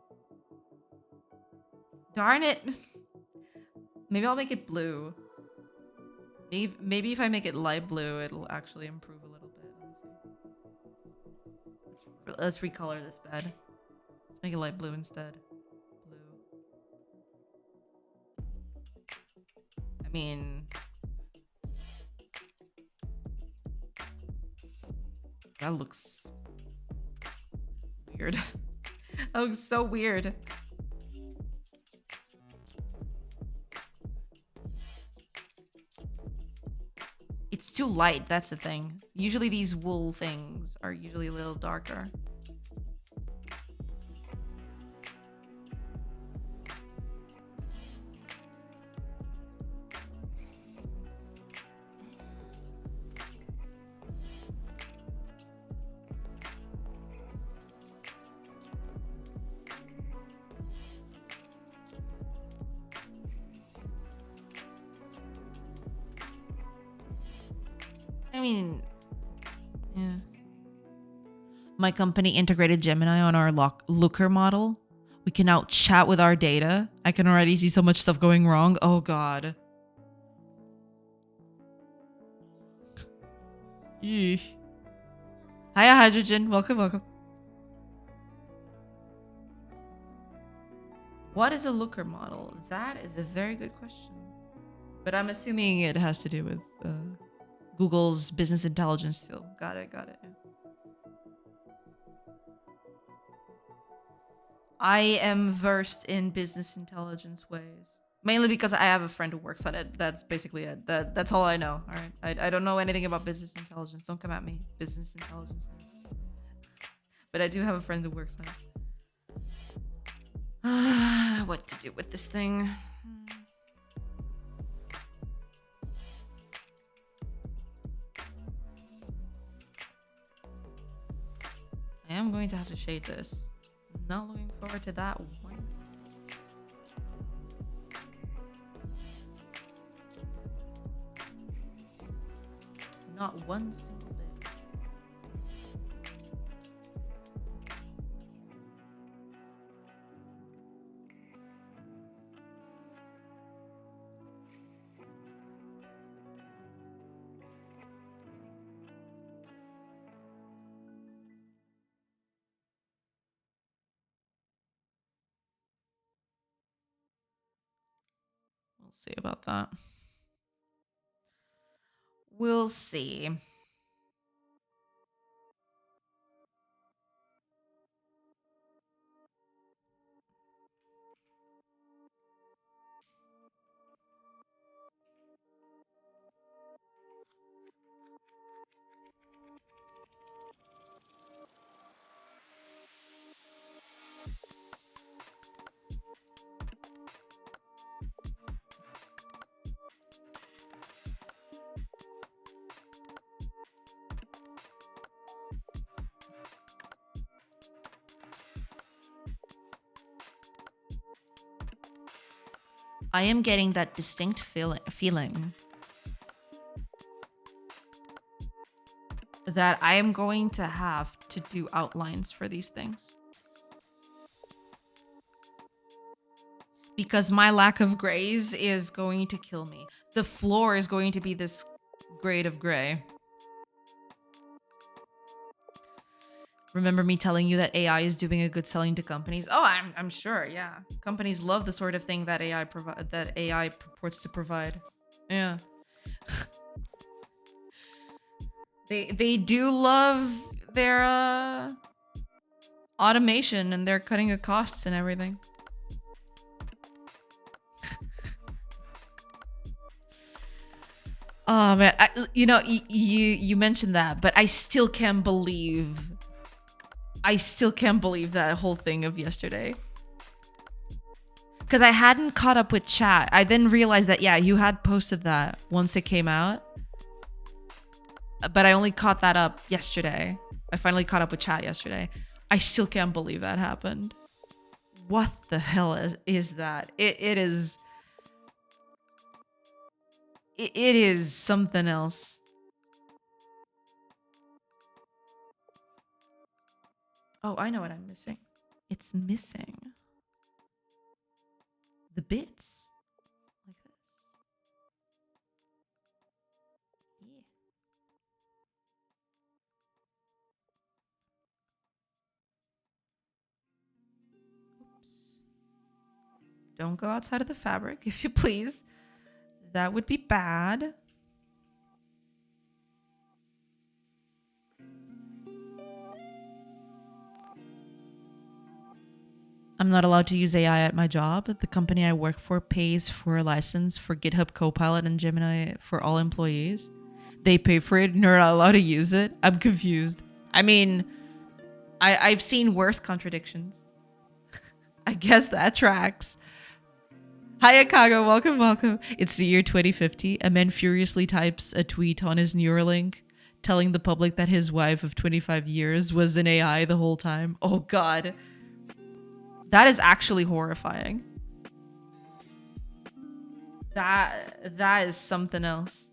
Darn it. Maybe I'll make it blue. Maybe if I make it light blue, it'll actually improve a little bit. Let's recolor this bed. Let's make it light blue instead. Blue. I mean, that looks weird. That looks so weird. too light. That's the thing. Usually these wool things are usually a little darker. I mean, yeah. My company integrated Gemini on our Looker model. We can now chat with our data. I can already see so much stuff going wrong. Oh, God. Yeesh. Hiya, Hydrogen. Welcome, welcome. What is a Looker model? That is a very good question. But I'm assuming it has to do with Google's business intelligence still. Got it, got it. Yeah. I am versed in business intelligence ways. Mainly because I have a friend who works on it. That's basically it. That's all I know. All right. I don't know anything about business intelligence. Don't come at me. Business intelligence. But I do have a friend who works on it. What to do with this thing? I am going to have to shade this. Not looking forward to that one. Not one single bit. We'll see about that. We'll see. I am getting that distinct feeling that I am going to have to do outlines for these things. Because my lack of grays is going to kill me. The floor is going to be this grade of gray. Remember me telling you that AI is doing a good selling to companies? Oh, I'm sure, yeah. Companies love the sort of thing that AI purports to provide. Yeah. They do love their automation and their cutting of costs and everything. Oh man, you mentioned that, but I still can't believe that whole thing of yesterday. Because I hadn't caught up with chat. I then realized that, yeah, you had posted that once it came out. But I only caught that up yesterday. I finally caught up with chat yesterday. I still can't believe that happened. What the hell is that? It is something else. Oh, I know what I'm missing. It's missing the bits. Like this. Yeah. Oops. Don't go outside of the fabric, if you please. That would be bad. I'm not allowed to use AI at my job. The company I work for pays for a license for GitHub Copilot and Gemini for all employees. They pay for it and are not allowed to use it. I'm confused. I mean, I've seen worse contradictions. I guess that tracks. Hi, Akago. Welcome, welcome. It's the year 2050. A man furiously types a tweet on his Neuralink telling the public that his wife of 25 years was an AI the whole time. Oh, God. That is actually horrifying. That is something else.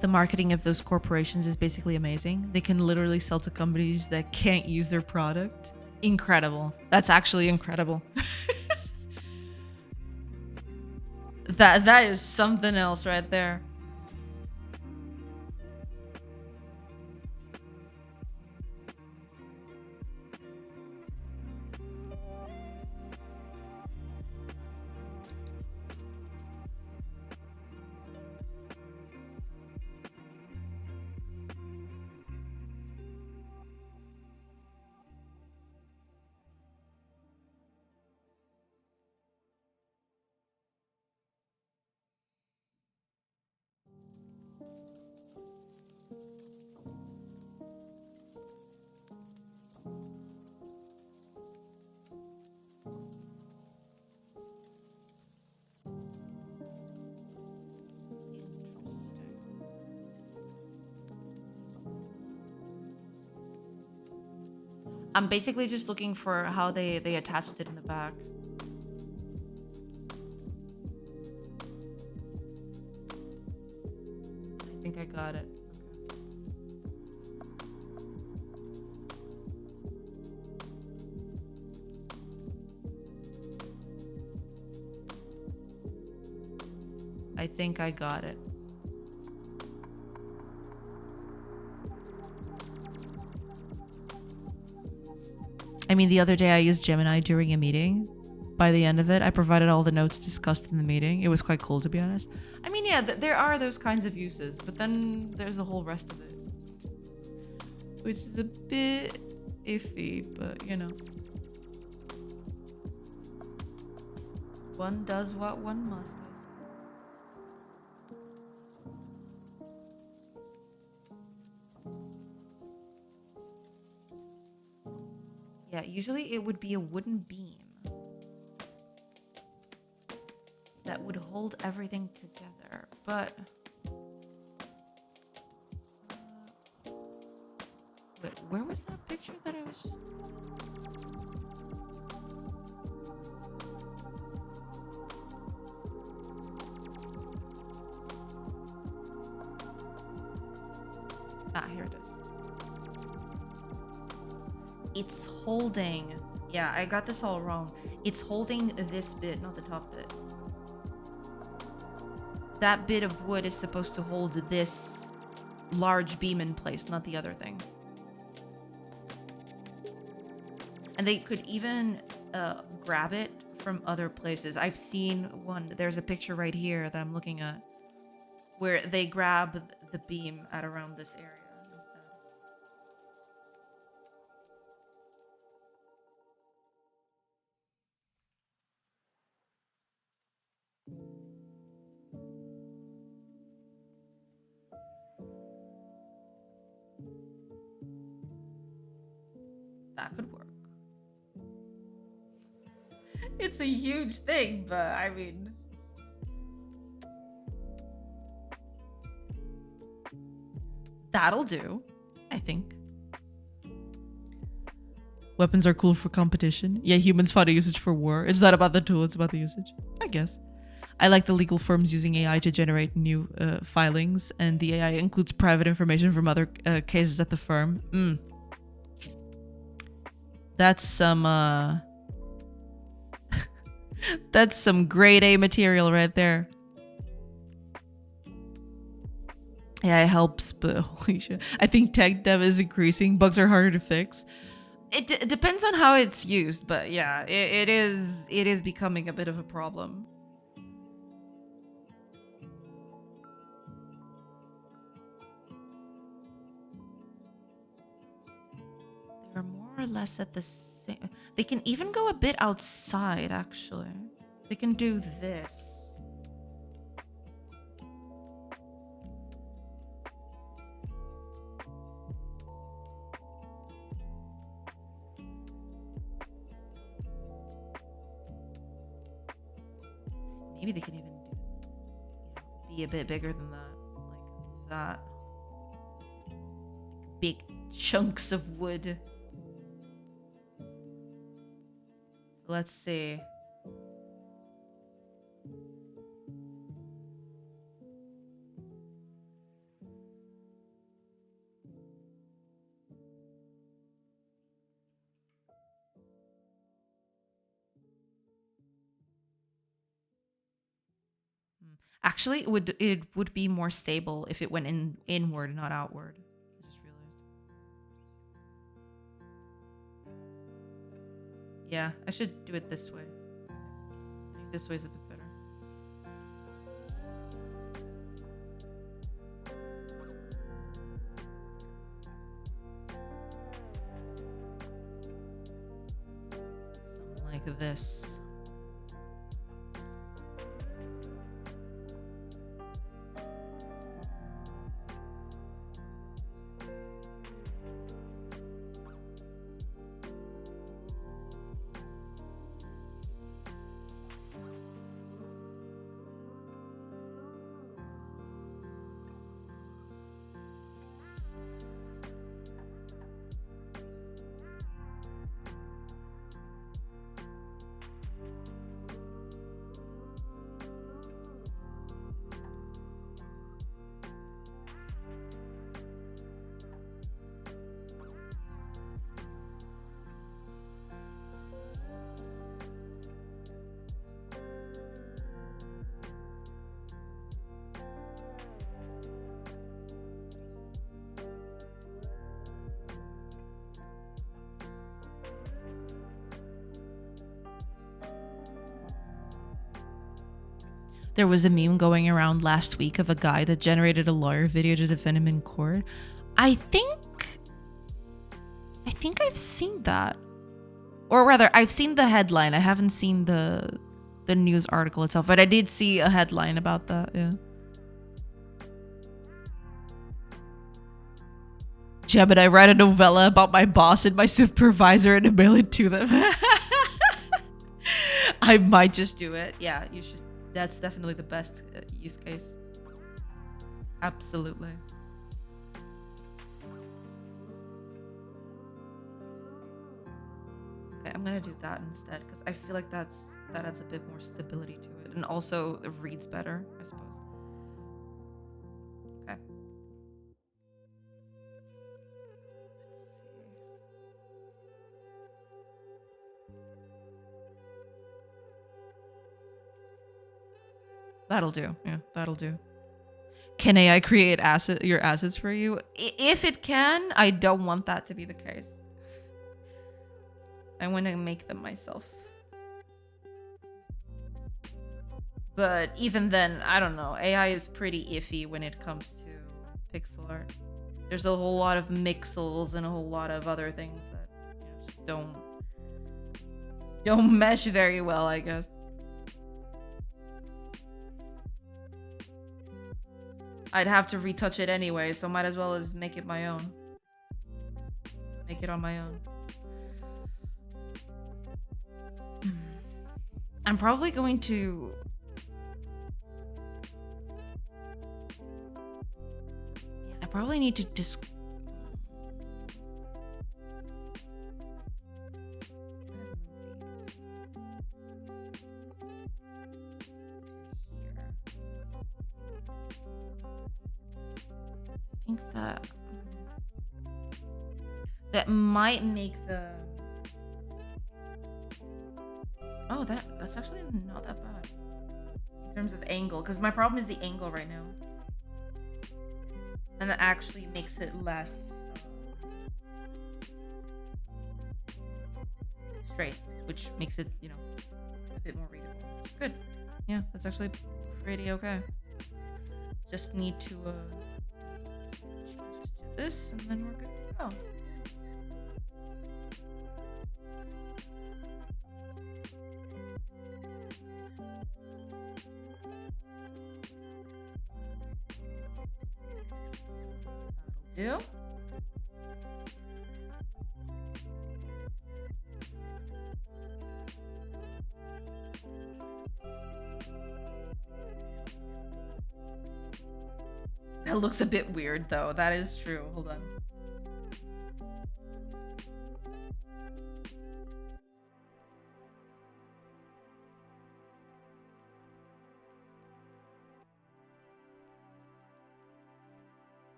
The marketing of those corporations is basically amazing. They can literally sell to companies that can't use their product. Incredible. That's actually incredible. That is something else right there. I'm basically just looking for how they attached it in the back. I think I got it. I think I got it. I mean, the other day I used Gemini during a meeting. By the end of it, I provided all the notes discussed in the meeting. It was quite cool, to be honest. I mean, yeah, there are those kinds of uses, but then there's the whole rest of it, which is a bit iffy, but you know. One does what one must, I suppose. Yeah, usually it would be a wooden beam that would hold everything together, but wait, where was that picture that I was just... Ah, here it is. It's holding... Yeah, I got this all wrong. It's holding this bit, not the top bit. That bit of wood is supposed to hold this large beam in place, not the other thing. And they could even grab it from other places. I've seen one. There's a picture right here that I'm looking at where they grab the beam at around this area instead. That could work. It's a huge thing, but I mean... That'll do, I think. Weapons are cool for competition. Yeah, humans find a usage for war. It's not about the tool, it's about the usage. I guess. I like the legal firms using AI to generate new filings, and the AI includes private information from other cases at the firm. That's some that's some grade A material right there. Yeah, it helps, but holy shit. I think tech dev is increasing. Bugs are harder to fix. It depends on how it's used, but yeah, it is becoming a bit of a problem. They're more or less at the same. They can even go a bit outside, actually. They can do this. Maybe they can even be a bit bigger than that. Like that. Big chunks of wood. So let's see. Actually, it would be more stable if it went inward, not outward. I just realized. Yeah, I should do it this way. I think this way's a bit better. Something like this. There was a meme going around last week of a guy that generated a lawyer video to defend him in court. I think I've seen that. Or rather, I've seen the headline. I haven't seen the news article itself, but I did see a headline about that, yeah. Yeah, but I write a novella about my boss and my supervisor and mail it to them. I might just do it. Yeah, you should. That's definitely the best use case. Absolutely. Okay, I'm gonna do that instead because I feel like that adds a bit more stability to it, and also it reads better, I suppose. Okay. Let's see. That'll do. Yeah, that'll do. Can AI create your assets for you? If it can, I don't want that to be the case. I want to make them myself. But even then, I don't know. AI is pretty iffy when it comes to pixel art. There's a whole lot of mixels and a whole lot of other things that just don't mesh very well, I guess. I'd have to retouch it anyway, so might as well as make it my own. Make it on my own. I'm probably going to... I probably need to just... think that might make the... Oh, that's actually not that bad in terms of angle, because my problem is the angle right now, and that actually makes it less straight, which makes it, you know, a bit more readable. It's good. Yeah, that's actually pretty okay. Just need to change this to this, and then we're good to go. That'll do. That looks a bit weird, though. That is true. Hold on.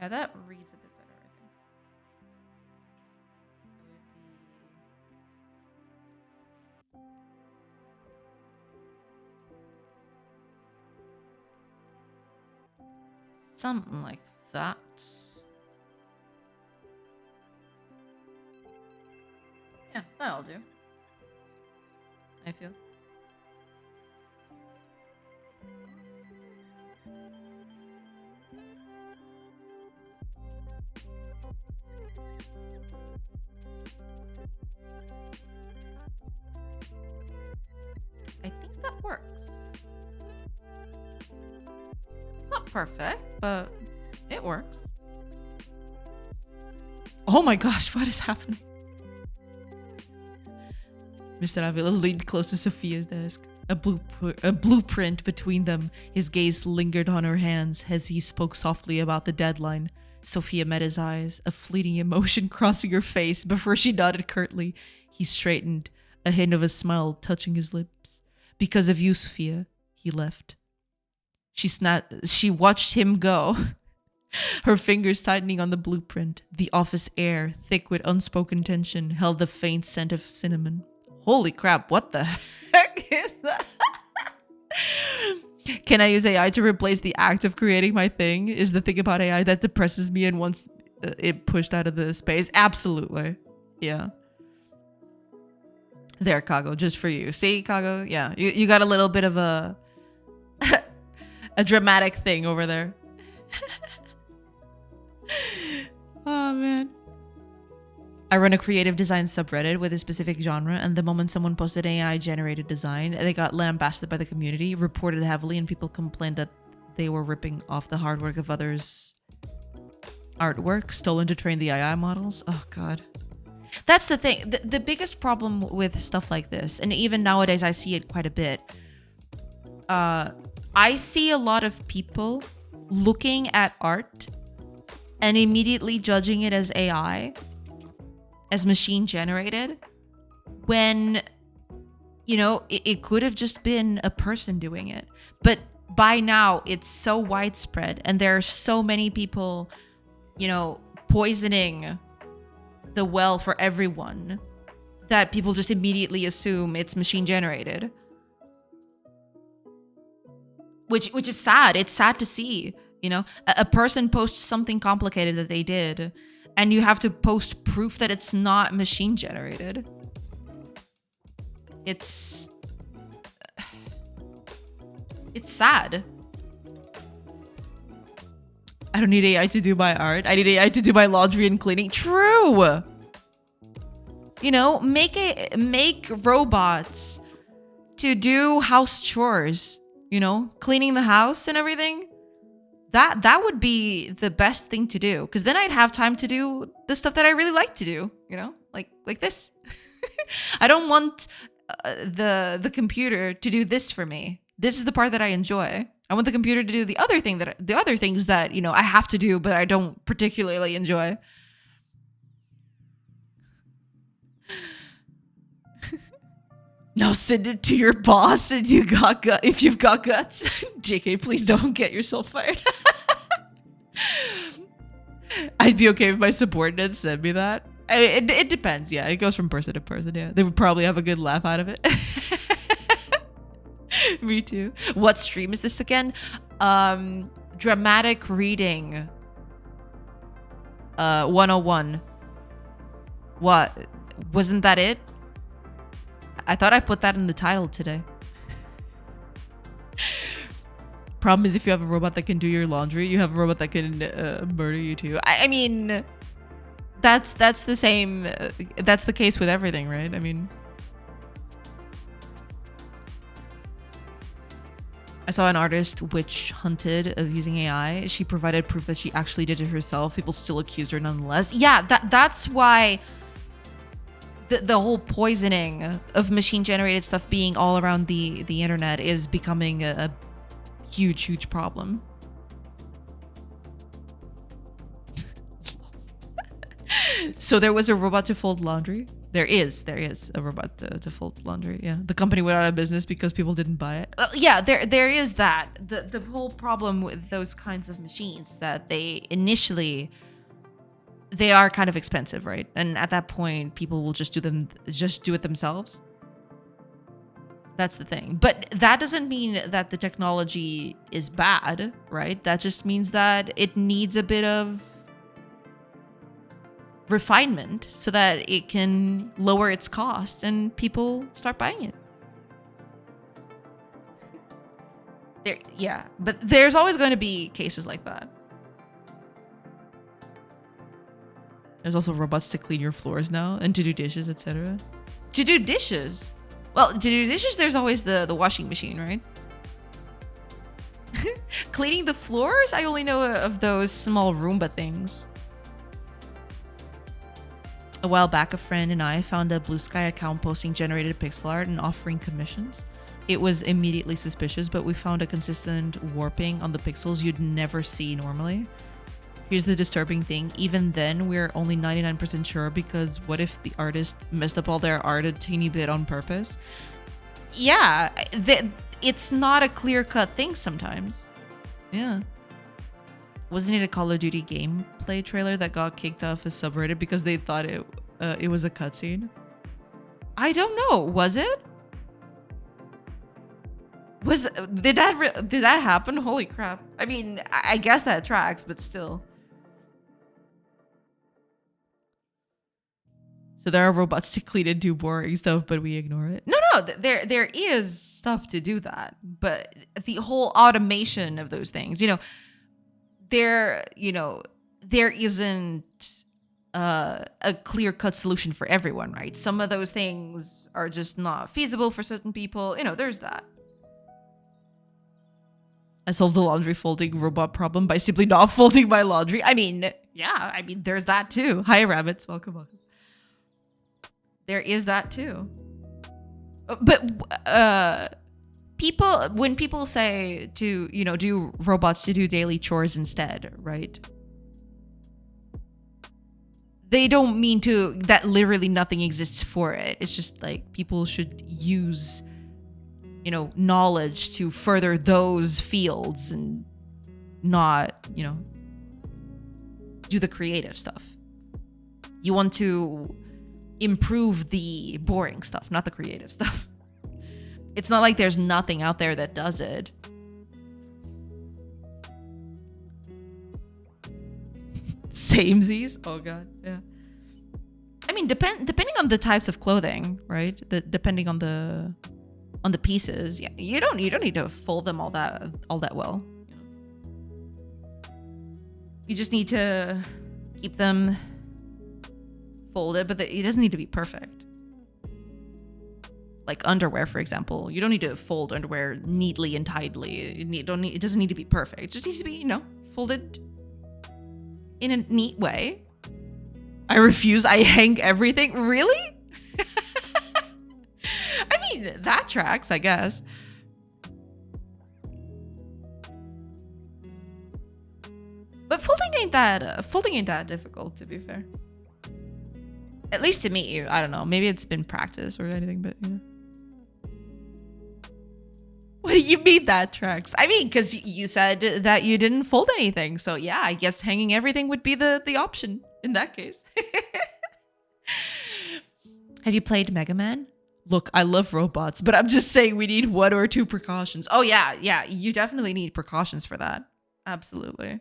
Yeah, that reads a bit better, I think. So it'd be something like that. Yeah, that'll do, I feel. I think that works. It's not perfect, but it works. Oh my gosh, what is happening? Mr. Avila leaned close to Sophia's desk. A blueprint between them. His gaze lingered on her hands as he spoke softly about the deadline. Sophia met his eyes, a fleeting emotion crossing her face before she nodded curtly. He straightened, a hint of a smile touching his lips. Because of you, Sophia, he left. She watched him go, her fingers tightening on the blueprint. The office air, thick with unspoken tension, held the faint scent of cinnamon. Holy crap, what the heck is that? Can I use AI to replace the act of creating my thing? Is the thing about AI that depresses me and wants it pushed out of the space? Absolutely. Yeah. There, Kago, just for you. See, Kago? Yeah, you got a little bit of a a dramatic thing over there. Oh, man. I run a creative design subreddit with a specific genre, and the moment someone posted an AI-generated design, they got lambasted by the community, reported heavily, and people complained that they were ripping off the hard work of others' artwork, stolen to train the AI models. Oh, God. That's the thing. The biggest problem with stuff like this, and even nowadays I see it quite a bit, I see a lot of people looking at art and immediately judging it as AI, as machine generated, when, you know, it could have just been a person doing it. But by now it's so widespread and there are so many people, you know, poisoning the well for everyone that people just immediately assume it's machine generated. Which is sad. It's sad to see, you know, a person posts something complicated that they did, and you have to post proof that it's not machine generated. It's sad. I don't need AI to do my art. I need AI to do my laundry and cleaning. True. You know, make robots to do house chores, you know, cleaning the house and everything. That would be the best thing to do, because then I'd have time to do the stuff that I really like to do, you know, like this. I don't want the computer to do this for me. This is the part that I enjoy. I want the computer to do the other things that, you know, I have to do, but I don't particularly enjoy. Now send it to your boss and you got if you've got guts. JK, please don't get yourself fired. I'd be okay if my subordinates send me that. It depends. Yeah, it goes from person to person. Yeah, they would probably have a good laugh out of it. Me too. What stream is this again? Dramatic reading. 101. What? Wasn't that it? I thought I put that in the title today. Problem is, if you have a robot that can do your laundry, you have a robot that can murder you too. I mean, that's the same. That's the case with everything, right? I mean, I saw an artist witch hunted of using AI. She provided proof that she actually did it herself. People still accused her nonetheless. Yeah, that's why the whole poisoning of machine-generated stuff being all around the internet is becoming a huge problem. So there was a robot to fold laundry. There is a robot to fold laundry. Yeah, the company went out of business because people didn't buy it. Yeah, there is that. The whole problem with those kinds of machines is that they are kind of expensive, right? And at that point, people will just do it themselves. That's the thing. But that doesn't mean that the technology is bad, right? That just means that it needs a bit of refinement so that it can lower its cost and people start buying it. Yeah, but there's always going to be cases like that. There's also robots to clean your floors now and to do dishes, etc. To do dishes? Well, to do dishes, there's always the washing machine, right? Cleaning the floors? I only know of those small Roomba things. A while back, a friend and I found a Blue Sky account posting generated pixel art and offering commissions. It was immediately suspicious, but we found a consistent warping on the pixels you'd never see normally. Here's the disturbing thing. Even then, we're only 99% sure, because what if the artist messed up all their art a teeny bit on purpose? Yeah, it's not a clear-cut thing sometimes. Yeah. Wasn't it a Call of Duty gameplay trailer that got kicked off a subreddit because they thought it was a cutscene? I don't know. Was it? Did that happen? Holy crap. I mean, I guess that tracks, but still. So there are robots to clean and do boring stuff, but we ignore it. No, there is stuff to do that, but the whole automation of those things, there isn't a clear-cut solution for everyone, right? Some of those things are just not feasible for certain people. There's that. I solved the laundry folding robot problem by simply not folding my laundry. I mean, there's that too. Hi, rabbits. Welcome. There is that too. But when people say to, do robots to do daily chores instead, right? They don't mean that literally nothing exists for it. It's just like people should use knowledge to further those fields and not, do the creative stuff. You want to improve the boring stuff, not the creative stuff. It's not like there's nothing out there that does it. Samesies? Oh god, yeah. I mean, depending on the types of clothing, right? Depending on the pieces, yeah, you don't need to fold them all that well. You just need to keep them folded, but it doesn't need to be perfect. Like underwear, for example, you don't need to fold underwear neatly and tidily. It doesn't need to be perfect. It just needs to be, folded in a neat way. I refuse. I hang everything. Really? I mean, that tracks, I guess. But folding ain't that difficult, to be fair. At least to me. I don't know. Maybe it's been practice or anything, but yeah. do you mean that, Trex? I mean, because you said that you didn't fold anything. So yeah, I guess hanging everything would be the option in that case. Have you played Mega Man? Look, I love robots, but I'm just saying we need 1 or 2 precautions. Oh yeah, you definitely need precautions for that. Absolutely.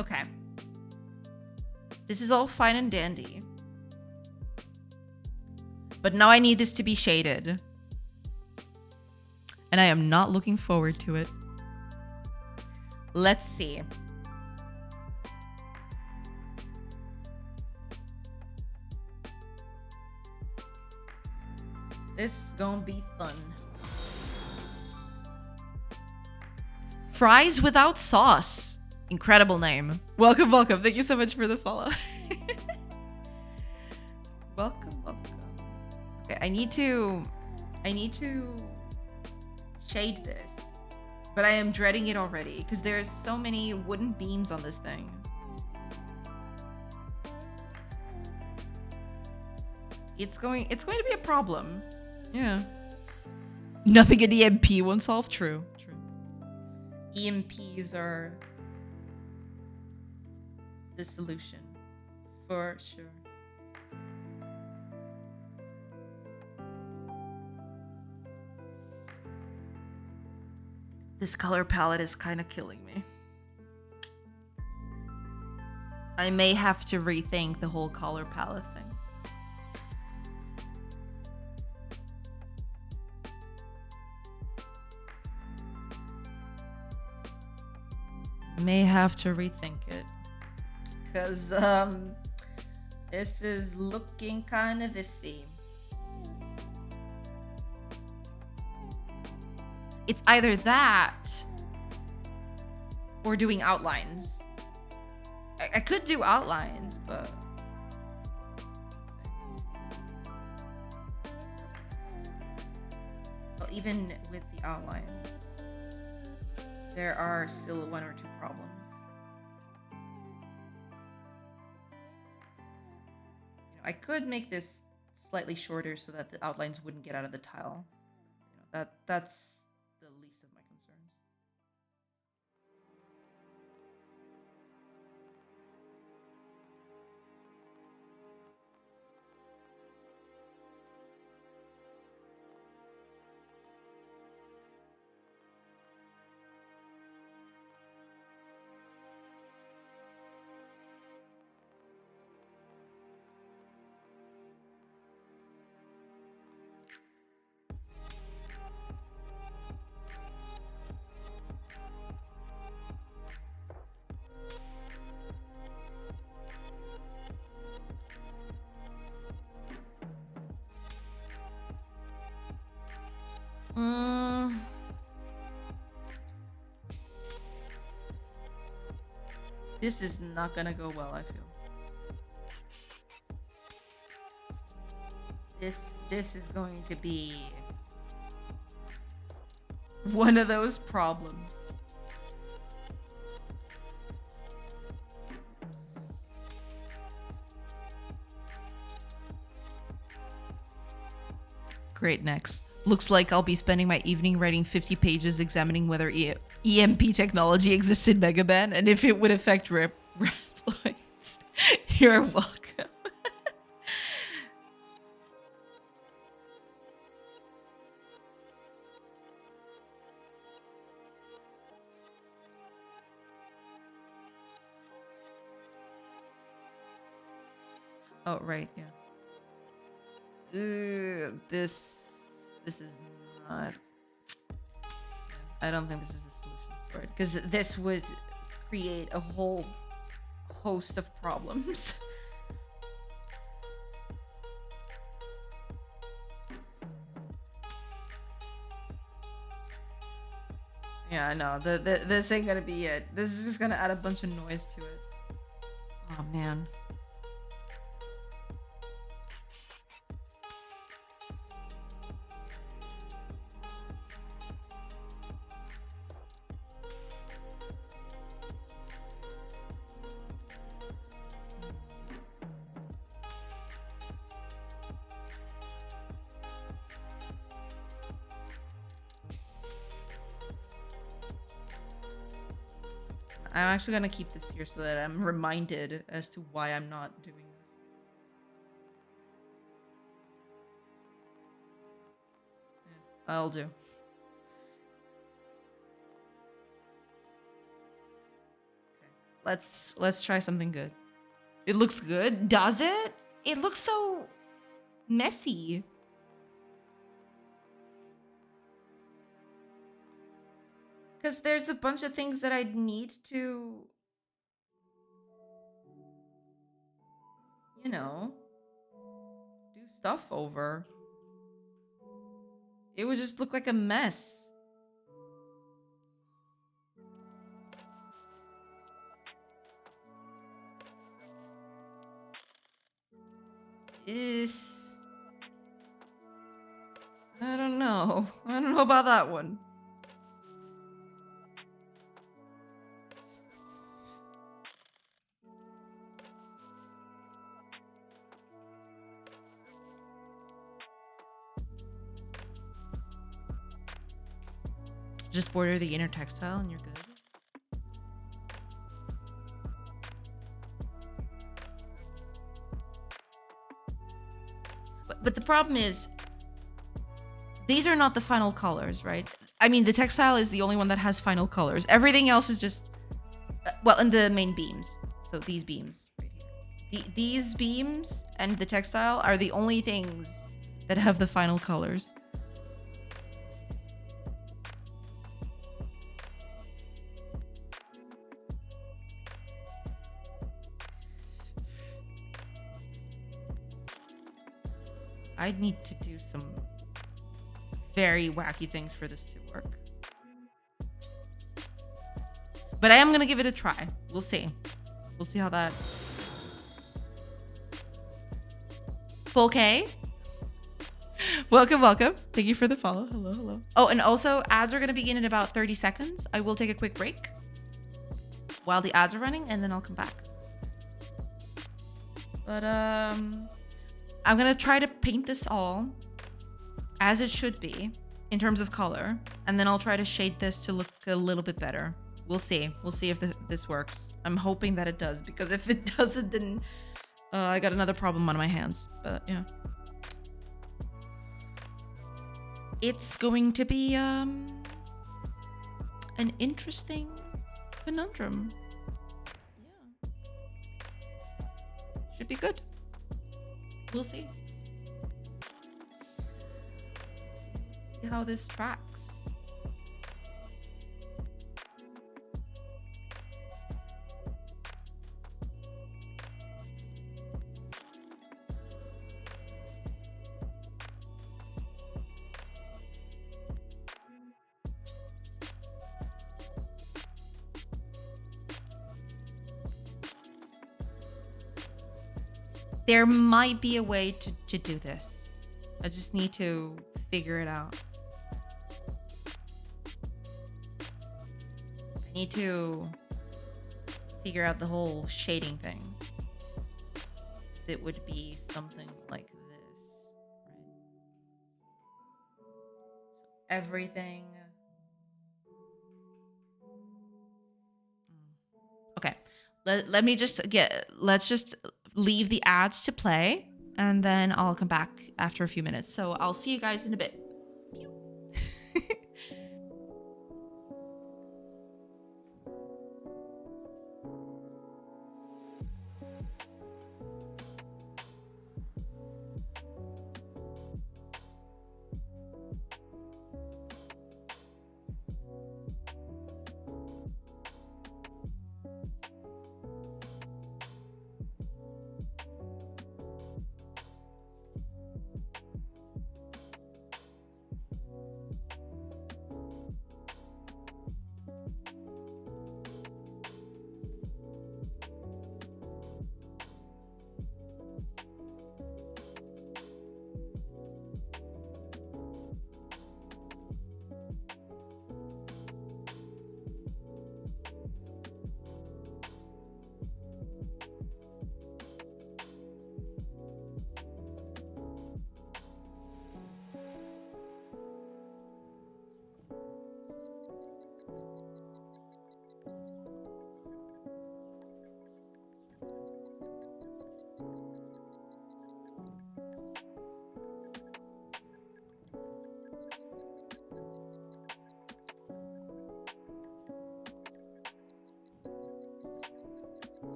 Okay. This is all fine and dandy. But now I need this to be shaded. And I am not looking forward to it. Let's see. This is gonna be fun. Fries without sauce. Incredible name. Welcome, welcome. Thank you so much for the follow. Welcome, welcome. Okay, I need to shade this. But I am dreading it already because there's so many wooden beams on this thing. It's going to be a problem. Yeah. Nothing an EMP won't solve. True. EMPs are the solution for sure. This color palette is kind of killing me. I may have to rethink the whole color palette thing. May have to rethink it. Because this is looking kind of iffy. It's either that or doing outlines. I could do outlines, but well, even with the outlines, there are still 1 or 2 problems. I could make this slightly shorter so that the outlines wouldn't get out of the tile. That's the least of my concerns. This is not gonna go well, I feel. This is going to be one of those problems. Great, next. Looks like I'll be spending my evening writing 50 pages examining whether EMP technology exists in Mega Man and if it would affect Reploids. You're welcome. Oh, right, yeah. This is not... I don't think this is the solution for it, because this would create a whole host of problems. Yeah, no, this ain't gonna be it. This is just gonna add a bunch of noise to it. Oh, man. I'm actually gonna keep this here so that I'm reminded as to why I'm not doing this. Yeah, I'll do. Okay. Let's try something good. It looks good. Does it? It looks so messy. Because there's a bunch of things that I'd need to, you know, do stuff over. It would just look like a mess. I don't know. I don't know about that one. Just border the inner textile and you're good. But the problem is, these are not the final colors, right? I mean, the textile is the only one that has final colors. Everything else is just, well, and the main beams. So these beams right here. These beams and the textile are the only things that have the final colors. I'd need to do some very wacky things for this to work. But I am gonna give it a try. We'll see. We'll see how that... Full K? Welcome, welcome. Thank you for the follow. Hello, hello. Oh, and also, ads are gonna begin in about 30 seconds. I will take a quick break while the ads are running, and then I'll come back. But, I'm gonna try to paint this all as it should be in terms of color, and then I'll try to shade this to look a little bit better. We'll see. We'll see if this works. I'm hoping that it does, because if it doesn't, then I got another problem on my hands. But yeah, it's going to be an interesting conundrum. Yeah, should be good. We'll see. See how this tracks. There might be a way to do this. I just need to figure it out. I need to figure out the whole shading thing. It would be something like this, right? So everything. Okay. Let's just leave the ads to play, and then I'll come back after a few minutes. So I'll see you guys in a bit. Pew.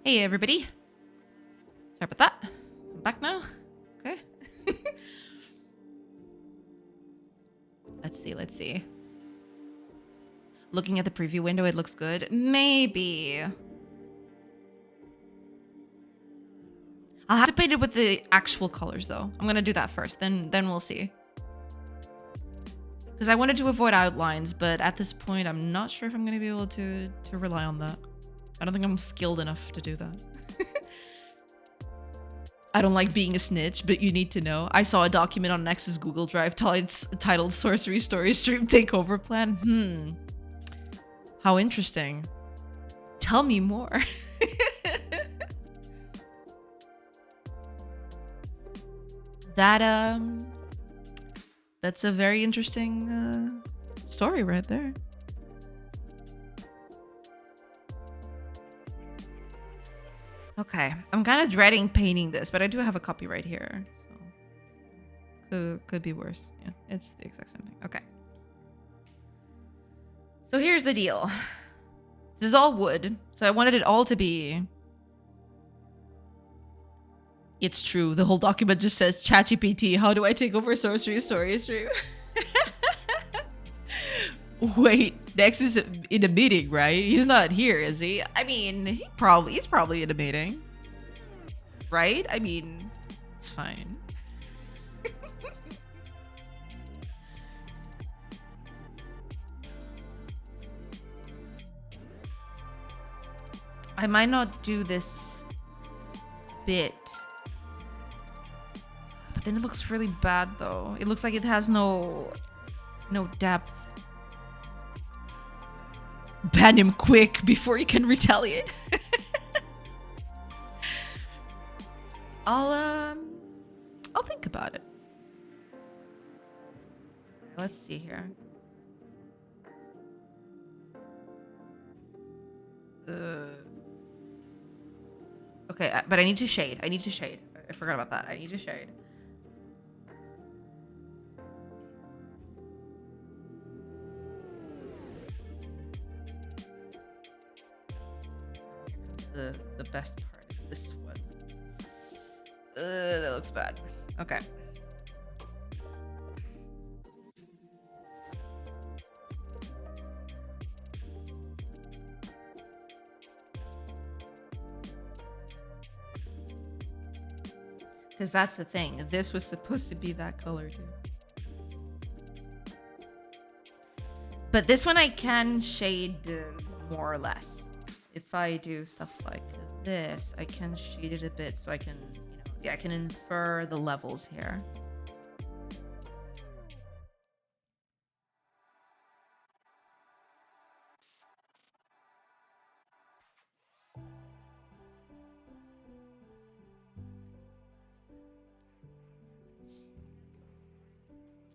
Hey everybody. Sorry about that. I'm back now. Okay. Let's see. Looking at the preview window, it looks good. Maybe. I'll have to paint it with the actual colors though. I'm gonna do that first, then we'll see. Because I wanted to avoid outlines, but at this point, I'm not sure if I'm gonna be able to rely on that. I don't think I'm skilled enough to do that. I don't like being a snitch, but you need to know. I saw a document on Nexus Google Drive titled Sorcery Story Stream Takeover Plan. How interesting. Tell me more. That's a very interesting story right there. Okay, I'm kind of dreading painting this, but I do have a copy right here, so could be worse. Yeah, it's the exact same thing. Okay. So here's the deal. This is all wood, so I wanted it all to be... It's true. The whole document just says, ChatGPT, how do I take over Sorcery Story Stream? Wait, Nex is in a meeting, right? He's not here, is he? I mean, he's probably in a meeting. Right? I mean, it's fine. I might not do this bit. But then it looks really bad though. It looks like it has no depth. Ban him quick before he can retaliate. I'll think about it. Let's see here. Okay, but I need to shade. I forgot about that. I need to shade. The best part is this one. That looks bad. Okay. Because that's the thing. This was supposed to be that color too. But this one I can shade more or less. If I do stuff like this, I can shade it a bit so I can, I can infer the levels here.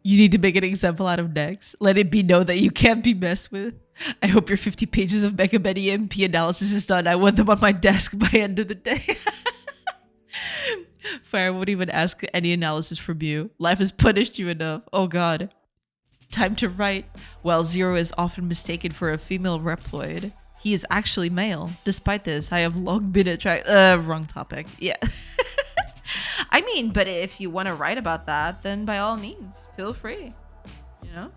You need to make an example out of Nex. Let it be known that you can't be messed with. I hope your 50 pages of Mega Many MP analysis is done. I want them on my desk by end of the day. Fire won't even ask any analysis from you. Life has punished you enough. Oh god. Time to write. While Zero is often mistaken for a female Reploid, he is actually male. Despite this, I have long been wrong topic. Yeah. I mean, but if you want to write about that, then by all means, feel free, you know?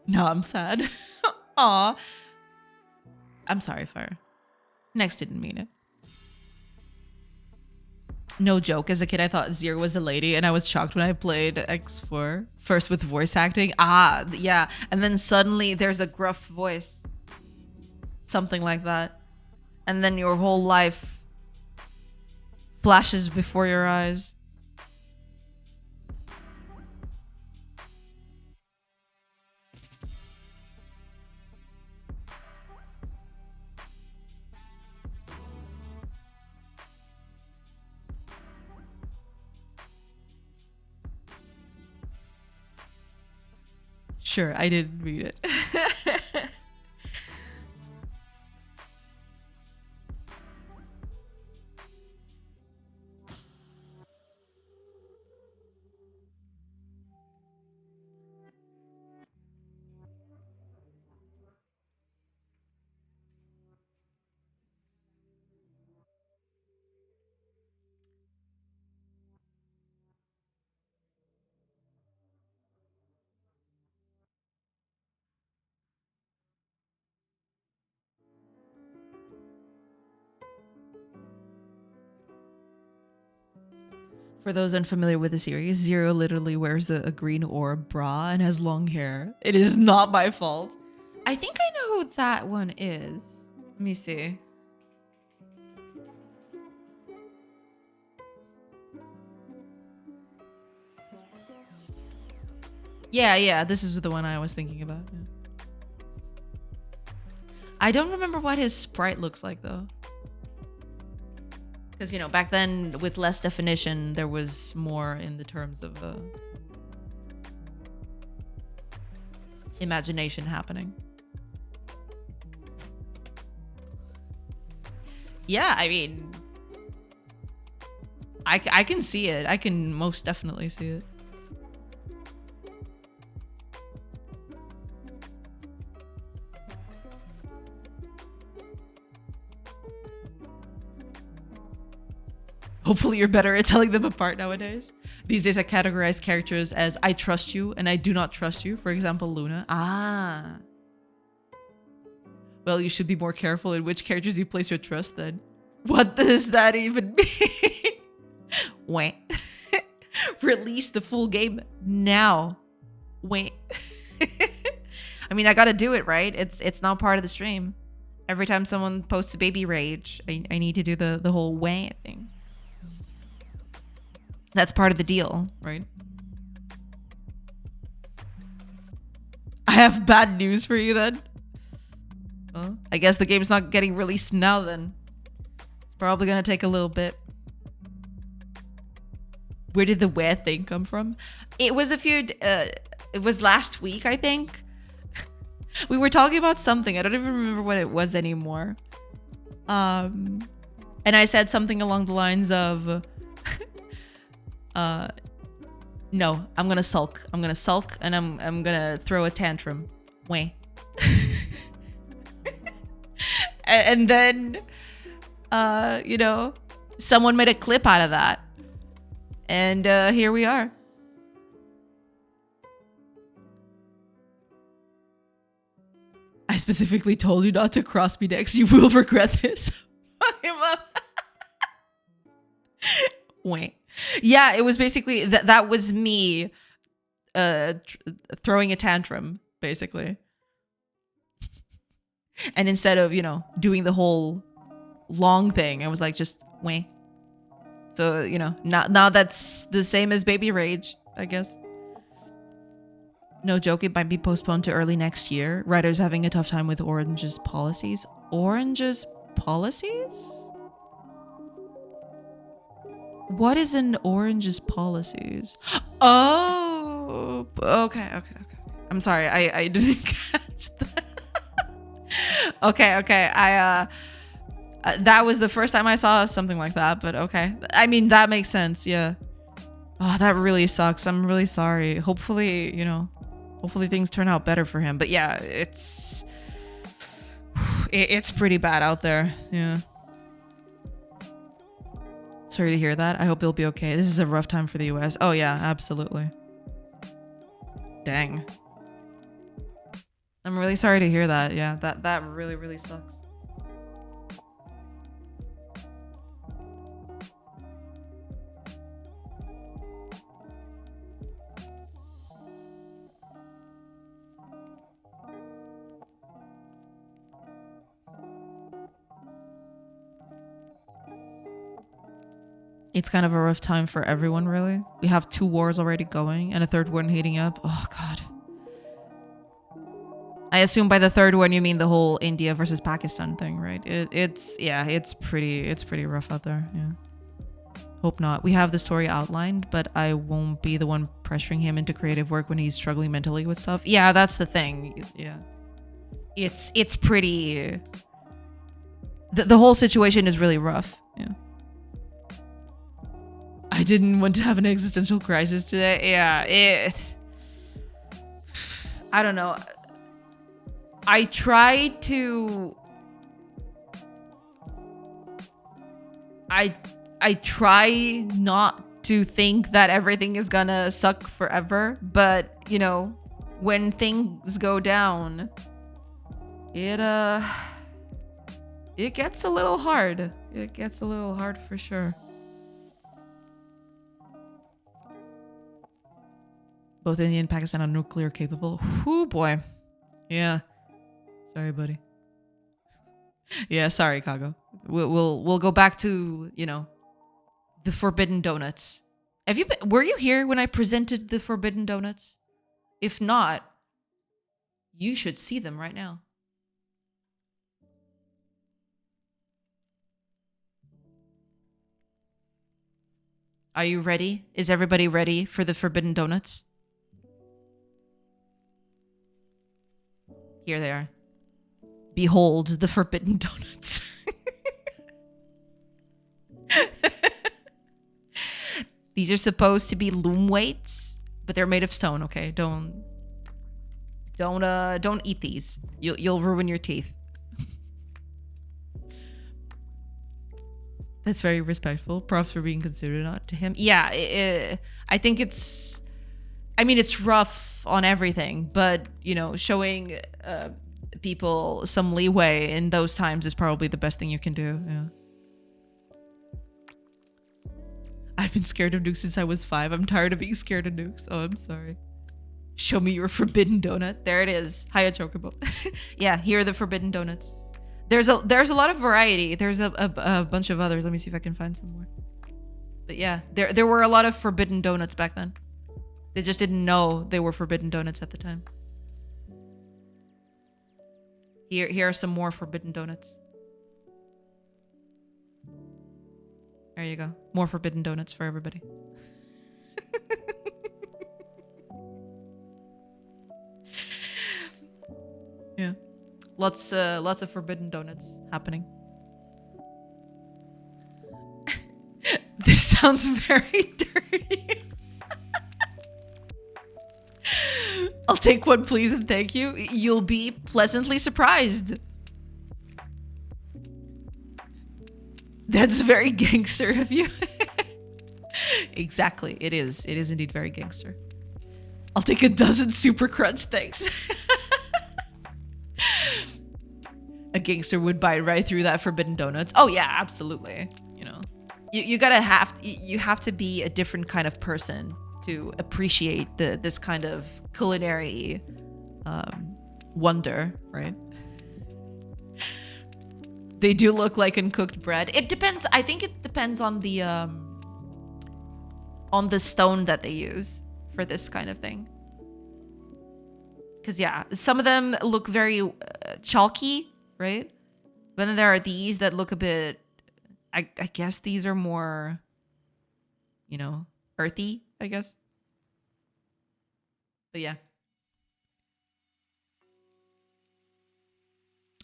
No, I'm sad. Aw. I'm sorry, Fire. Next didn't mean it. No joke, as a kid I thought Zero was a lady, and I was shocked when I played X4 first with voice acting. Ah, yeah, and then suddenly there's a gruff voice, something like that, and then your whole life flashes before your eyes. Sure, I didn't read it. For those unfamiliar with the series, Zero literally wears a green orb bra and has long hair. It is not my fault. I think I know who that one is. Let me see. Yeah, this is the one I was thinking about. Yeah. I don't remember what his sprite looks like though. Because, you know, back then with less definition, there was more in the terms of imagination happening. Yeah, I mean, I can see it. I can most definitely see it. Hopefully you're better at telling them apart nowadays. These days I categorize characters as I trust you and I do not trust you. For example, Luna. Ah. Well, you should be more careful in which characters you place your trust then. What does that even mean? Wait. Release the full game now. Wait. I mean, I gotta do it, right? It's not part of the stream. Every time someone posts a baby rage, I need to do the whole wait thing. That's part of the deal, right? I have bad news for you then. Well, I guess the game's not getting released now then. It's probably gonna take a little bit. Where did the where thing come from? It was it was last week, I think. We were talking about something. I don't even remember what it was anymore. And I said something along the lines of no, I'm gonna sulk. I'm gonna sulk and I'm gonna throw a tantrum. Wait. And then you know, someone made a clip out of that. And here we are. I specifically told you not to cross me next. You will regret this. Wait. Yeah, it was basically that was me throwing a tantrum, basically. And instead of, you know, doing the whole long thing, I was like, just wait. So, you know, now that's the same as baby rage, I guess. No joke, it might be postponed to early next year. Writers having a tough time with Orange's policies. Orange's policies? What is an Orange's policies? Oh, okay. I'm sorry, I didn't catch that. Okay. That was the first time I saw something like that, but okay. I mean, that makes sense, yeah. Oh, that really sucks. I'm really sorry. Hopefully, you know, hopefully things turn out better for him. But yeah, it's pretty bad out there, yeah. Sorry to hear that. I hope they'll be okay. This is a rough time for the US. Oh yeah, absolutely. Dang. I'm really sorry to hear that. Yeah, that really, really sucks. It's kind of a rough time for everyone, really. We have 2 wars already going and a 3rd one heating up. Oh, God. I assume by the 3rd one you mean the whole India versus Pakistan thing, right? It's pretty rough out there. Yeah. Hope not. We have the story outlined, but I won't be the one pressuring him into creative work when he's struggling mentally with stuff. Yeah, that's the thing. Yeah. It's pretty... The whole situation is really rough. Yeah. I didn't want to have an existential crisis today. Yeah, I don't know. I tried to... I try not to think that everything is gonna suck forever, but, you know, when things go down, it gets a little hard. It gets a little hard for sure. Both India and Pakistan are nuclear capable. Whoo boy. Yeah. Sorry, buddy. Yeah, sorry, Kago. We'll go back to, you know, the forbidden donuts. Were you here when I presented the forbidden donuts? If not, you should see them right now. Are you ready? Is everybody ready for the forbidden donuts? Here they are. Behold the forbidden donuts. These are supposed to be loom weights, but they're made of stone, okay? Don't eat these. You'll ruin your teeth. That's very respectful. Props for being considerate to him. Yeah, I think it's... I mean, it's rough on everything, but, you know, showing people some leeway in those times is probably the best thing you can do. Yeah. I've been scared of nukes since I was 5. I'm tired of being scared of nukes. Oh, I'm sorry. Show me your forbidden donut. There it is. Hiya Chocobo. Yeah, here are the forbidden donuts. There's a lot of variety. There's a bunch of others. Let me see if I can find some more. But yeah, there were a lot of forbidden donuts back then. They just didn't know they were forbidden donuts at the time. Here are some more forbidden donuts. There you go. More forbidden donuts for everybody. Yeah. Lots of forbidden donuts happening. This sounds very dirty. I'll take one, please, and thank you. You'll be pleasantly surprised. That's very gangster of you. Exactly. It is. It is indeed very gangster. I'll take a dozen super crunch, thanks. A gangster would bite right through that forbidden donuts. Oh yeah, absolutely. You know, you have to be a different kind of person to appreciate this kind of culinary wonder, right? They do look like uncooked bread. It depends. I think it depends on the stone that they use for this kind of thing. Because yeah, some of them look very chalky, right? But then there are these that look a bit. I guess these are more, you know, earthy, I guess. But yeah.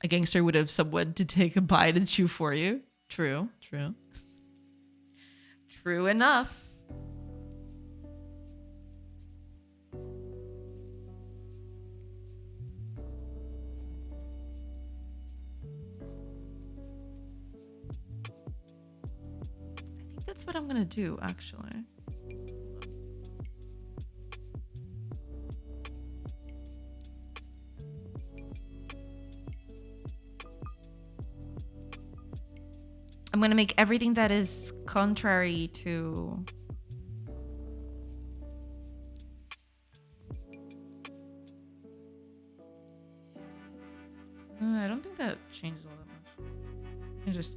A gangster would have someone to take a bite and chew for you. True, true. True enough. I think that's what I'm gonna do, actually. I'm going to make everything that is contrary to... I don't think that changes all that much. You can just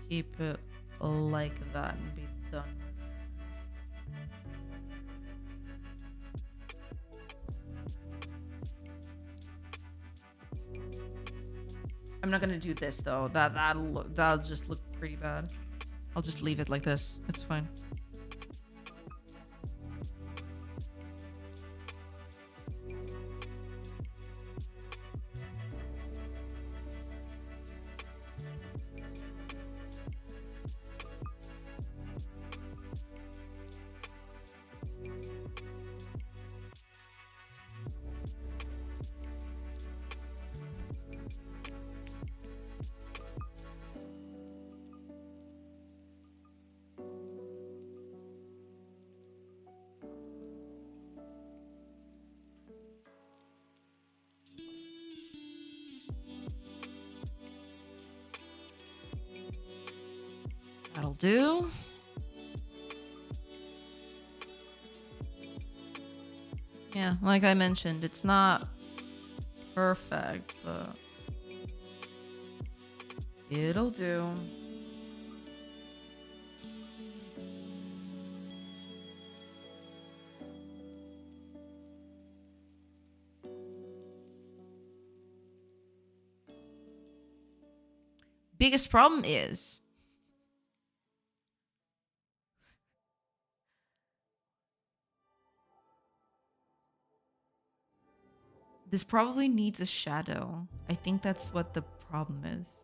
keep it like that and be Done. I'm not gonna do this though. That'll just look pretty bad. I'll just leave it like this. It's fine. That'll do. Yeah, like I mentioned, it's not perfect, but it'll do. Biggest problem is this probably needs a shadow. I think that's what the problem is.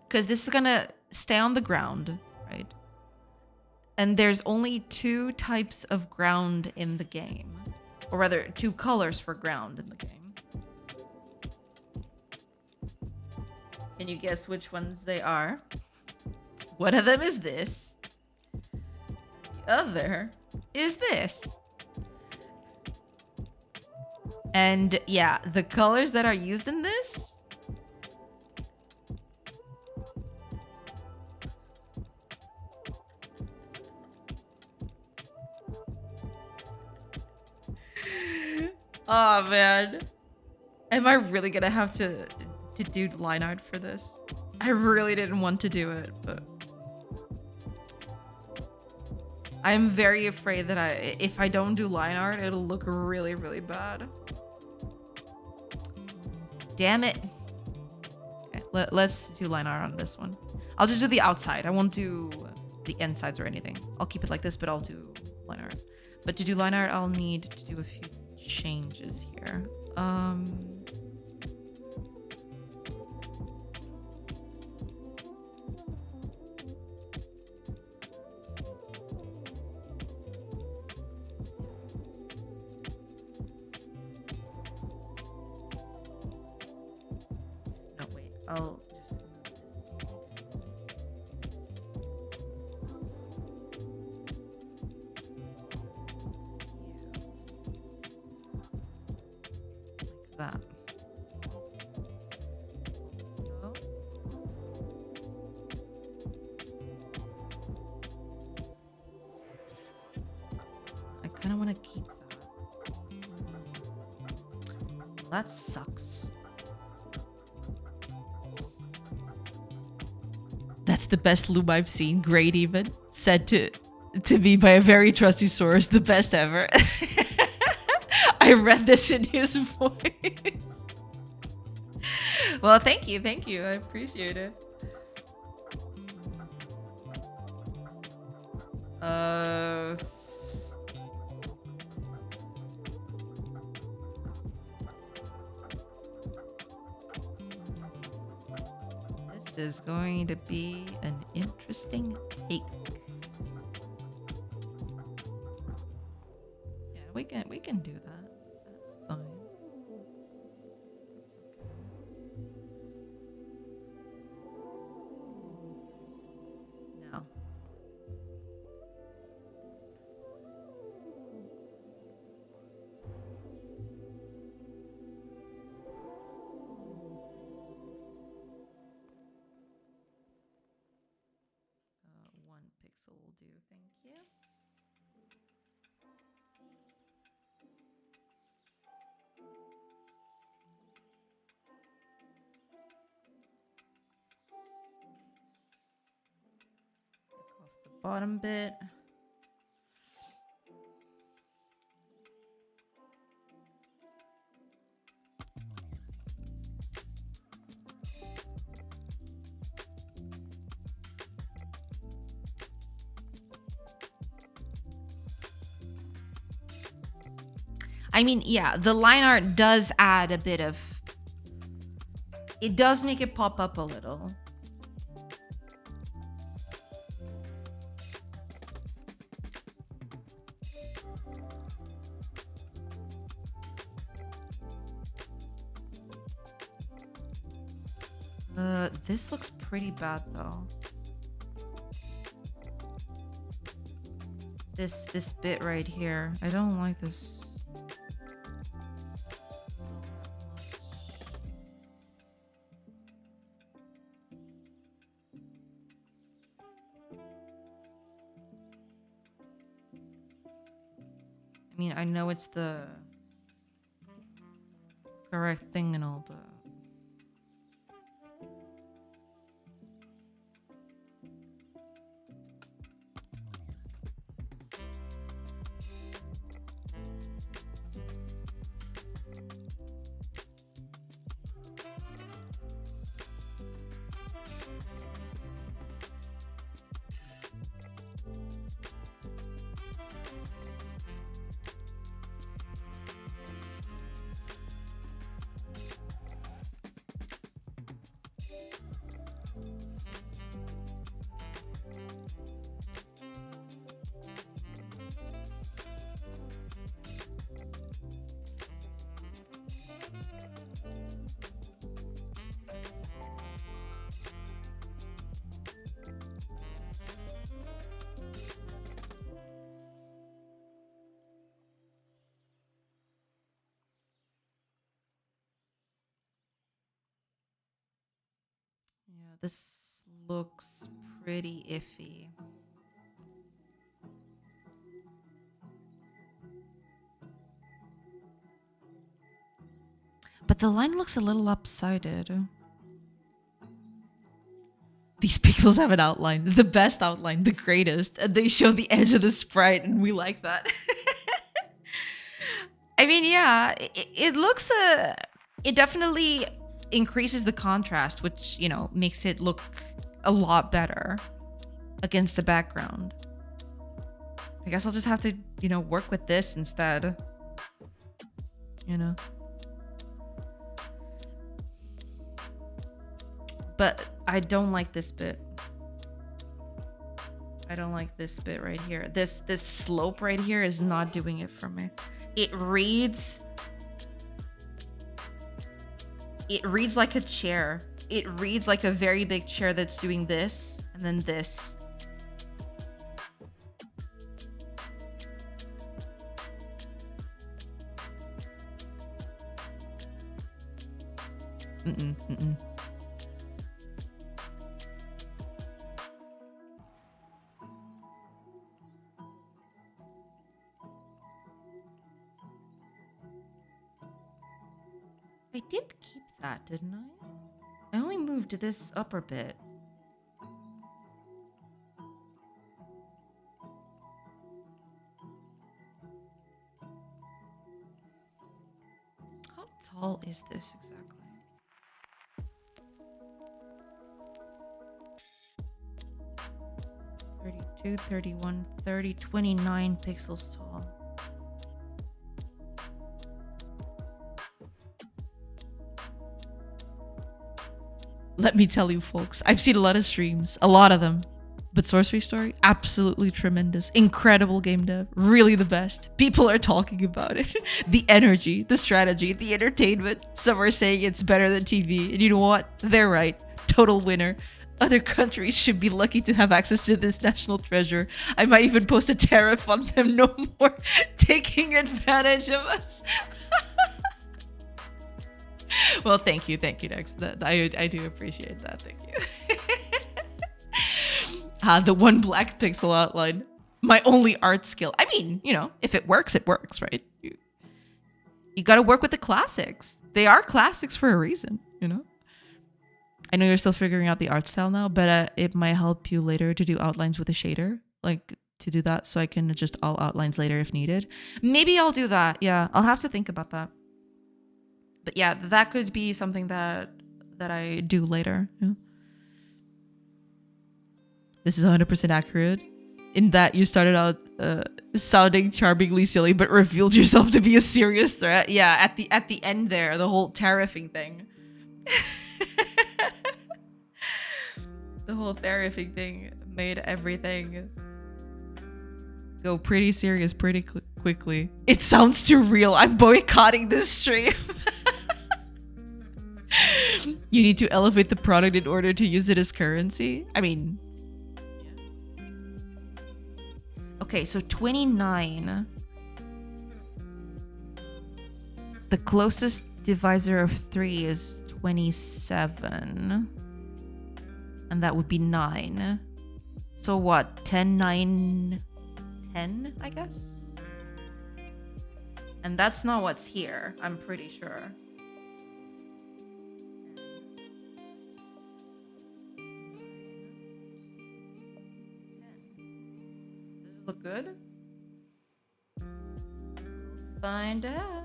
Because this is gonna stay on the ground, right? And there's only 2 types of ground in the game. Or rather, 2 colors for ground in the game. Can you guess which ones they are? One of them is this. The other is this. And yeah, the colors that are used in this oh man. Am I really gonna have to do line art for this? I really didn't want to do it, but I'm very afraid that if I don't do line art, it'll look really, really bad. Damn it. Okay, let's do line art on this one. I'll just do the outside. I won't do the insides or anything. I'll keep it like this, but I'll do line art. But to do line art, I'll need to do a few changes here. No, wait. I'll just like that. So. I kind of want to keep that. That sucks. That's the best loom I've seen. Great, even said to me by a very trusty source. The best ever. I read this in his voice. Well, thank you, I appreciate it. This is going to be an interesting take. Yeah, we can do that. That's fine. No. One pixel will do, thank you. bottom bit. I mean, yeah, the line art does add a bit of... It does make it pop up a little. This looks pretty bad though. This bit right here. I don't like this. I mean, I know it's the correct thing and all, but... Yeah, this looks pretty iffy. But the line looks a little lopsided. These pixels have an outline, the best outline, the greatest, and they show the edge of the sprite, and we like that. I mean, yeah, it looks, it definitely increases the contrast, which, you know, makes it look a lot better against the background. I guess I'll just have to, you know, work with this instead. You know? But I don't like this bit. I don't like this bit right here. This slope right here is not doing it for me. It reads like a chair. It reads like a very big chair that's doing this and then this. Mm-mm. I did keep that, didn't I? I only moved this upper bit. How tall is this exactly? (32, 31, 30, 29 pixels tall. Let me tell you, folks, I've seen a lot of streams, a lot of them. But Sorcery Story, absolutely tremendous. Incredible game dev. Really the best. People are talking about it. The energy, the strategy, the entertainment. Some are saying it's better than TV. And you know what? They're right. Total winner. Other countries should be lucky to have access to this national treasure. I might even post a tariff on them. No more taking advantage of us. Well, thank you, Next. I do appreciate that. Thank you. The one black pixel outline, my only art skill. I mean, you know, if it works, right? You got to work with the classics. They are classics for a reason, you know. I know you're still figuring out the art style now, but it might help you later to do outlines with a shader. like to do that so I can adjust all outlines later if needed. Maybe I'll do that. Yeah, I'll have to think about that. But yeah, that could be something that I do later. Yeah. This is 100% accurate. In that you started out sounding charmingly silly, but revealed yourself to be a serious threat. Yeah, at the end there, the whole tariffing thing. The whole tariffing thing made everything go pretty serious pretty quickly. It sounds too real. I'm boycotting this stream. You need to elevate the product in order to use it as currency. I mean, yeah. Okay, so 29. The closest divisor of 3 is 27. And that would be 9. So what? 10, 9, 10, I guess? And that's not what's here, I'm pretty sure. Does this look good? Find out.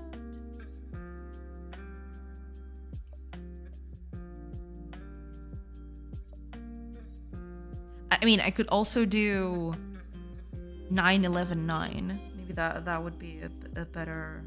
I mean, I could also do 9, 11, 9. Maybe that would be a better...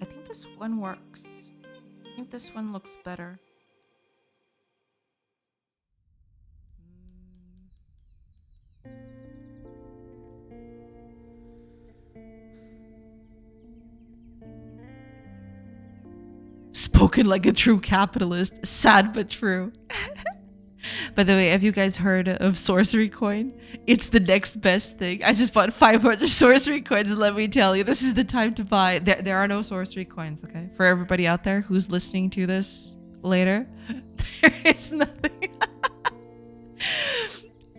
I think this one works. I think this one looks better. Spoken like a true capitalist. Sad but true. By the way, have you guys heard of sorcery coin? It's the next best thing. I just bought 500 sorcery coins, and let me tell you, this is the time to buy. There are no sorcery coins, okay? For everybody out there who's listening to this later, there is nothing.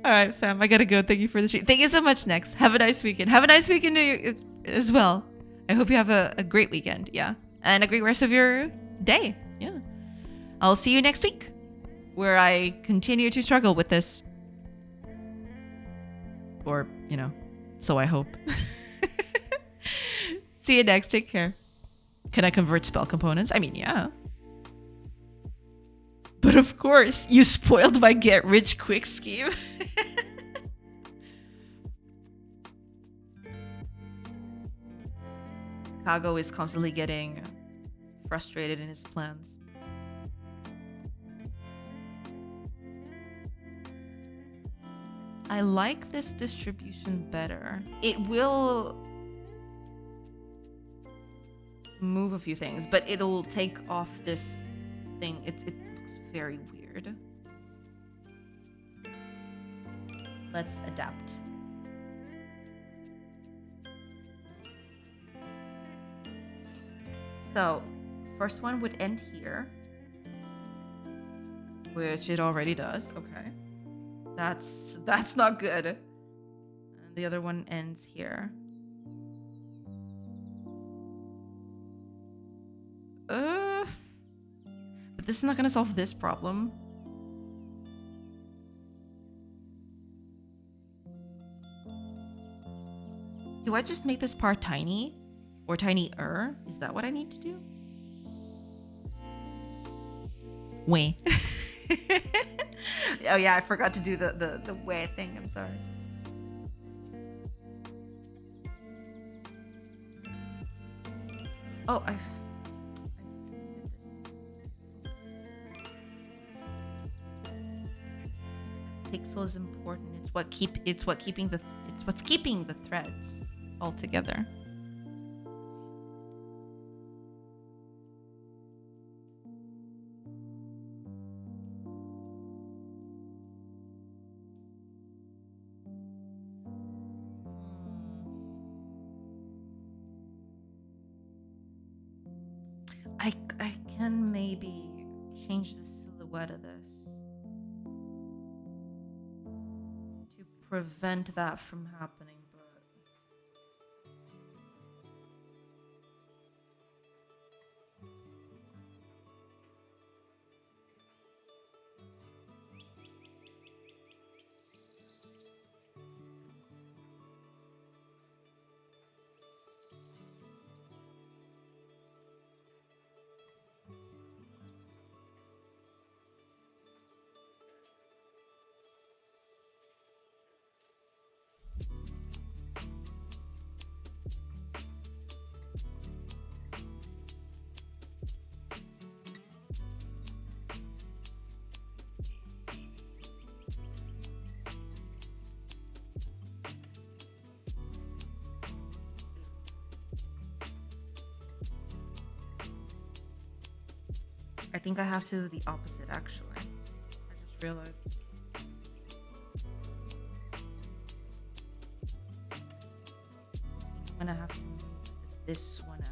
All right, fam, I gotta go. Thank you for the stream. Thank you so much, Next. Have a nice weekend. Have a nice weekend as well. I hope you have a great weekend, yeah. And a great rest of your day, yeah. I'll see you next week, where I continue to struggle with this. Or, you know, so I hope. See you next. Take care. Can I convert spell components? I mean, yeah. But of course, you spoiled my get rich quick scheme. Kago is constantly getting frustrated in his plans. I like this distribution better. It will move a few things, but it'll take off this thing. It looks very weird. Let's adapt. So, first one would end here, which it already does. Okay. That's not good. And the other one ends here. But this is not gonna solve this problem. Do I just make this part tiny? Or tinier? Is that what I need to do? Wait. Oh yeah, I forgot to do the way thing. I'm sorry. Oh, pixel is important. It's what's keeping the threads all together. I can maybe change the silhouette of this to prevent that from happening, but I think I have to do the opposite, actually. I just realized. I'm gonna have to move this one out.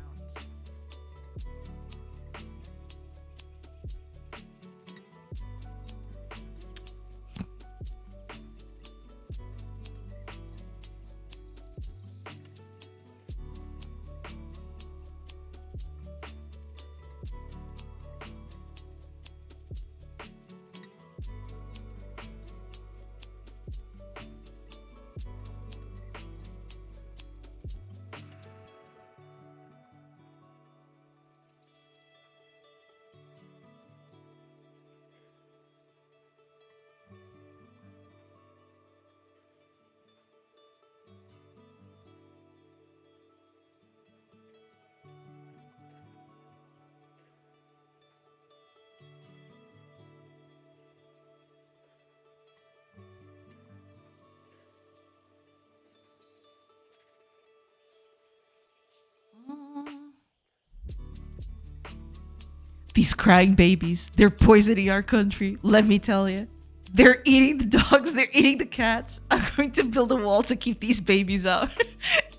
These crying babies, they're poisoning our country, let me tell you. They're eating the dogs, they're eating the cats. I'm going to build a wall to keep these babies out.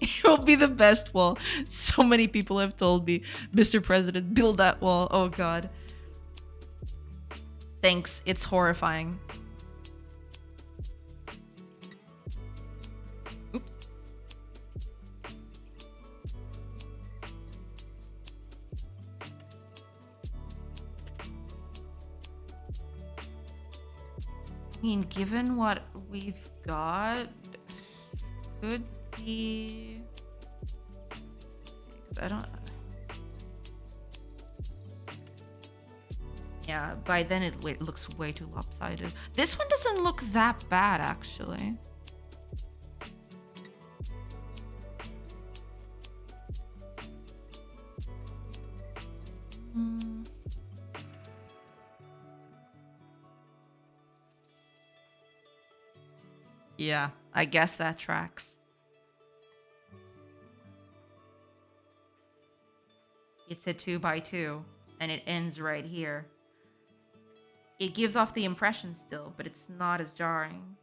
It will be the best wall. So many people have told me, Mr. President, build that wall. Oh God. Thanks, it's horrifying. Oops. I mean, given what we've got, could be. I don't. Yeah, by then it looks way too lopsided. This one doesn't look that bad, actually. Yeah, I guess that tracks. It's a 2x2, and it ends right here. It gives off the impression still, but it's not as jarring.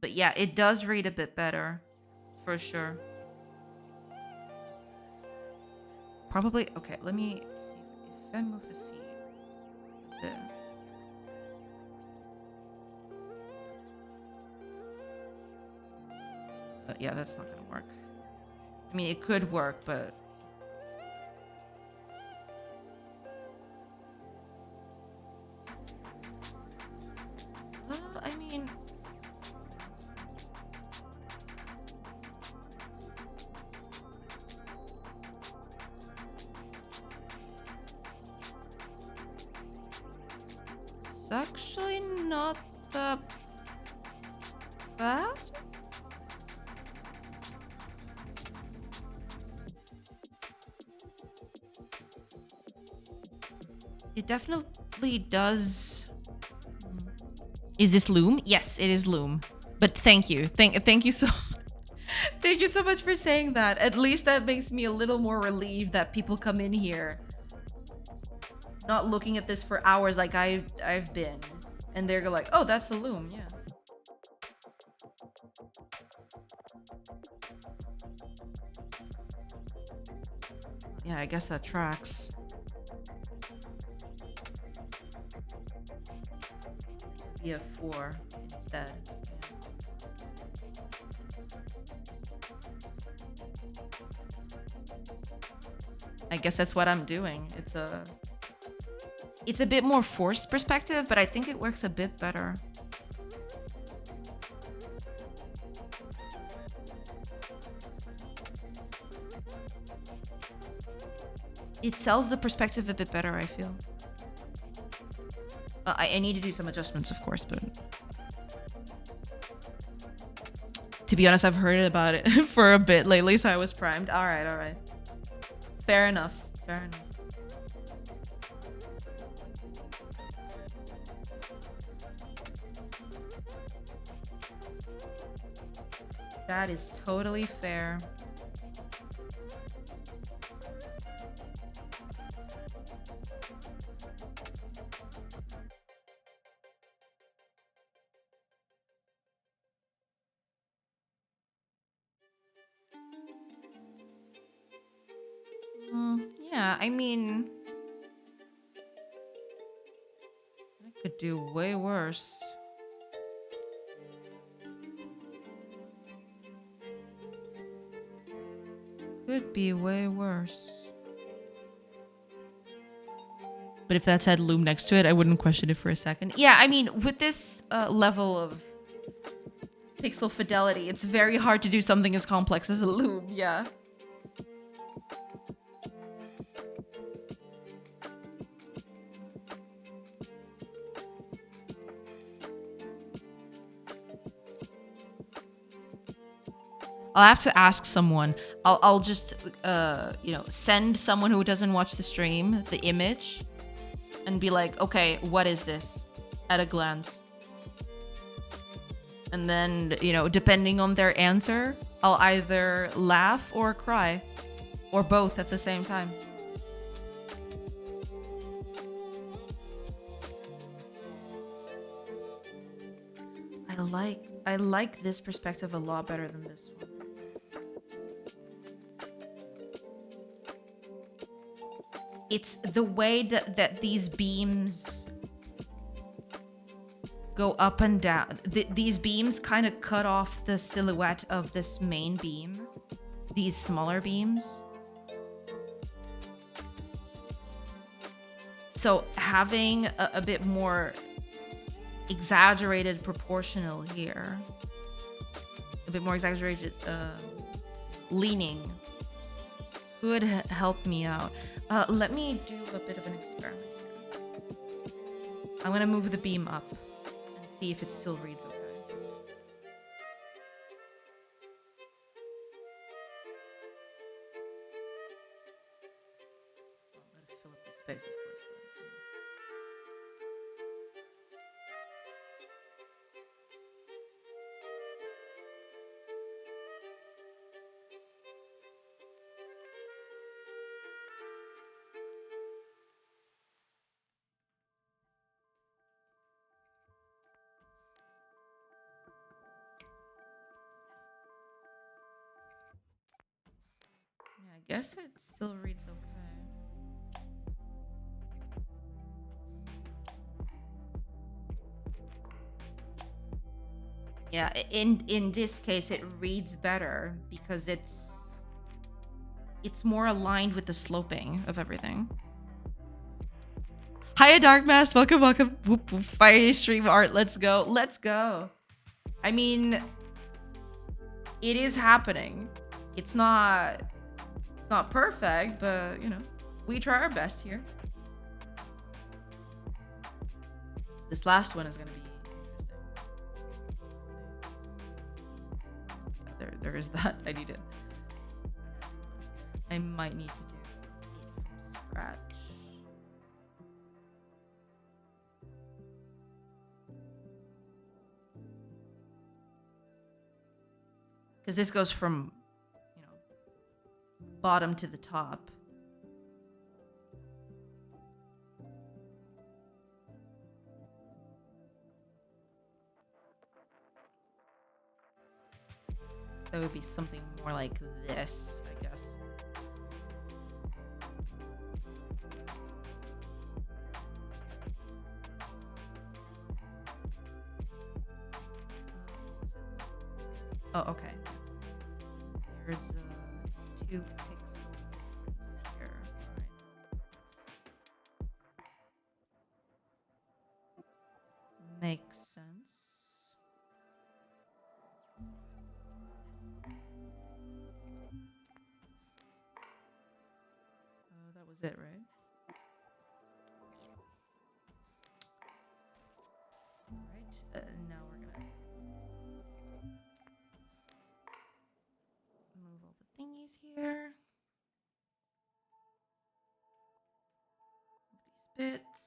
But yeah, it does read a bit better, for sure. Probably, okay, let me see if I move the feet there. Yeah, that's not gonna work. I mean, it could work, but... I mean... It's actually not that bad. It definitely does. Is this Loom? Yes, it is Loom. But thank you. Thank you so thank you so much for saying that. At least that makes me a little more relieved that people come in here not looking at this for hours like I've been. And they're like, oh, that's the loom, yeah. Yeah, I guess that tracks. Be a 4 instead. I guess that's what I'm doing. It's a bit more forced perspective, but I think it works a bit better. It sells the perspective a bit better, I feel. I need to do some adjustments, of course, but to be honest, I've heard about it for a bit lately, so I was primed. All right. Fair enough. That is totally fair. Yeah, I mean, I could do way worse. Could be way worse. But if that said loom next to it, I wouldn't question it for a second. Yeah, I mean, with this level of pixel fidelity, it's very hard to do something as complex as a loom, yeah. I'll have to ask someone. I'll just send someone who doesn't watch the stream the image and be like, okay, what is this at a glance? And then, depending on their answer, I'll either laugh or cry or both at the same time. I like this perspective a lot better than this one. It's the way that these beams go up and down. These beams kind of cut off the silhouette of this main beam. These smaller beams. So having a bit more exaggerated proportional here. A bit more exaggerated leaning could help me out. Let me do a bit of an experiment here. I'm gonna move the beam up and see if it still reads okay. I'm gonna fill up the space, of course. Yeah, I guess it still reads okay. Yeah, in this case it reads better because it's more aligned with the sloping of everything. Hiya Darkmast, welcome. Whoop whoop. Fire stream art, let's go. I mean, it is happening. It's not perfect, but we try our best here. This last one is gonna be there is that. I might need to do it from scratch. Because this goes from, bottom to the top. That would be something more like this, I guess. Oh, okay. There's a 2 pixel difference here. All right. Makes sense. That was it, right? Yeah. All right. Now we're gonna move all the thingies here. Move these bits.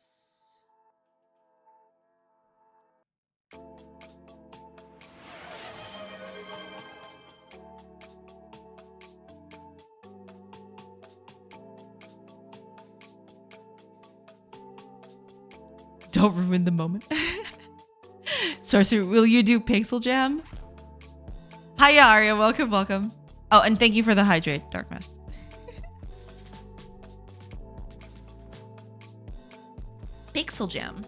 Don't ruin the moment. Sorcerer, will you do Pixel Jam? Hiya, Arya. Welcome, welcome. Oh, and thank you for the hydrate, Dark Mist. Pixel Jam.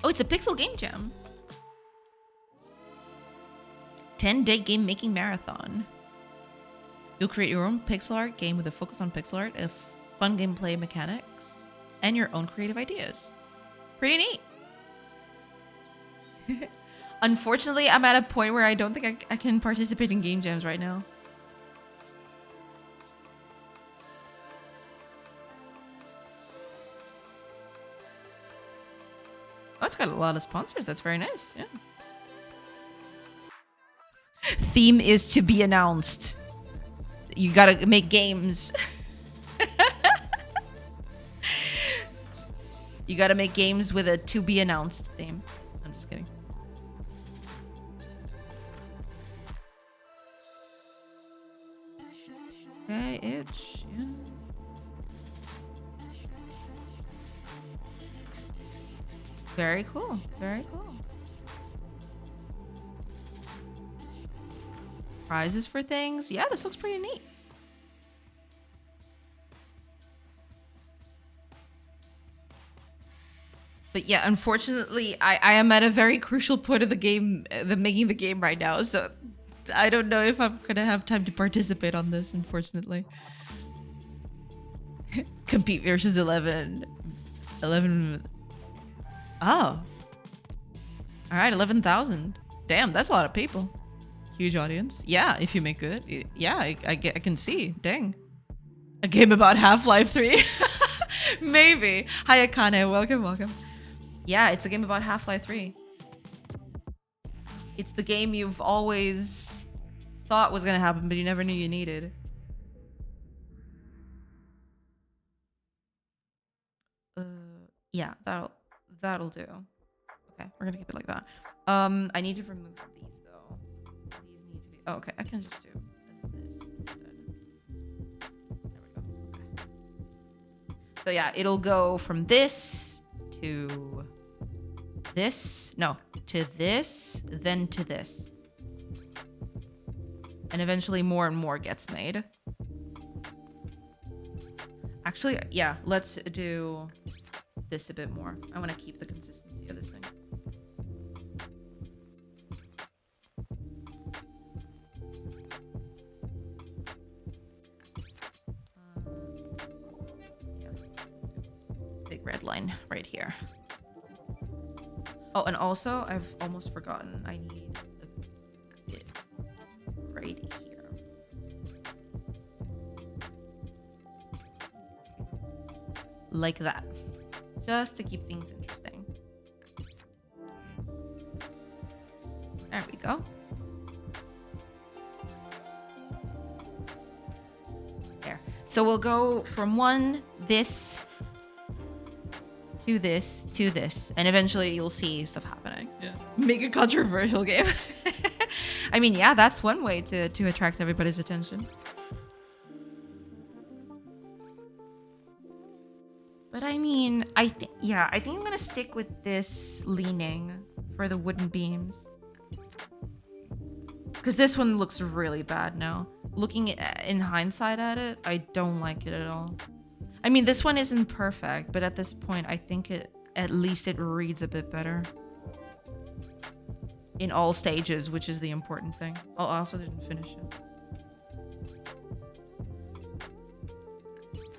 Oh, it's a Pixel Game Jam. 10-day game making marathon. You'll create your own pixel art game with a focus on pixel art, fun gameplay mechanics, and your own creative ideas. Pretty neat. Unfortunately, I'm at a point where I don't think I can participate in game jams right now. Oh, it's got a lot of sponsors. That's very nice. Yeah. Theme is to be announced. You gotta make games. You gotta make games with a to be announced theme. I'm just kidding. Okay, itch. Yeah. Very cool. Very cool. Prizes for things. Yeah, this looks pretty neat. But yeah, unfortunately, I am at a very crucial point of the game, making the game right now. So I don't know if I'm gonna have time to participate on this, unfortunately. Compete versus 11. 11. Oh. All right, 11,000. Damn, that's a lot of people. Huge audience. Yeah, if you make it. Yeah, I can see. Dang. A game about Half-Life 3. Maybe. Hi, Akane. Welcome, welcome. Yeah, it's a game about Half-Life 3. It's the game you've always thought was gonna happen, but you never knew you needed. Yeah, that'll do. Okay, we're gonna keep it like that. I need to remove these though. These need to be. Oh, okay, I can just do this instead. There we go. Okay. So yeah, it'll go from this to this. No, to this, then to this. And eventually more and more gets made. Actually, yeah, let's do this a bit more. I want to keep the consistency of this thing. Yeah. Big red line right here. Oh, and also, I've almost forgotten. I need a bit right here. Like that. Just to keep things interesting. There we go. There. So we'll go from this to this, and eventually you'll see stuff happening. Yeah. Make a controversial game. I mean, yeah, that's one way to attract everybody's attention. But I mean, I think I'm gonna stick with this leaning for the wooden beams. Because this one looks really bad now. Looking in hindsight at it, I don't like it at all. I mean, this one isn't perfect, but at this point, I think at least it reads a bit better. In all stages, which is the important thing. Oh, I also didn't finish it.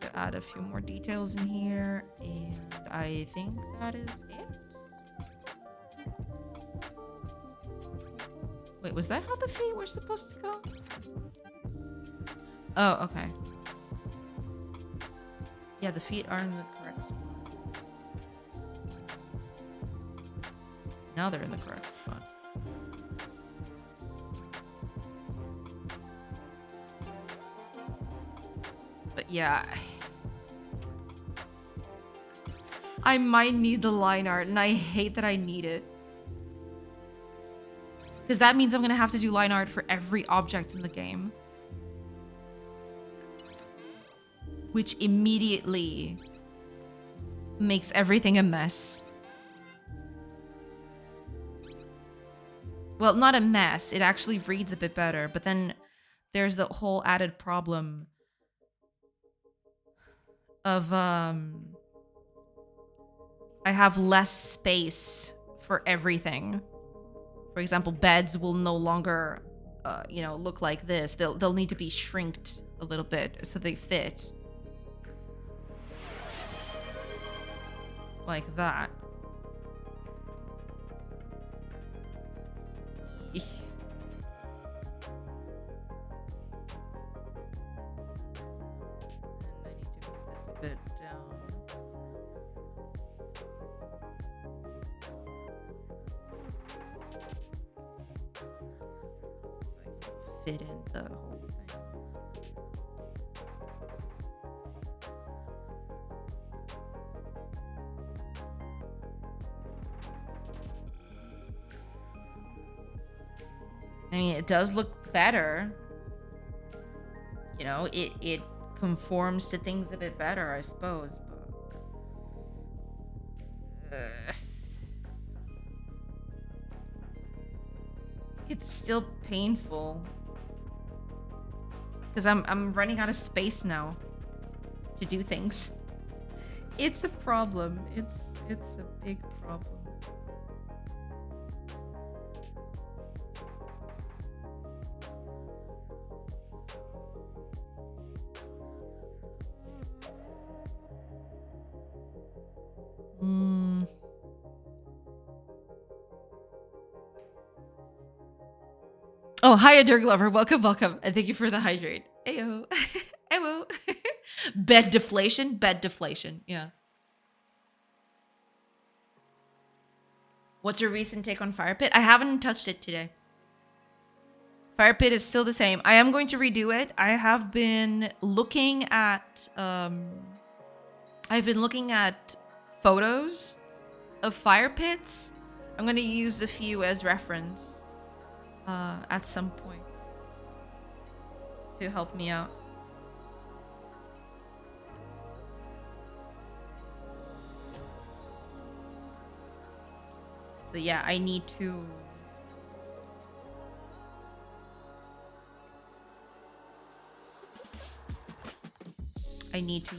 To add a few more details in here, and I think that is it. Wait, was that how the feet were supposed to go? Oh, okay. Yeah, the feet are in the correct spot. Now they're in the correct spot. But yeah. I might need the line art, and I hate that I need it. Because that means I'm going to have to do line art for every object in the game. Which immediately makes everything a mess. Well, not a mess. It actually reads a bit better. But then there's the whole added problem of I have less space for everything. For example, beds will no longer, look like this. They'll need to be shrinked a little bit so they fit. Like that. Eek. And I need to move this a bit down. Fit in the whole thing. I mean, it does look better. You know, it conforms to things a bit better, I suppose. But it's still painful. Because I'm running out of space now to do things. It's a problem. It's a big problem. Oh, hiya, Dirk Lover. Welcome, welcome. And thank you for the hydrate. Ayo. Ayo. Bed deflation. Bed deflation. Yeah. What's your recent take on Fire Pit? I haven't touched it today. Fire Pit is still the same. I am going to redo it. I have been looking at photos of fire pits. I'm going to use a few as reference at some point to help me out. But yeah, I need to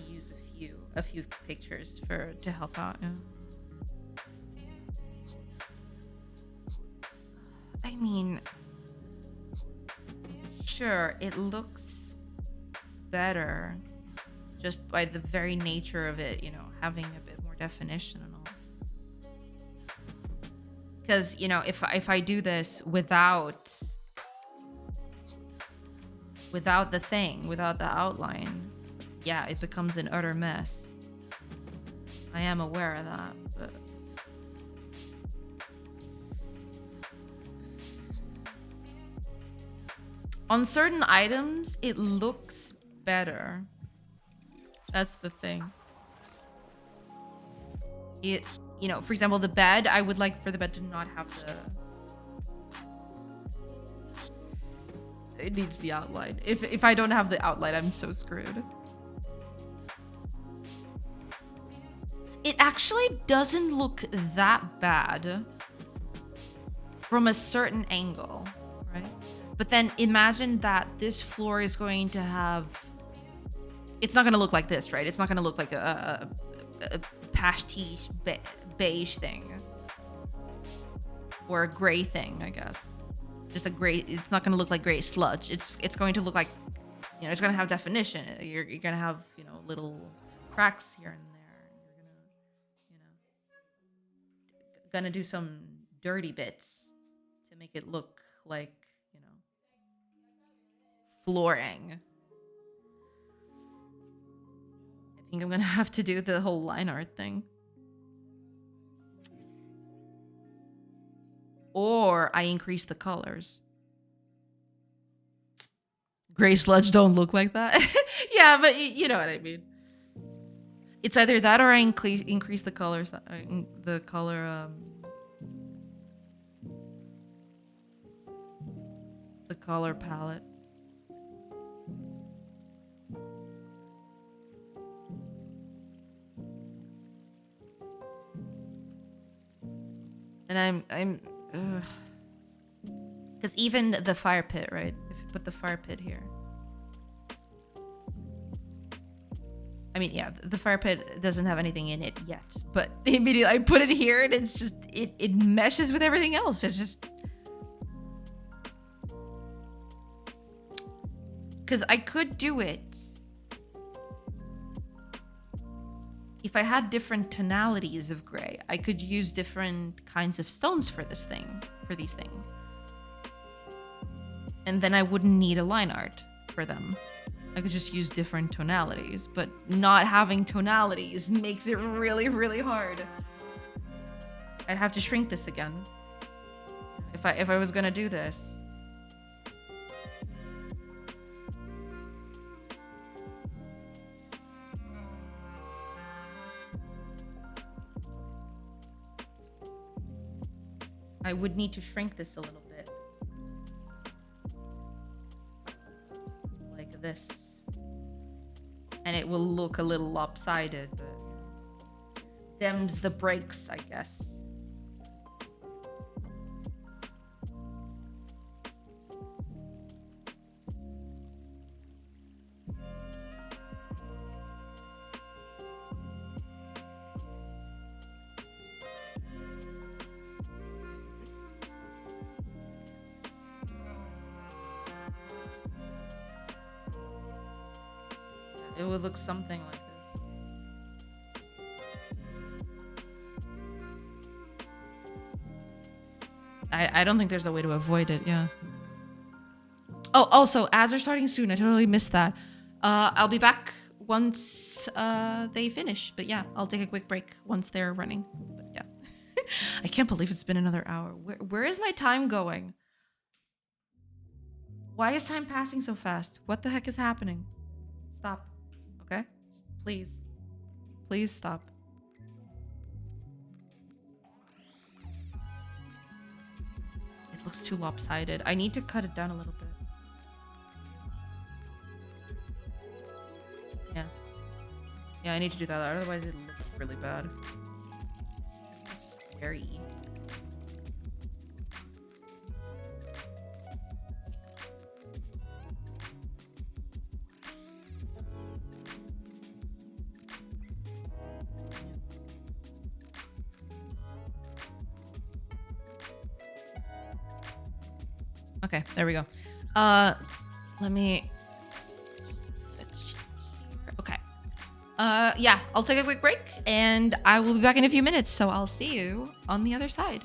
use a few pictures to help out. Yeah. I mean, sure, it looks better just by the very nature of it, having a bit more definition and all. Because, if I do this without the thing, without the outline, yeah, it becomes an utter mess. I am aware of that, but on certain items, it looks better. That's the thing. For example, the bed, I would like for the bed to not have it needs the outline. If I don't have the outline, I'm so screwed. It actually doesn't look that bad from a certain angle, right? But then imagine that this floor is going to have... It's not going to look like this, right? It's not going to look like a pastiche beige thing. Or a gray thing, I guess. Just a gray... It's not going to look like gray sludge. It's going to look like... You know, it's going to have definition. You're going to have, you know, little cracks here and there. You're going to do some dirty bits to make it look like, you know, flooring. I think I'm going to have to do the whole line art thing. Or I increase the colors. Gray sludge don't look like that. Yeah, but you know what I mean. It's either that or I increase the colors, the color palette. And I'm because even the fire pit, right? If you put the fire pit here. I mean, yeah, the fire pit doesn't have anything in it yet, but immediately I put it here and it's just, it meshes with everything else. It's just, because I could do it if I had different tonalities of gray. I could use different kinds of stones for this thing, for these things. And then I wouldn't need a line art for them. I could just use different tonalities, but not having tonalities makes it really, really hard. I'd have to shrink this again. If I was gonna do this. I would need to shrink this a little bit. Like this. And it will look a little lopsided, but them's the breaks, I guess. It would look something like this. I don't think there's a way to avoid it, yeah. Oh, also, ads are starting soon. I totally missed that. I'll be back once they finish. But yeah, I'll take a quick break once they're running. But yeah. I can't believe it's been another hour. Where is my time going? Why is time passing so fast? What the heck is happening? Stop. Okay? Please. Please stop. It looks too lopsided. I need to cut it down a little bit. Yeah. Yeah, I need to do that. Otherwise it looks really bad. Scary. Okay, there we go. Let me... Okay. Yeah, I'll take a quick break, and I will be back in a few minutes, so I'll see you on the other side.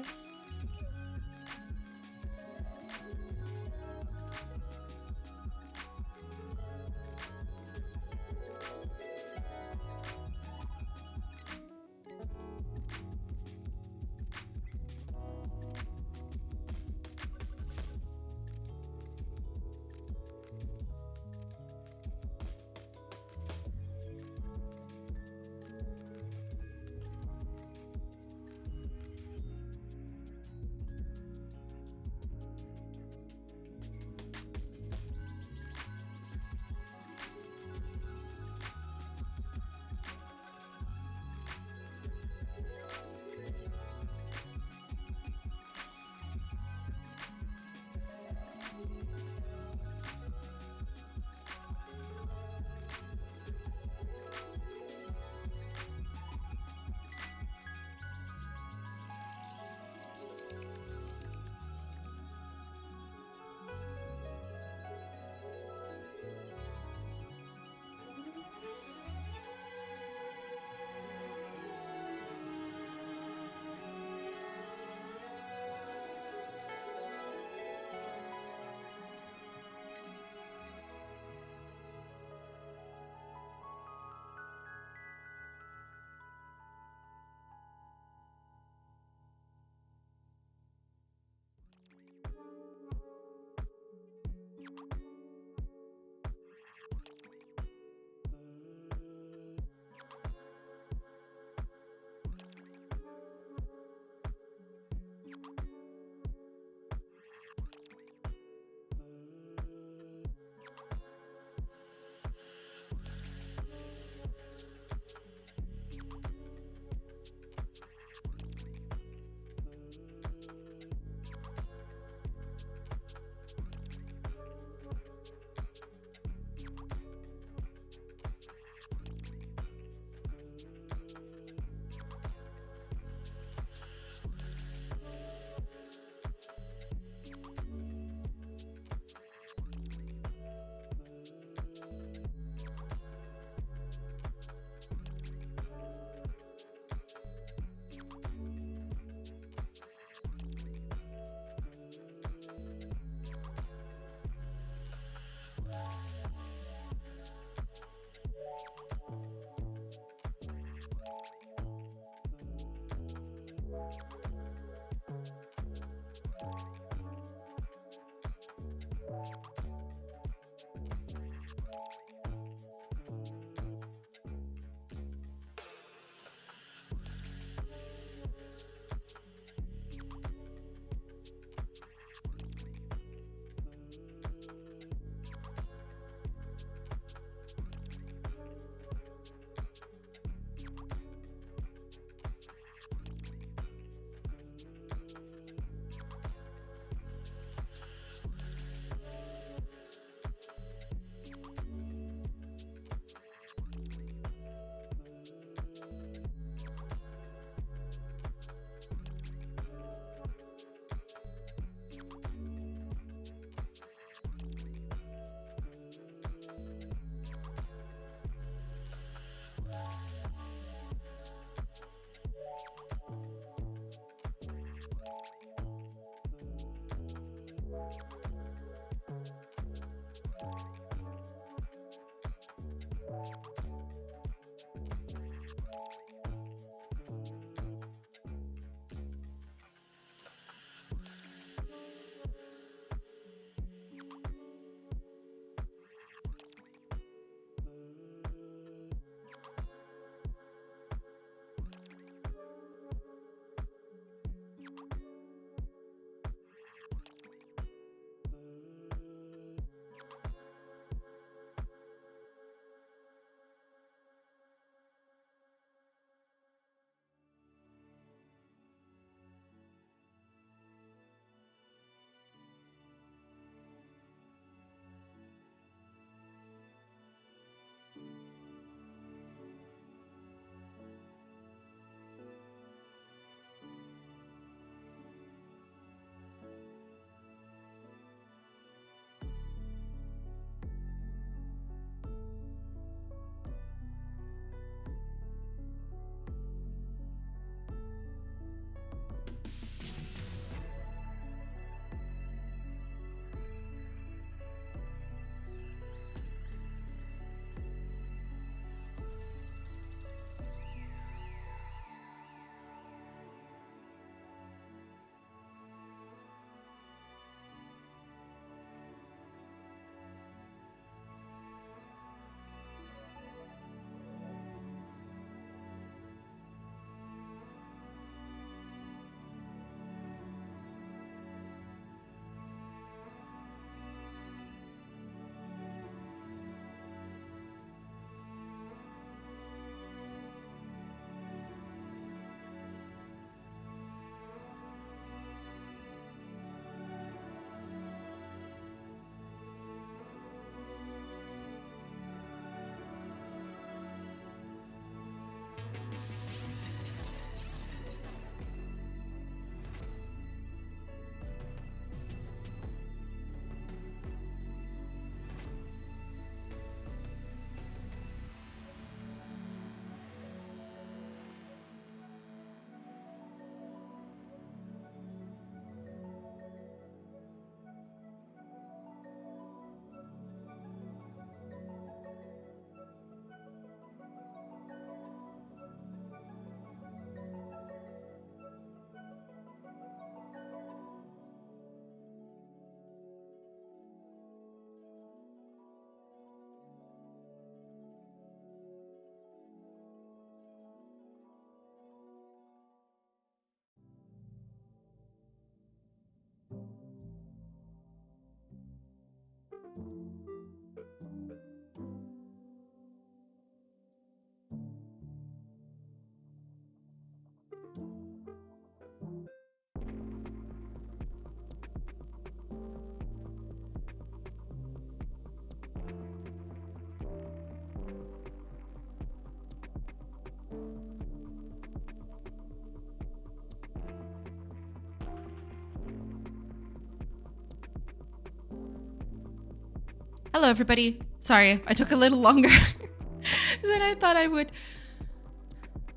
Hello, everybody. Sorry, I took a little longer than I thought I would.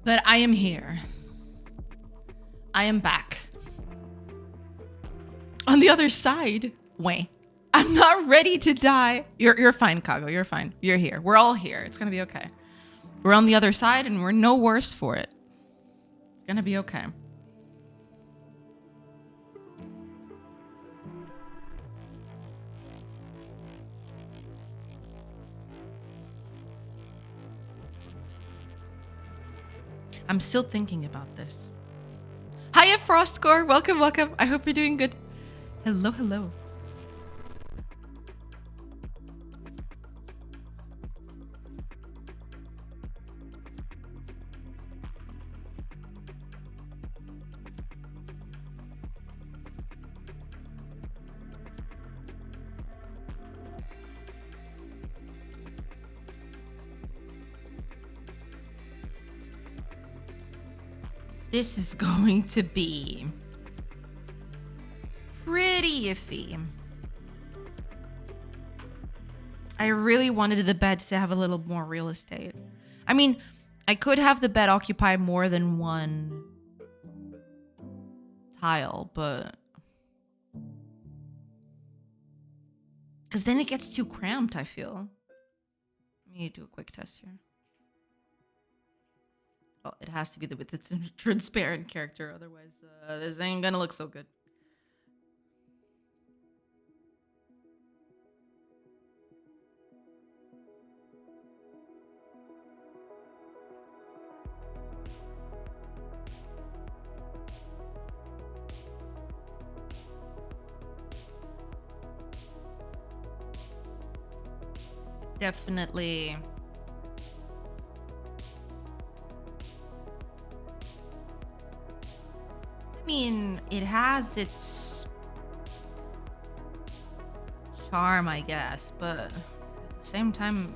But I am here. I am back. On the other side. Wait. I'm not ready to die. You're fine, Kago. You're fine. You're here. We're all here. It's gonna be okay. We're on the other side and we're no worse for it. It's gonna be okay. I'm still thinking about this. Hiya, Frostcore. Welcome, welcome. I hope you're doing good. Hello, hello. This is going to be pretty iffy. I really wanted the bed to have a little more real estate. I mean, I could have the bed occupy more than one tile, but Because then it gets too cramped, I feel. Let me do a quick test here. Oh, it has to be with the transparent character, otherwise this ain't gonna look so good. Definitely. I mean, it has its charm, I guess, but at the same time,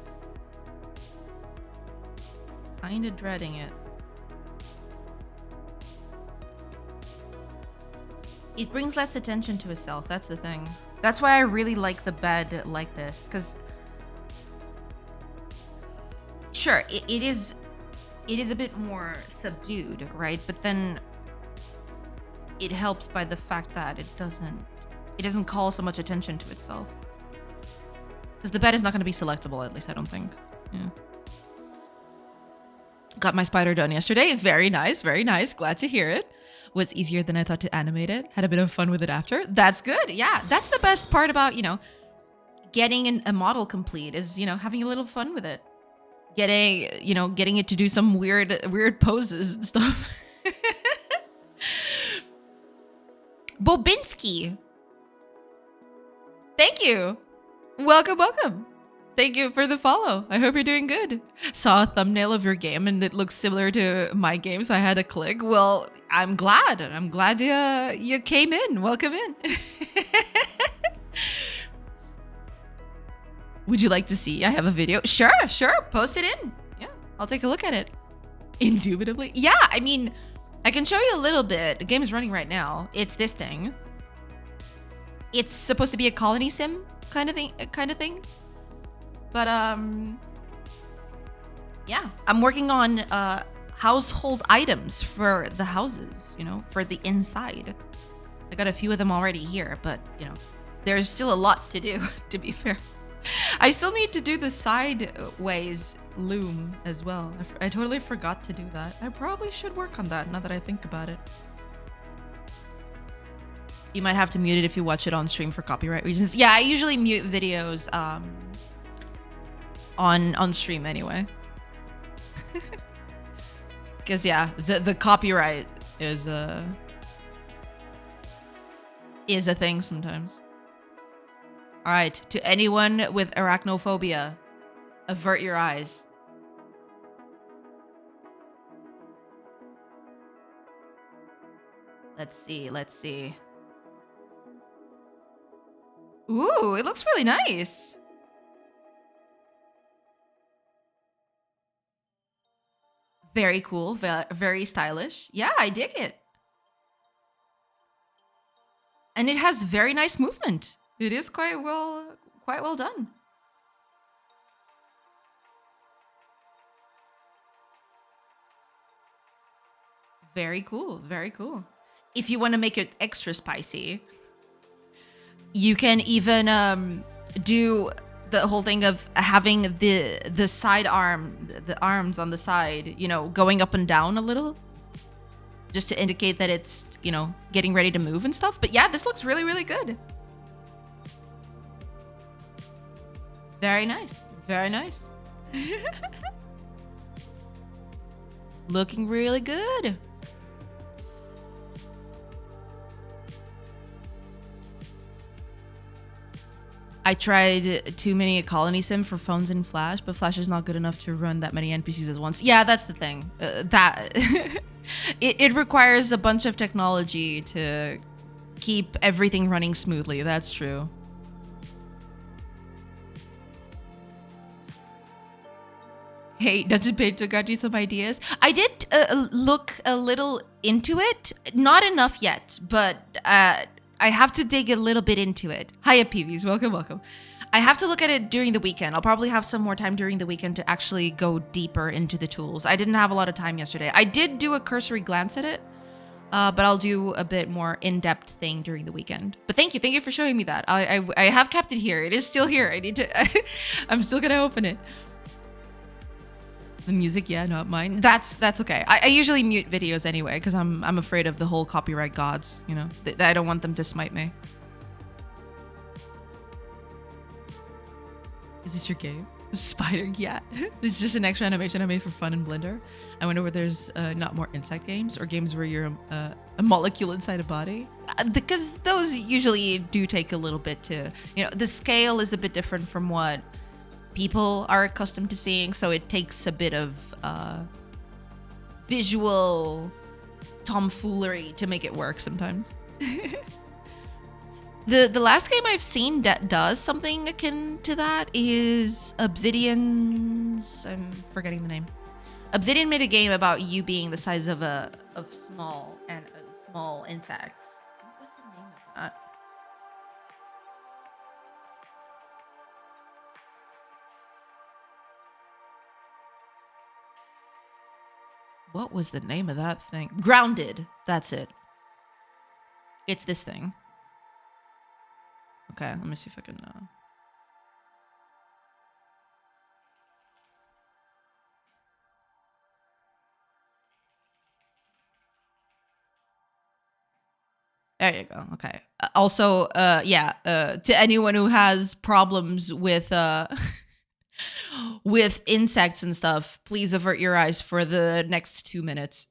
kind of dreading it. It brings less attention to itself, that's the thing. That's why I really like the bed like this, because sure, it is a bit more subdued, right? But then it helps by the fact that it doesn't call so much attention to itself. Because the bed is not going to be selectable, at least I don't think. Yeah. Got my spider done yesterday. Very nice, very nice. Glad to hear it. Was easier than I thought to animate it. Had a bit of fun with it after. That's good. Yeah, that's the best part about, getting a model complete is, having a little fun with it. Getting it to do some weird poses and stuff. Bobinski. Thank you. Welcome. Thank you for the follow. I hope you're doing good. Saw a thumbnail of your game and it looks similar to my game, so I had to click. Well, I'm glad. You came in. Welcome in. Would you like to see? I have a video. Sure. Post it in. Yeah, I'll take a look at it. Indubitably. Yeah, I mean, I can show you a little bit. The game is running right now. It's this thing. It's supposed to be a colony sim kind of thing. But yeah, I'm working on household items for the houses, for the inside. I got a few of them already here, but there's still a lot to do, to be fair. I still need to do the sideways loom as well. I totally forgot to do that. I probably should work on that now that I think about it. You might have to mute it if you watch it on stream for copyright reasons. Yeah, I usually mute videos on stream anyway. Because yeah, the copyright is a thing sometimes. All right, to anyone with arachnophobia, avert your eyes. Let's see. Ooh, it looks really nice. Very cool, very stylish. Yeah, I dig it. And it has very nice movement. It is quite well done. Very cool. If you want to make it extra spicy, you can even do the whole thing of having the side the arms on the side, going up and down a little, just to indicate that it's, getting ready to move and stuff. But yeah, this looks really, really good. Very nice. Looking really good. I tried too many colony sim for phones in Flash, but Flash is not good enough to run that many NPCs at once. Yeah, that's the thing. It requires a bunch of technology to keep everything running smoothly. That's true. Hey, Dungeon Painter got you some ideas. I did look a little into it. Not enough yet, but I have to dig a little bit into it. Hiya, PVs. Welcome. I have to look at it during the weekend. I'll probably have some more time during the weekend to actually go deeper into the tools. I didn't have a lot of time yesterday. I did do a cursory glance at it, But I'll do a bit more in-depth thing during the weekend. But thank you for showing me that. I have kept it here. It is still here. I need to. I'm still gonna open it. The music, yeah, not mine. That's okay. I usually mute videos anyway because I'm afraid of the whole copyright gods. You know, I don't want them to smite me. Is this your game? Spider, yeah. This is just an extra animation I made for fun in Blender. I wonder whether there's not more insect games or games where you're a molecule inside a body. Because those usually do take a little bit to, the scale is a bit different from what people are accustomed to seeing. So it takes a bit of visual tomfoolery to make it work sometimes. The last game I've seen that does something akin to that is Obsidian's. I'm forgetting the name. Obsidian made a game about you being the size of small insects. What was the name of that? What was the name of that thing? Grounded. That's it. It's this thing. Okay, let me see if I can... There you go. Okay. Also, to anyone who has problems with with insects and stuff, please avert your eyes for the next 2 minutes.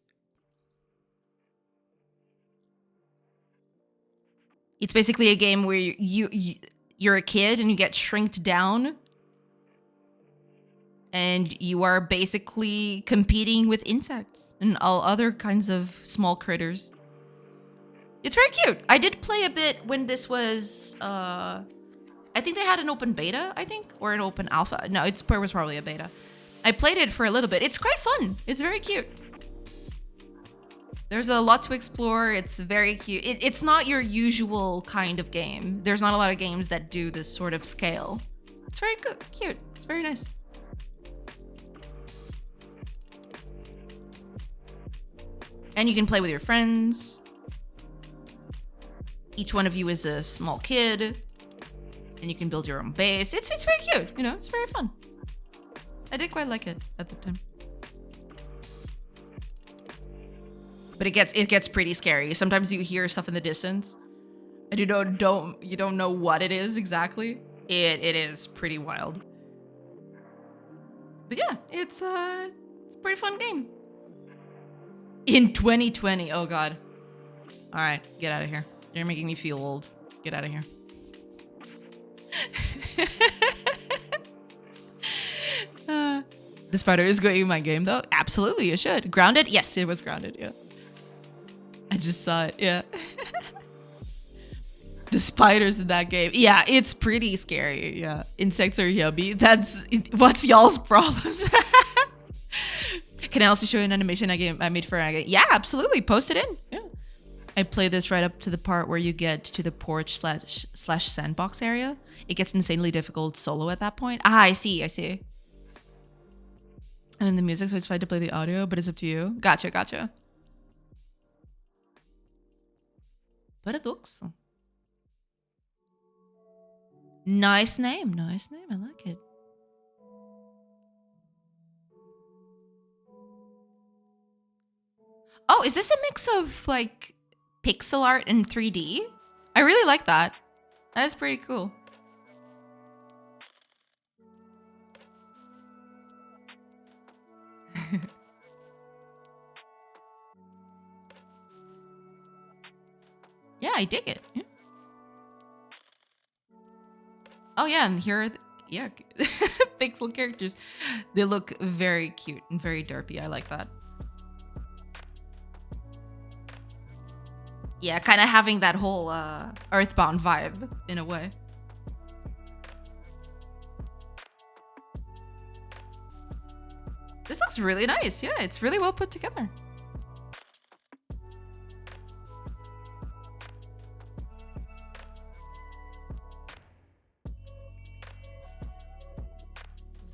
It's basically a game where you're a kid and you get shrinked down. And you are basically competing with insects and all other kinds of small critters. It's very cute. I did play a bit when this was, I think they had an open beta, or an open alpha. No, it was probably a beta. I played it for a little bit. It's quite fun. It's very cute. There's a lot to explore. It's very cute. It's not your usual kind of game. There's not a lot of games that do this sort of scale. It's very cute. It's very nice. And you can play with your friends. Each one of you is a small kid. And you can build your own base. It's very cute, it's very fun. I did quite like it at the time. But it gets pretty scary. Sometimes you hear stuff in the distance. And you don't know what it is exactly. It is pretty wild. But yeah, it's a pretty fun game. In 2020, oh god. All right, get out of here. You're making me feel old. Get out of here. The spider is going in my game though. Absolutely, it should. Grounded? Yes, it was grounded, yeah. I just saw it, yeah. The spiders in that game. Yeah, it's pretty scary, yeah. Insects are yummy. What's y'all's problems? Can I also show you an animation I made for a game? Yeah, absolutely. Post it in. Yeah. I play this right up to the part where you get to the porch slash sandbox area. It gets insanely difficult solo at that point. Ah, I see. And then the music, so it's fine to play the audio, but it's up to you. Gotcha. Paradoxo. Nice name. I like it. Oh, is this a mix of like pixel art and 3D? I really like that. That is pretty cool. Yeah, I dig it. Yeah. Oh yeah, and here are pixel characters. They look very cute and very derpy. I like that. Yeah, kind of having that whole Earthbound vibe in a way. This looks really nice. Yeah, it's really well put together.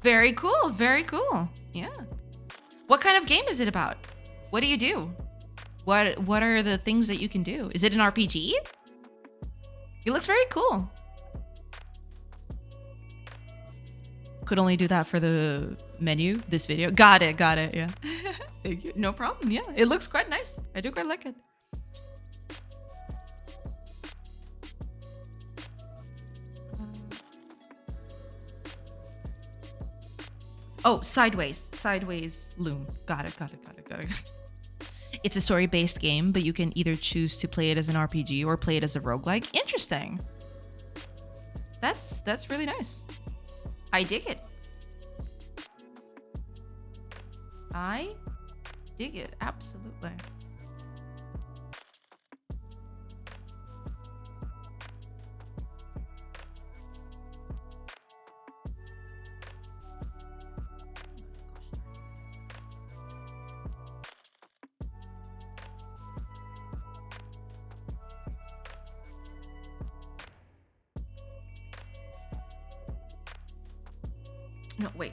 Very cool. Yeah. What kind of game is it about? What do you do? What are the things that you can do? Is it an RPG? It looks very cool. Could only do that for the menu, this video. Got it, yeah. Thank you. No problem, yeah. It looks quite nice. I do quite like it. Oh, sideways loom. Got it. It's a story-based game, but you can either choose to play it as an RPG or play it as a roguelike. Interesting. That's really nice. I dig it. I dig it, absolutely. No, wait.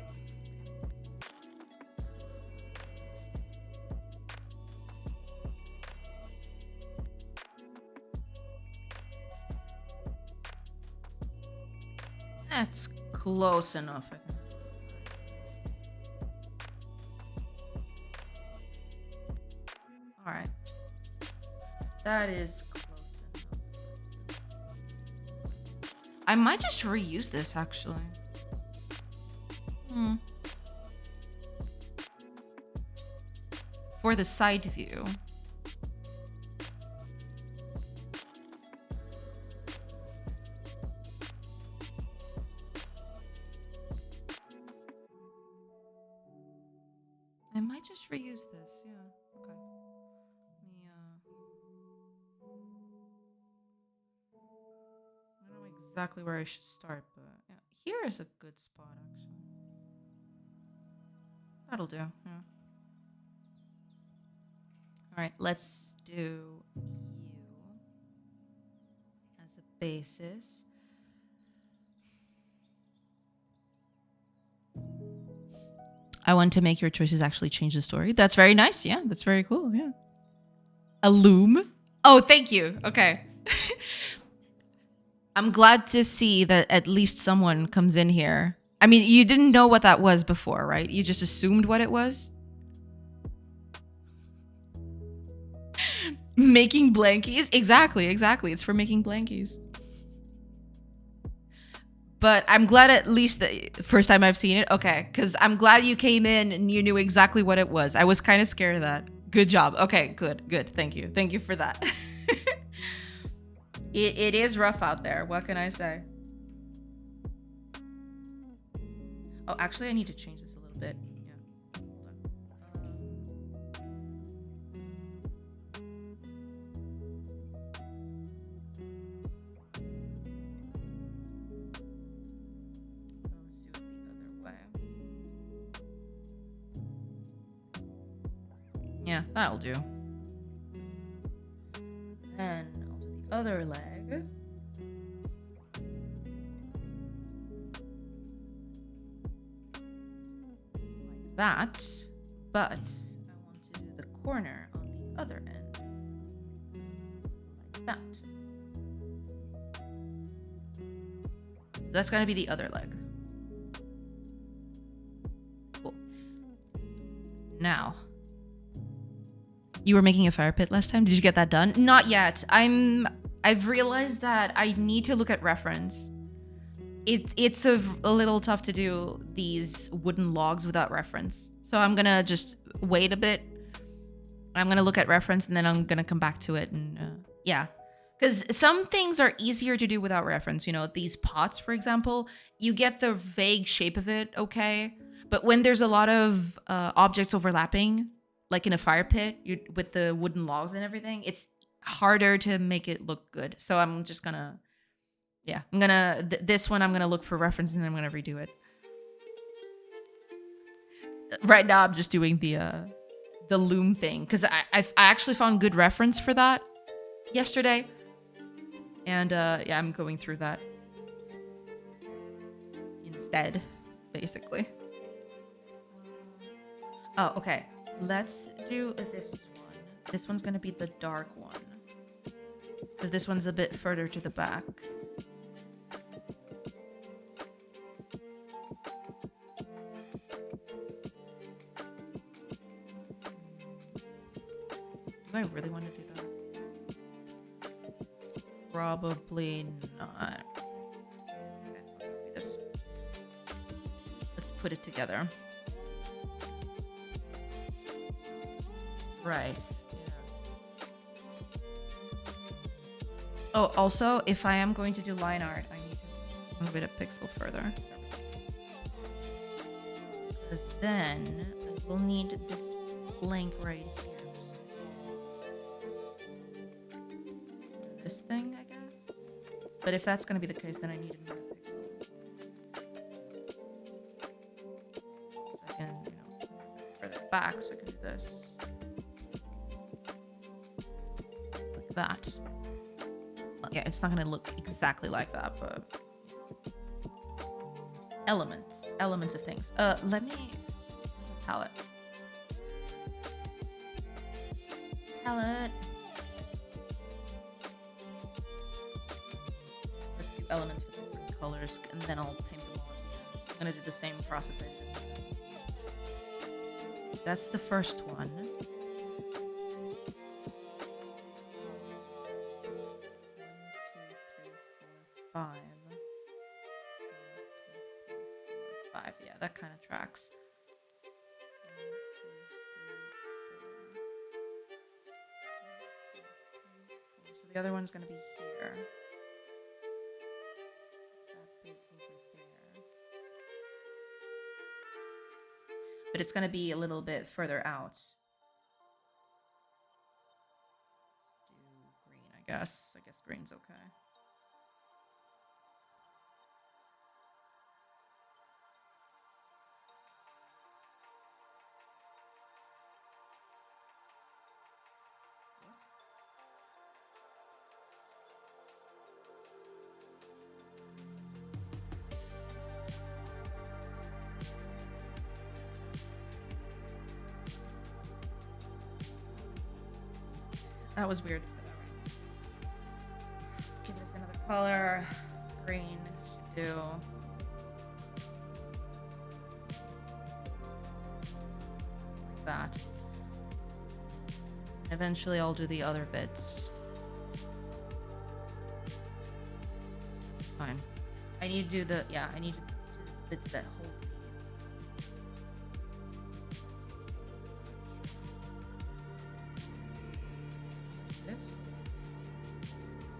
That's close enough, I think. All right. That is close enough. I might just reuse this, actually. For the side view. I might just reuse this, yeah. Okay. Let me, I don't know exactly where I should start, but yeah. Here is a good spot, actually. That'll do, yeah. All right, let's do you as a basis. I want to make your choices actually change the story. That's very nice. Yeah, that's very cool. Yeah. A loom. Oh, thank you. Okay. I'm glad to see that at least someone comes in here. I mean, you didn't know what that was before, right? You just assumed what it was. Making blankies? Exactly. It's for making blankies. But I'm glad at least the first time I've seen it. Okay, because I'm glad you came in and you knew exactly what it was. I was kind of scared of that. Good job. Okay, good. Thank you for that. It is rough out there. What can I say? Oh, actually, I need to change this a little bit. Yeah, that'll do. Then I'll do the other leg. Like that. But I want to do the corner on the other end. Like that. So that's going to be the other leg. Cool. Now, you were making a fire pit last time. Did you get that done? Not yet. I've realized that I need to look at reference. It's a little tough to do these wooden logs without reference. So I'm gonna just wait a bit. I'm gonna look at reference and then I'm gonna come back to it and yeah. Because some things are easier to do without reference. You know, these pots, for example, you get the vague shape of it, okay? But when there's a lot of objects overlapping, like in a fire pit with the wooden logs and everything, it's harder to make it look good. So I'm just gonna, yeah, I'm gonna, this one I'm gonna look for reference and then I'm gonna redo it. Right now I'm just doing the loom thing because I actually found good reference for that yesterday. And yeah, I'm going through that instead, basically. Oh, okay. Let's do this one. This one's gonna be the dark one. Because this one's a bit further to the back. Do I really want to do that? Probably not. Okay, let's copy this. Let's put it together. Right. Oh, also, if I am going to do line art, I need to move it a pixel further. Because then I will need this blank right here. This thing, I guess? But if that's going to be the case, then I need another pixel. So I can, further back, so I can do this. Like that. Well, yeah, it's not going to look exactly like that, but... Elements of things. Let me... Palette. Let's do elements with different colors, and then I'll paint them all. I'm gonna do the same process I did. That's the first one. 1, 2, 3, 4, 5. 1, 2, 3, 4, 5. Yeah, that kind of tracks. 1, 2, 3, 4. So the other one's gonna be here. But it's going to be a little bit further out. Let's do green, I guess. I guess green's okay. That was weird. Give this another color. Green should do. Like that. Eventually I'll do the other bits. Fine. I need to do the, I need to do the bits that hold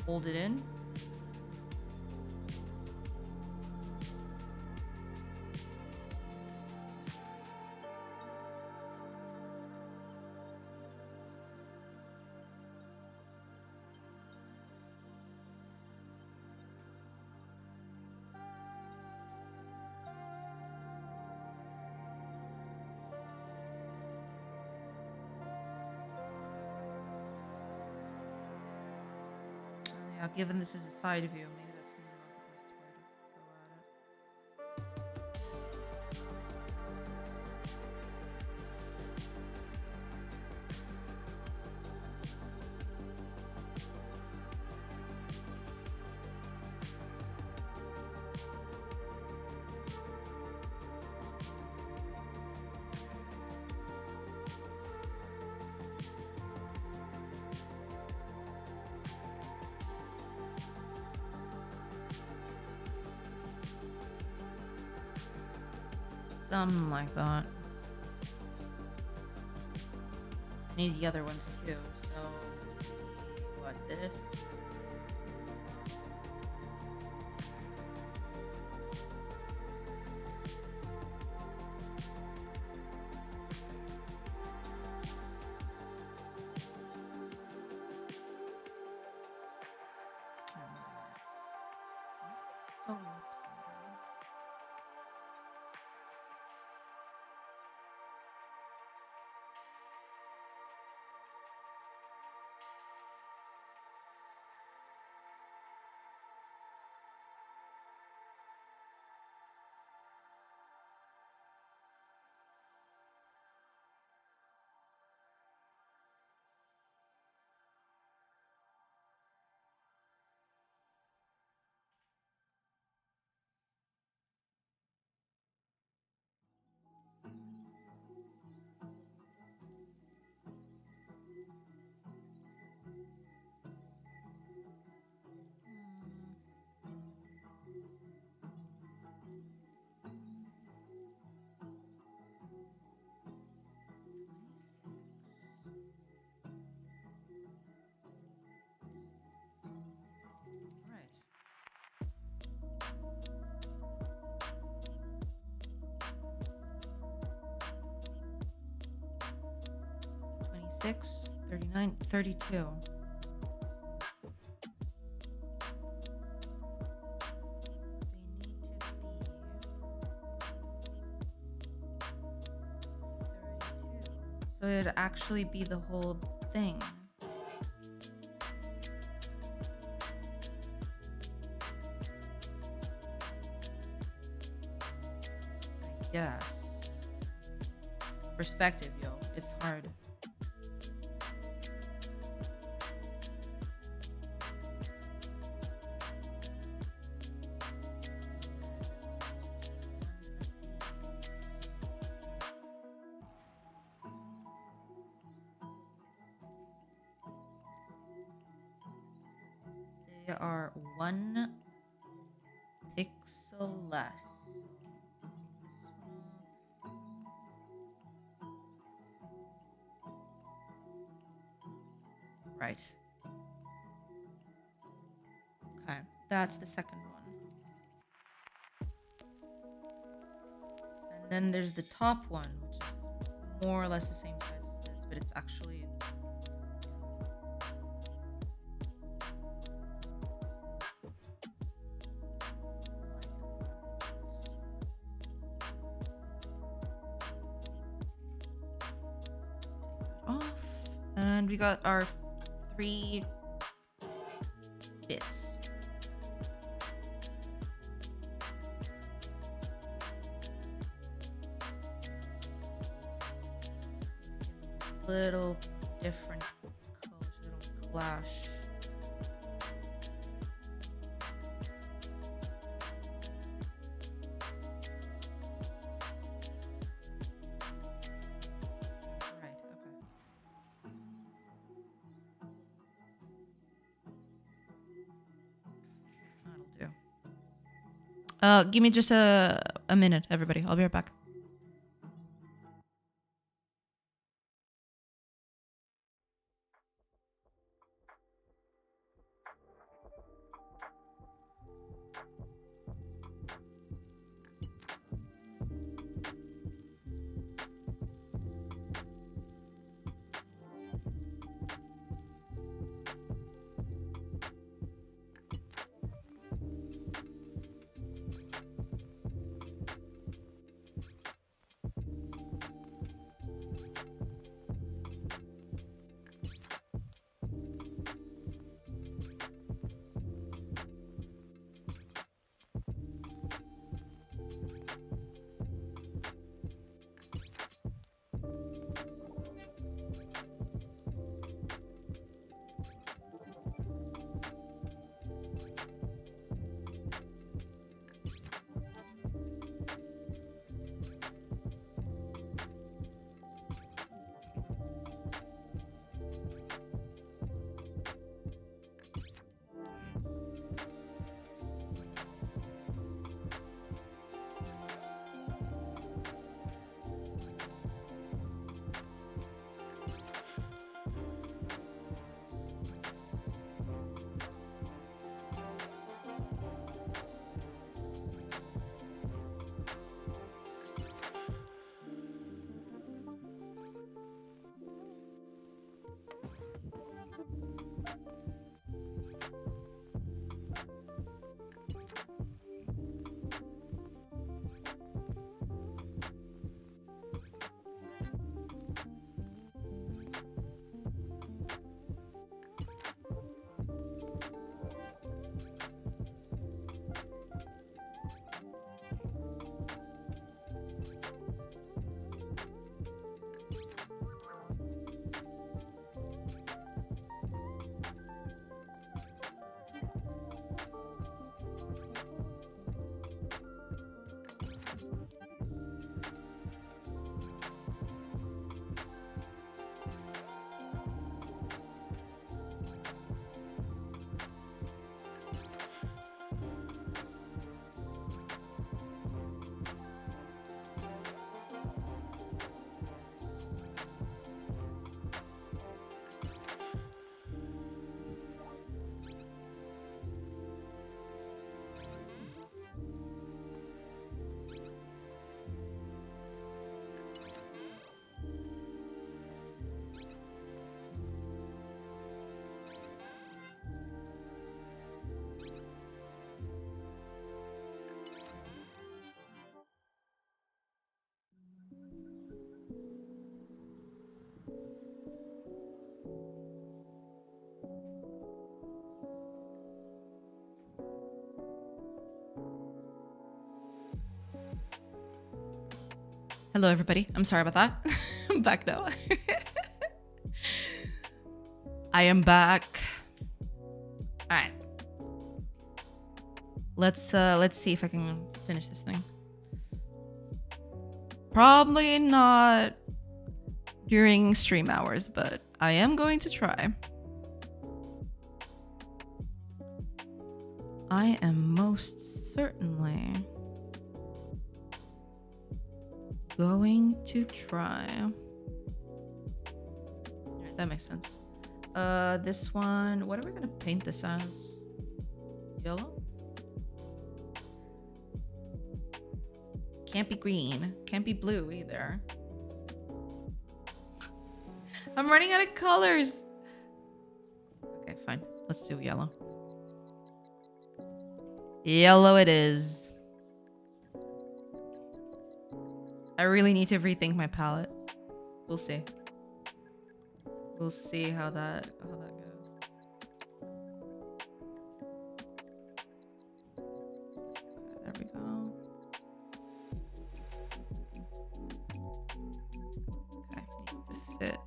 hold it in. Yeah, given this is a side view, maybe that's not the best way to go at it. Something like that. I need the other ones too, so what, this? Why is this so upside down? 36, 39, 32. So it'd actually be the whole thing. Yes. Perspective, yo. It's hard. They are 1 pixel less. Right. Okay, that's the second one. And then there's the top one, which is more or less the same size as this, but it's actually... off. And we got our 3 bits. Little different colors, they don't clash. Right, okay. That'll do. Give me just a minute, everybody. I'll be right back. Hello, everybody. I'm sorry about that. I'm back now. I am back. All right. Let's see if I can finish this thing. Probably not during stream hours, but I am going to try. I am most certainly going to try. Alright, that makes sense. This one, what are we gonna paint this as? Yellow? Can't be green. Can't be blue either. I'm running out of colors. Okay, fine. Let's do yellow. Yellow it is. I really need to rethink my palette. We'll see. We'll see how that goes. There we go. Okay, needs to fit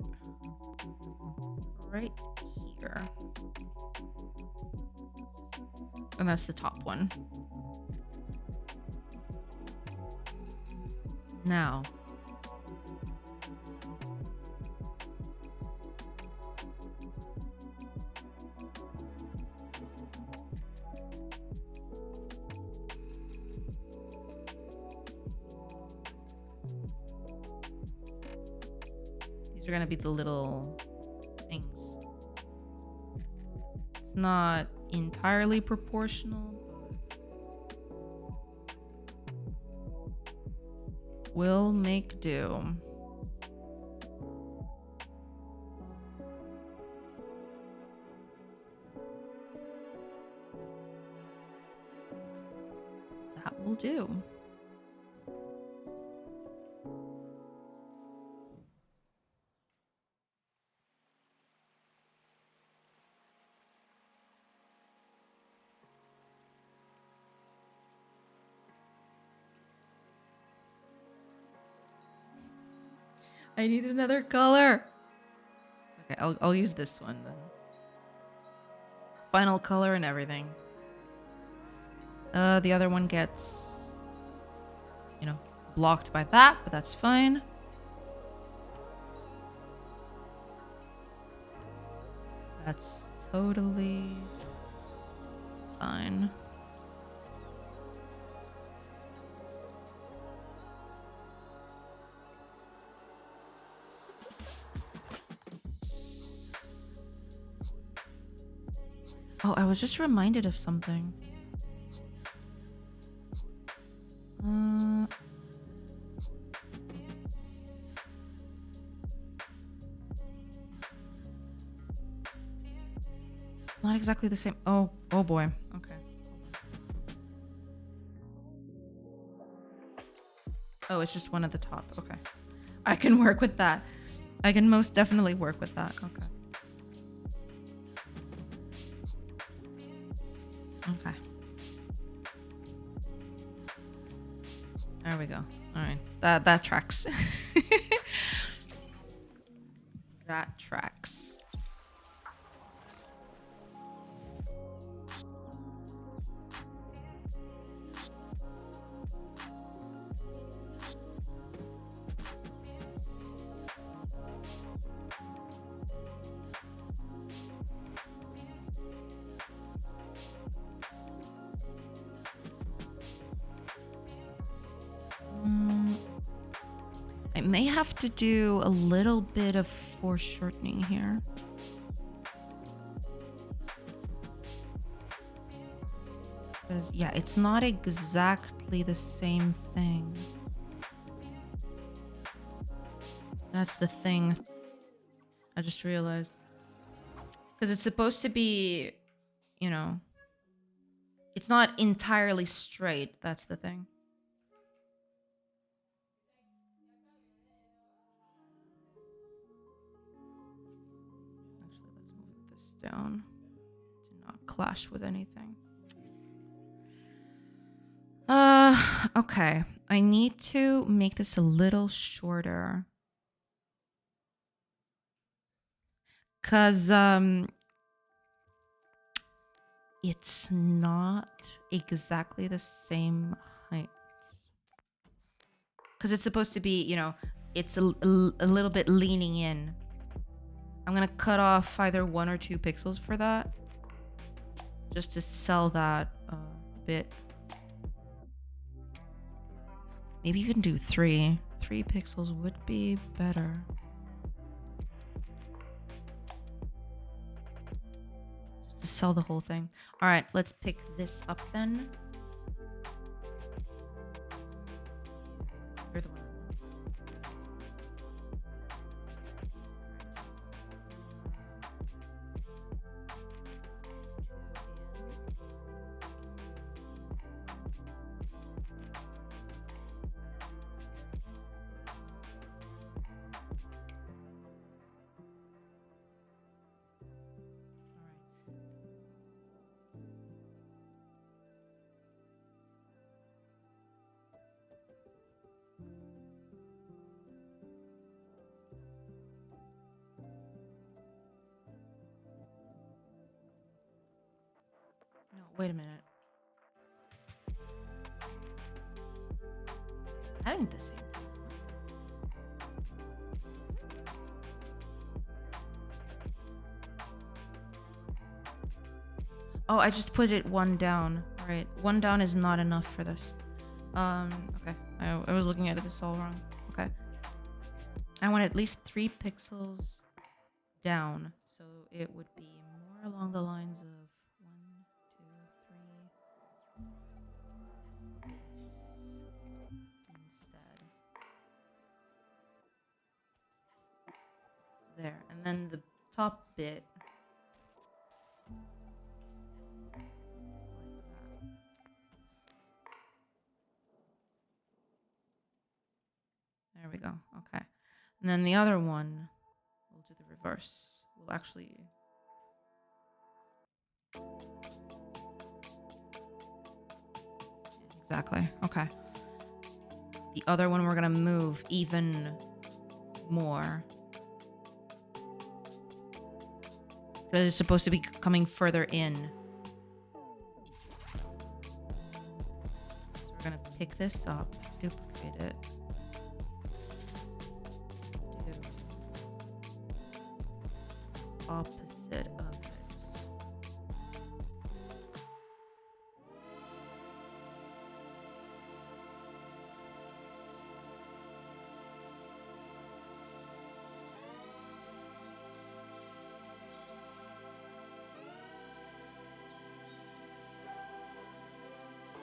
right here. And that's the top one. Now. These are gonna be the little things. It's not entirely proportional. Will make do. That will do. I need another color. Okay, I'll use this one then. Final color and everything. The other one gets, you know, blocked by that, but that's fine. That's totally fine. Oh, I was just reminded of something. It's not exactly the same. Oh boy. Okay. Oh, it's just one at the top. Okay. I can work with that. I can most definitely work with that. Okay. Okay. There we go. All right. That tracks. That tracks. I may have to do a little bit of foreshortening here. Because, yeah, it's not exactly the same thing. That's the thing. I just realized. Because it's supposed to be, you know, it's not entirely straight. That's the thing. Down to not clash with anything. Okay, I need to make this a little shorter. Cause it's not exactly the same height. Cause it's supposed to be, you know, it's a little bit leaning in. I'm gonna cut off either 1 or 2 pixels for that, just to sell that bit. Maybe even do 3. 3 pixels would be better. Just to sell the whole thing. All right, let's pick this up then. You're the one. No, wait a minute. That ain't the same. Oh, I just put it 1 down. All right, 1 down is not enough for this. Okay. I was looking at this all wrong. Okay. I want at least 3 pixels down, so it would be more along the lines of 1, 2, 3. Instead. There, and then the top bit. There we go. Okay. And then the other one, we'll do the reverse. We'll actually... Exactly. Okay. The other one we're going to move even more. Because it's supposed to be coming further in. So we're going to pick this up, duplicate it. Opposite of it.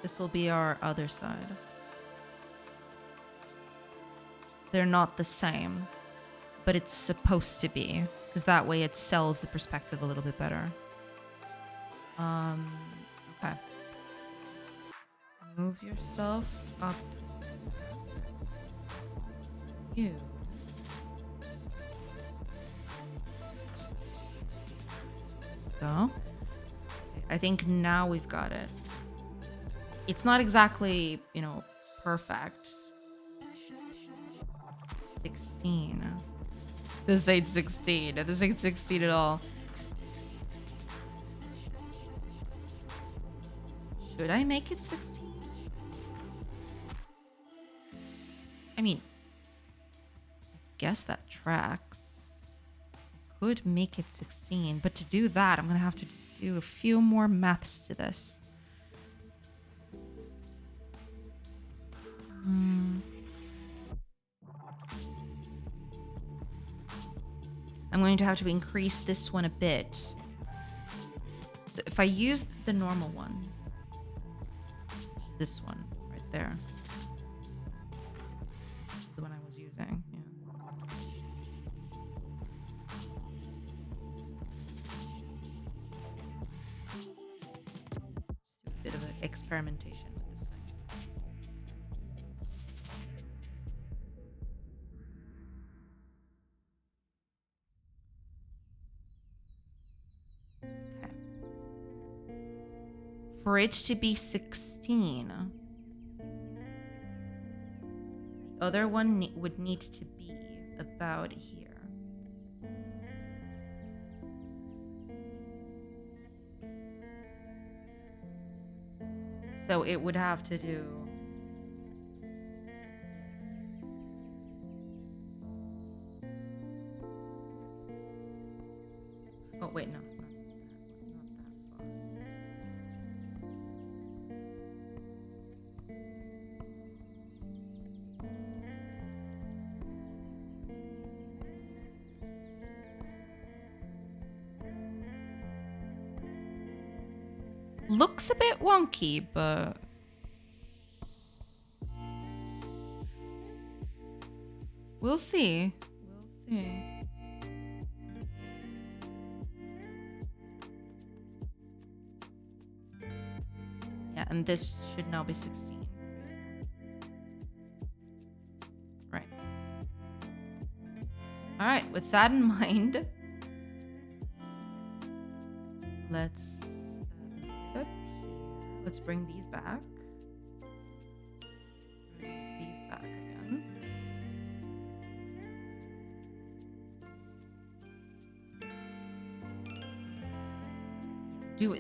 This will be our other side. They're not the same, but it's supposed to be. Because that way it sells the perspective a little bit better. Okay. Move yourself up. You. Go. I think now we've got it. It's not exactly, you know, perfect. 16. This ain't 16. This ain't 16 at all. Should I make it 16? I mean, I guess that tracks. I could make it 16, but to do that, I'm gonna have to do a few more maths to this. I'm going to have to increase this one a bit. So if I use the normal one, this one right there, the one I was using, yeah. Just do a bit of an experimentation with this thing. Okay. For it to be 16, Other one would need to be about here. So it would have to do... Oh, wait, no. Not that far. Looks a bit wonky, but... We'll see. We'll see. Yeah, and this should now be 16. Right. All right, with that in mind, let's bring these back. These back again.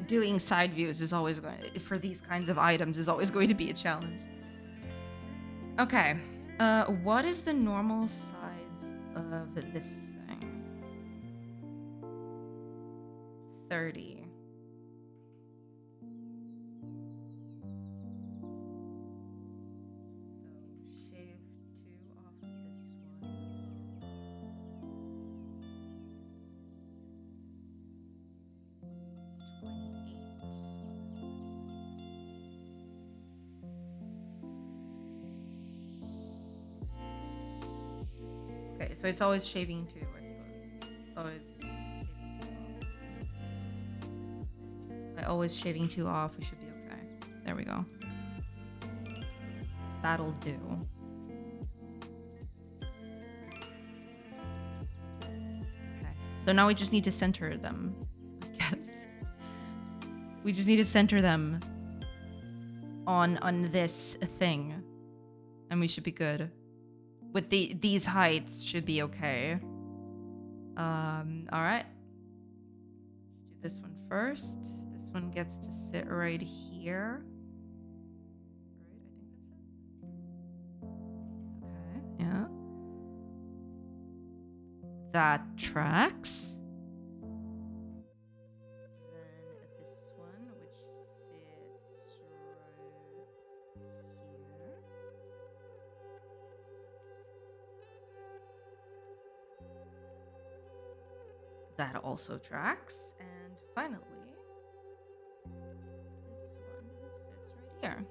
Doing side views is always going to, for these kinds of items, is always going to be a challenge. Okay, what is the normal size of this thing? 30. Okay, so it's always shaving 2, I suppose. It's always shaving 2 off. By always shaving 2 off, we should be okay. There we go. That'll do. Okay, so now we just need to center them, I guess. We just need to center them on this thing, and we should be good. With these heights should be okay. All right. Let's do this one first. This one gets to sit right here. Right, I think that's it. Okay, yeah. That tracks. Then this one, which sits right here. That also tracks. And finally, this one sits right here.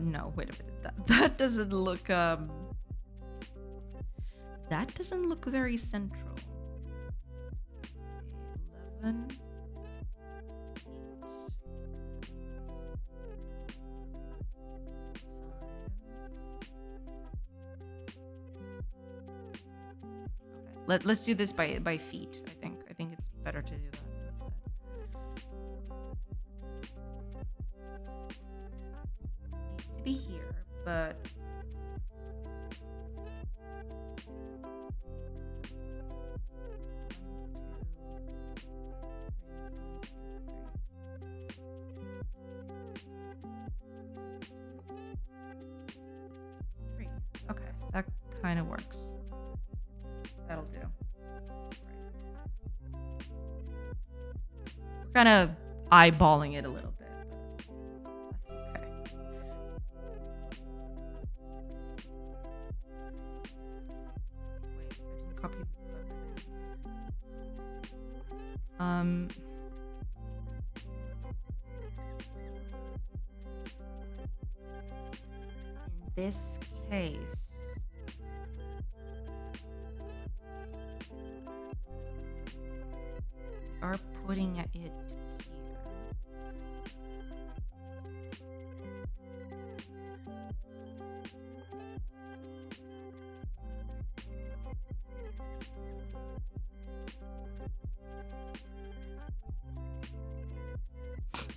No, wait a minute. That doesn't look, that doesn't look very central. Let's see, 11, 8, 5. Let's do this by feet, I think. I think it's better to do that instead. Needs to be here, but... Okay, that kind of works. That'll do. Right. We're kind of eyeballing it a little bit, but that's okay. Wait, I didn't copy everything. In this case, are putting it here.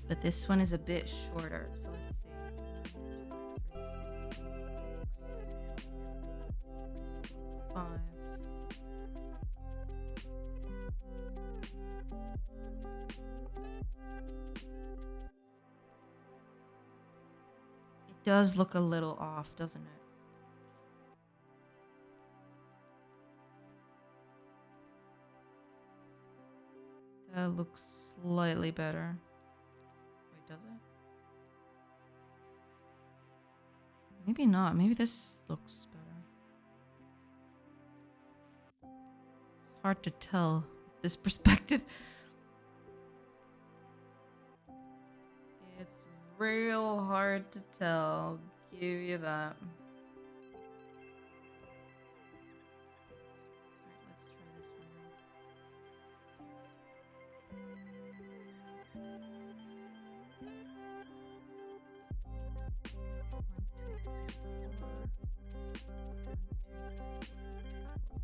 But this one is a bit shorter, so let's see. 1, 2, 3, does look a little off, doesn't it? That looks slightly better. Wait, does it? Maybe not. Maybe this looks better. It's hard to tell this perspective. It's real hard to tell. Give you that.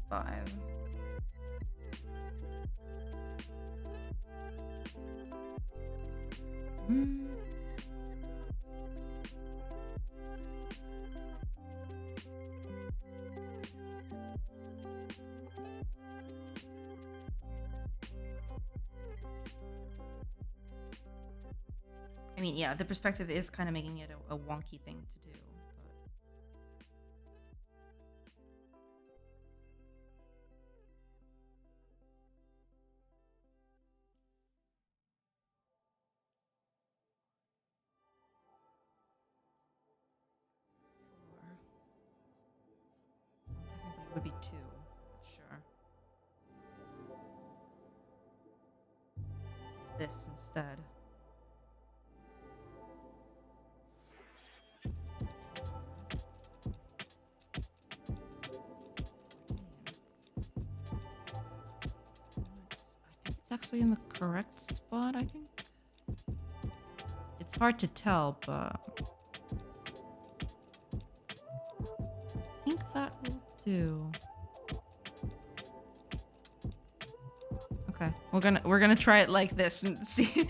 Five. I mean, yeah, the perspective is kind of making it a wonky thing to do. Technically, it would be 2. Sure. This instead. It's actually in the correct spot, I think. It's hard to tell, but I think that will do. Okay, we're gonna try it like this and see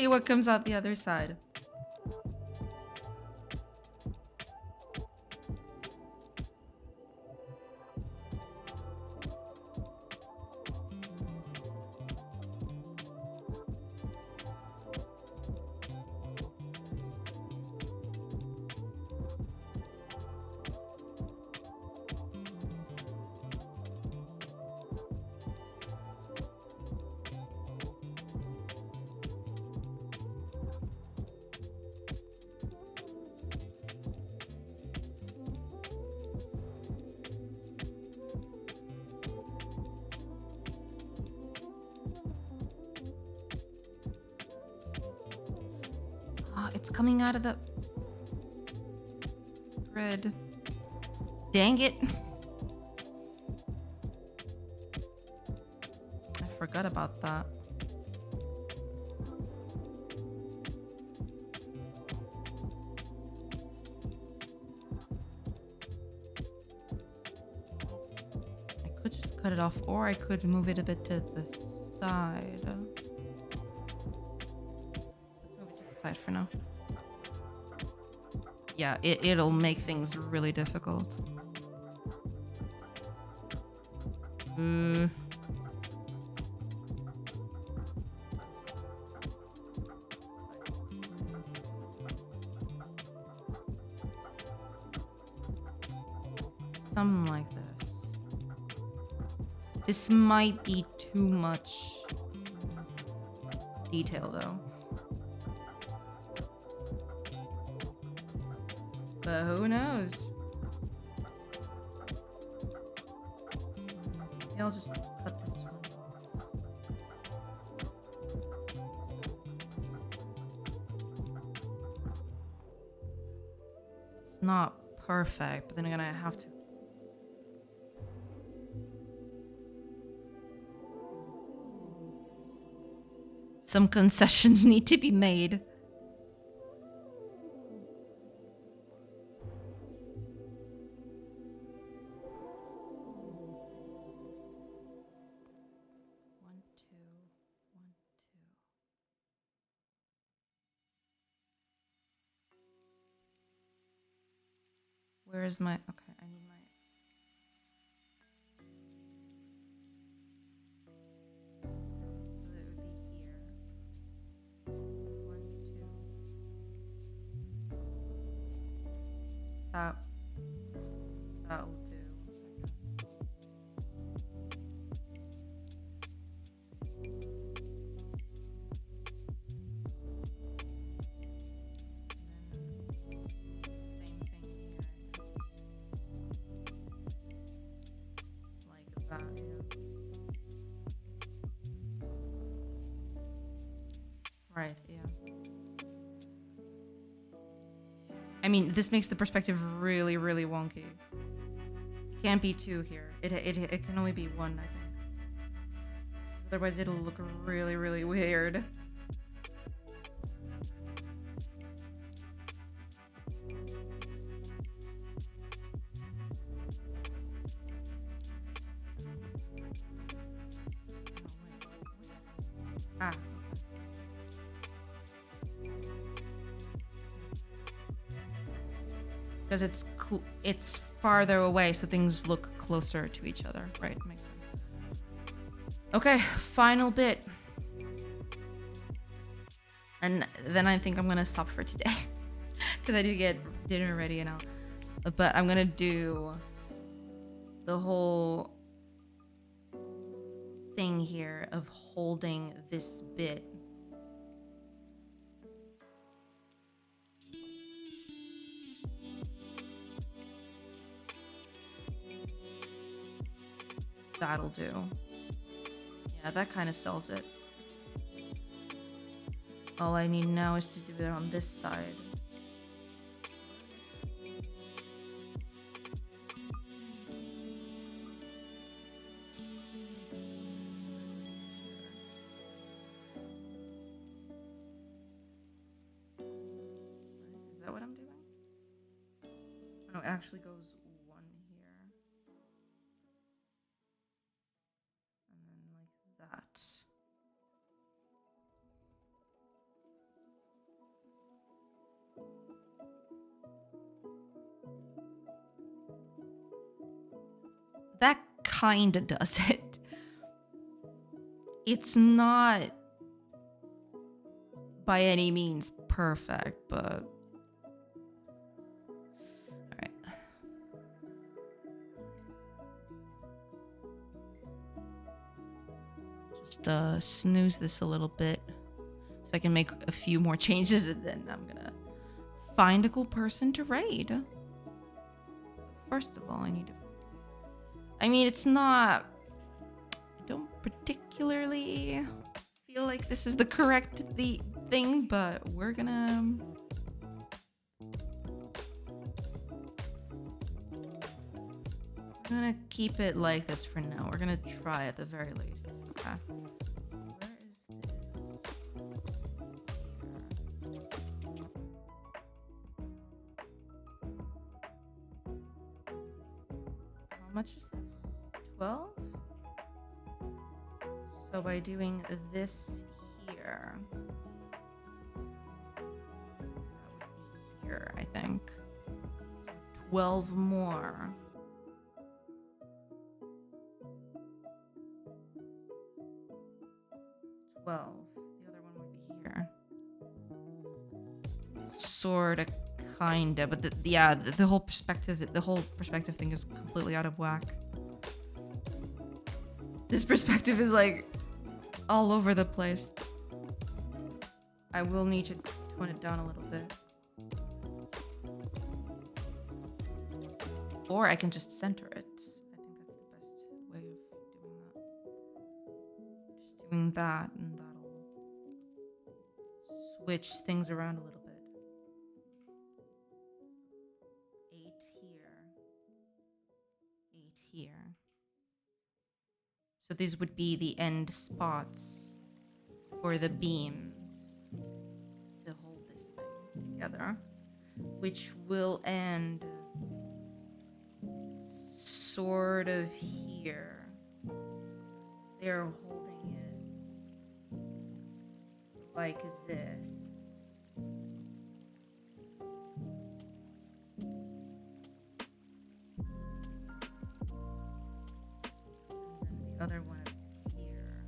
what comes out the other side. It's coming out of the grid. Dang it. I forgot about that. I could just cut it off, or I could move it a bit to the side. Let's move it to the side for now. Yeah, it'll make things really difficult. Something like this. This might be too much detail, though. But who knows? Maybe I'll just cut this one off. It's not perfect, but then again, I have to. Some concessions need to be made. Where is my... Okay, I need my... So that it would be here. 1, 2. That will do, same thing here, like that, yeah. Right, yeah. I mean, this makes the perspective really, really wonky. It can't be 2 here. It can only be 1, I think. Otherwise, it'll look really, really weird. Ah. Because it's farther away, so things look closer to each other. Right, makes sense. Okay, final bit. And then I think I'm gonna stop for today. Because I did get dinner ready and all. But I'm gonna do the whole thing here of holding this bit. That'll do. Yeah, that kind of sells it. All I need now is to do it on this side. Is that what I'm doing? Oh, it actually goes 1 here. And then like that. That kinda does it. It's not by any means perfect, but alright. Just snooze this a little bit so I can make a few more changes, and then I'm gonna find a cool person to raid. First of all, I need to... I mean, it's not... I don't particularly feel like this is the correct thing, but we're gonna... I'm gonna keep it like this for now. We're gonna try at the very least. Okay. Where is this? How much is this? 12? So by doing this here, that would be here, I think. So 12 more. 12. The other one would be here. Sorta, kinda, but the whole perspective thing is completely out of whack. This perspective is like all over the place. I will need to tone it down a little bit. Or I can just center it. I think that's the best way of doing that. Just doing that, and that'll switch things around a little bit. 8 here. 8 here. So these would be the end spots for the beams to hold this thing together, which will end sort of here. They're holding it like this. Other one up here.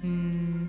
Hmm.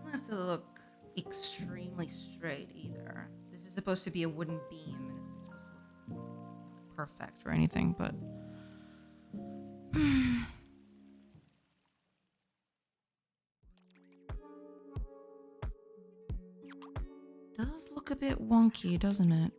Doesn't have to look extremely straight either. This is supposed to be a wooden beam, and it's supposed to look perfect or anything, but does look a bit wonky, doesn't it?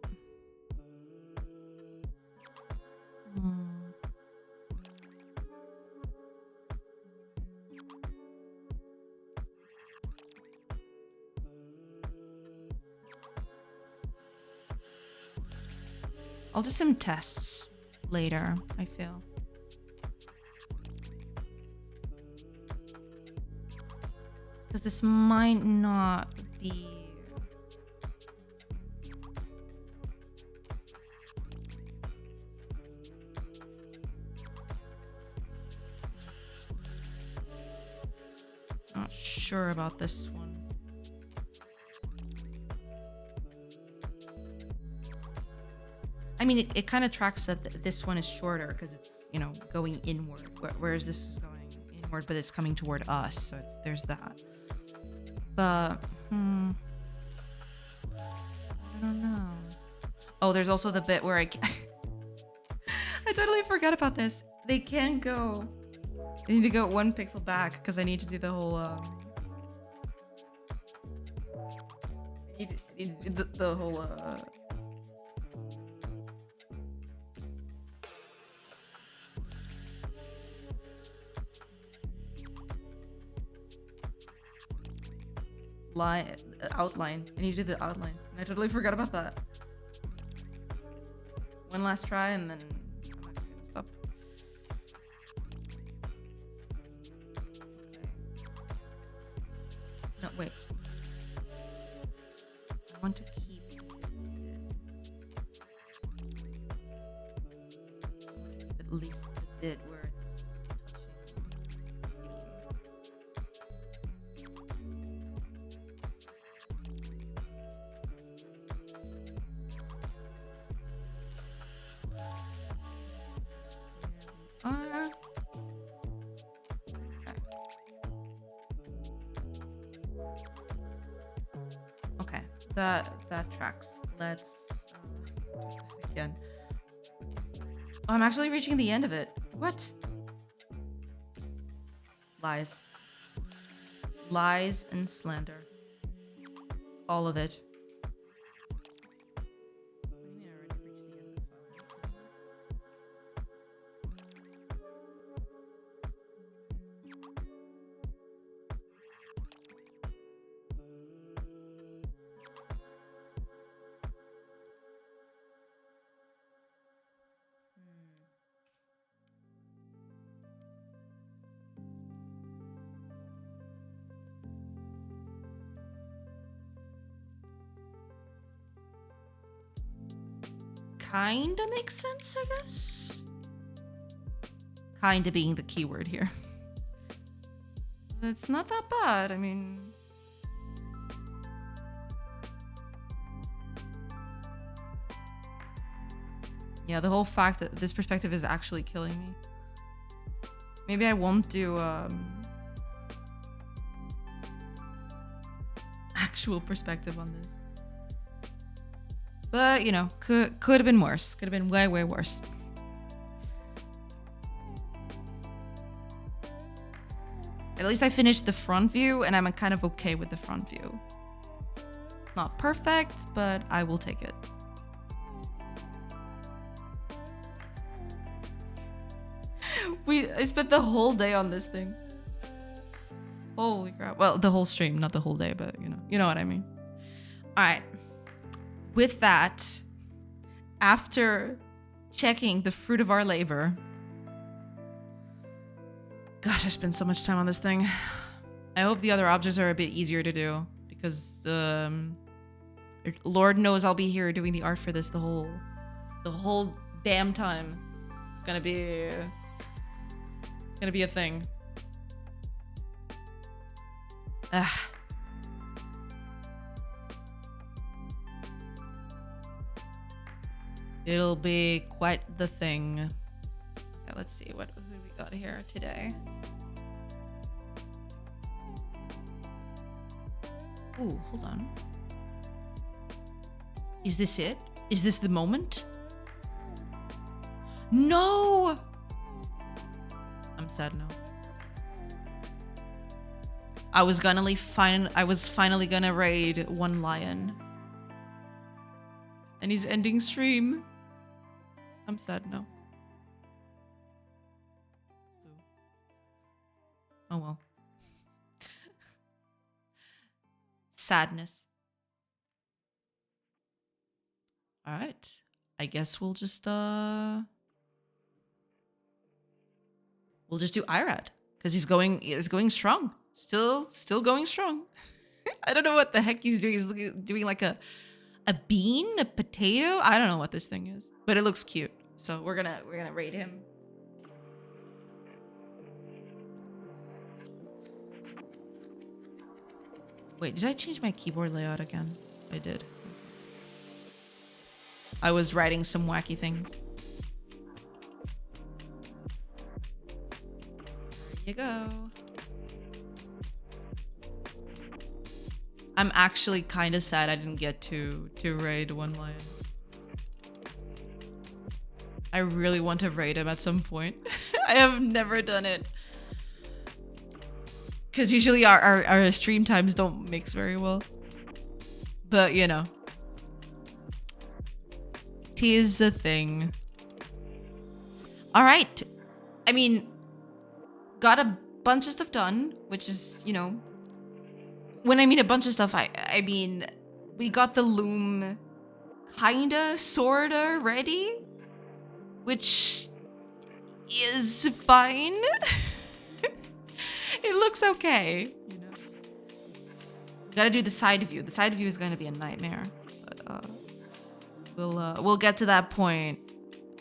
I'll do some tests later, I feel. Because this might not be... Not sure about this one. I mean, it kind of tracks that this one is shorter because it's, you know, going inward, whereas this is going inward, but it's coming toward us. So there's that. But, I don't know. Oh, there's also the bit where I totally forgot about this. They can't go. I need to go 1 pixel back because I need to do the whole, I need to do the whole, outline. I need to do the outline. And I totally forgot about that. One last try and then I'm actually gonna stop. Okay. No, wait. I want to keep this bit. At least the bit where it's okay, that tracks. Let's do that again. Oh, I'm actually reaching the end of it. What? Lies. Lies and slander. All of it. Kinda makes sense, I guess. Kinda being the keyword here. It's not that bad, I mean... Yeah, the whole fact that this perspective is actually killing me. Maybe I won't do, actual perspective on this. But, you know, could have been worse. Could have been way, way worse. At least I finished the front view, and I'm kind of okay with the front view. It's not perfect, but I will take it. I spent the whole day on this thing. Holy crap. Well, the whole stream, not the whole day, but you know what I mean. All right. With that, after checking the fruit of our labor, gosh, I spent so much time on this thing. I hope the other objects are a bit easier to do because Lord knows I'll be here doing the art for this the whole damn time. It's gonna be a thing. It'll be quite the thing. Okay, let's see who we got here today. Ooh, hold on. Is this it? Is this the moment? No! I'm sad now. I was finally gonna raid one lion. And he's ending stream. I'm sad now. Oh well. Sadness. All right. I guess we'll just do Irad because he's going strong. Still going strong. I don't know what the heck he's doing. He's doing like a bean, a potato. I don't know what this thing is, but it looks cute. So we're gonna raid him. Wait, did I change my keyboard layout again? I did. I was writing some wacky things. There you go. I'm actually kind of sad I didn't get to raid one lion. I really want to raid him at some point. I have never done it. Because usually our stream times don't mix very well. But, you know. 'Tis a thing. Alright. I mean, got a bunch of stuff done, which is, you know... When I mean a bunch of stuff, I mean... We got the loom kinda, sorta ready. Which is fine. It looks okay, you know. Gotta do the side view. The side view is going to be a nightmare, but we'll get to that point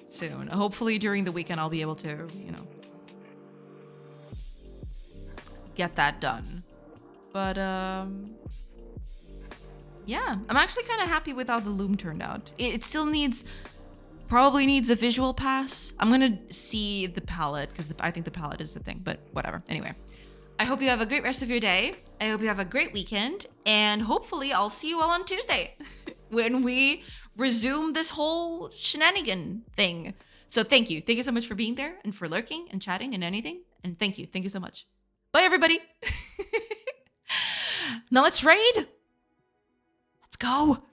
soon. Hopefully during the weekend I'll be able to, you know, get that done. But yeah, I'm actually kind of happy with how the loom turned out. It still probably needs a visual pass. I'm gonna see the palette because I think the palette is the thing, but whatever. Anyway, I hope you have a great rest of your day. I hope you have a great weekend, and hopefully I'll see you all on Tuesday when we resume this whole shenanigan thing. So thank you. Thank you so much for being there and for lurking and chatting and anything. And thank you. Thank you so much. Bye, everybody. Now let's raid. Let's go.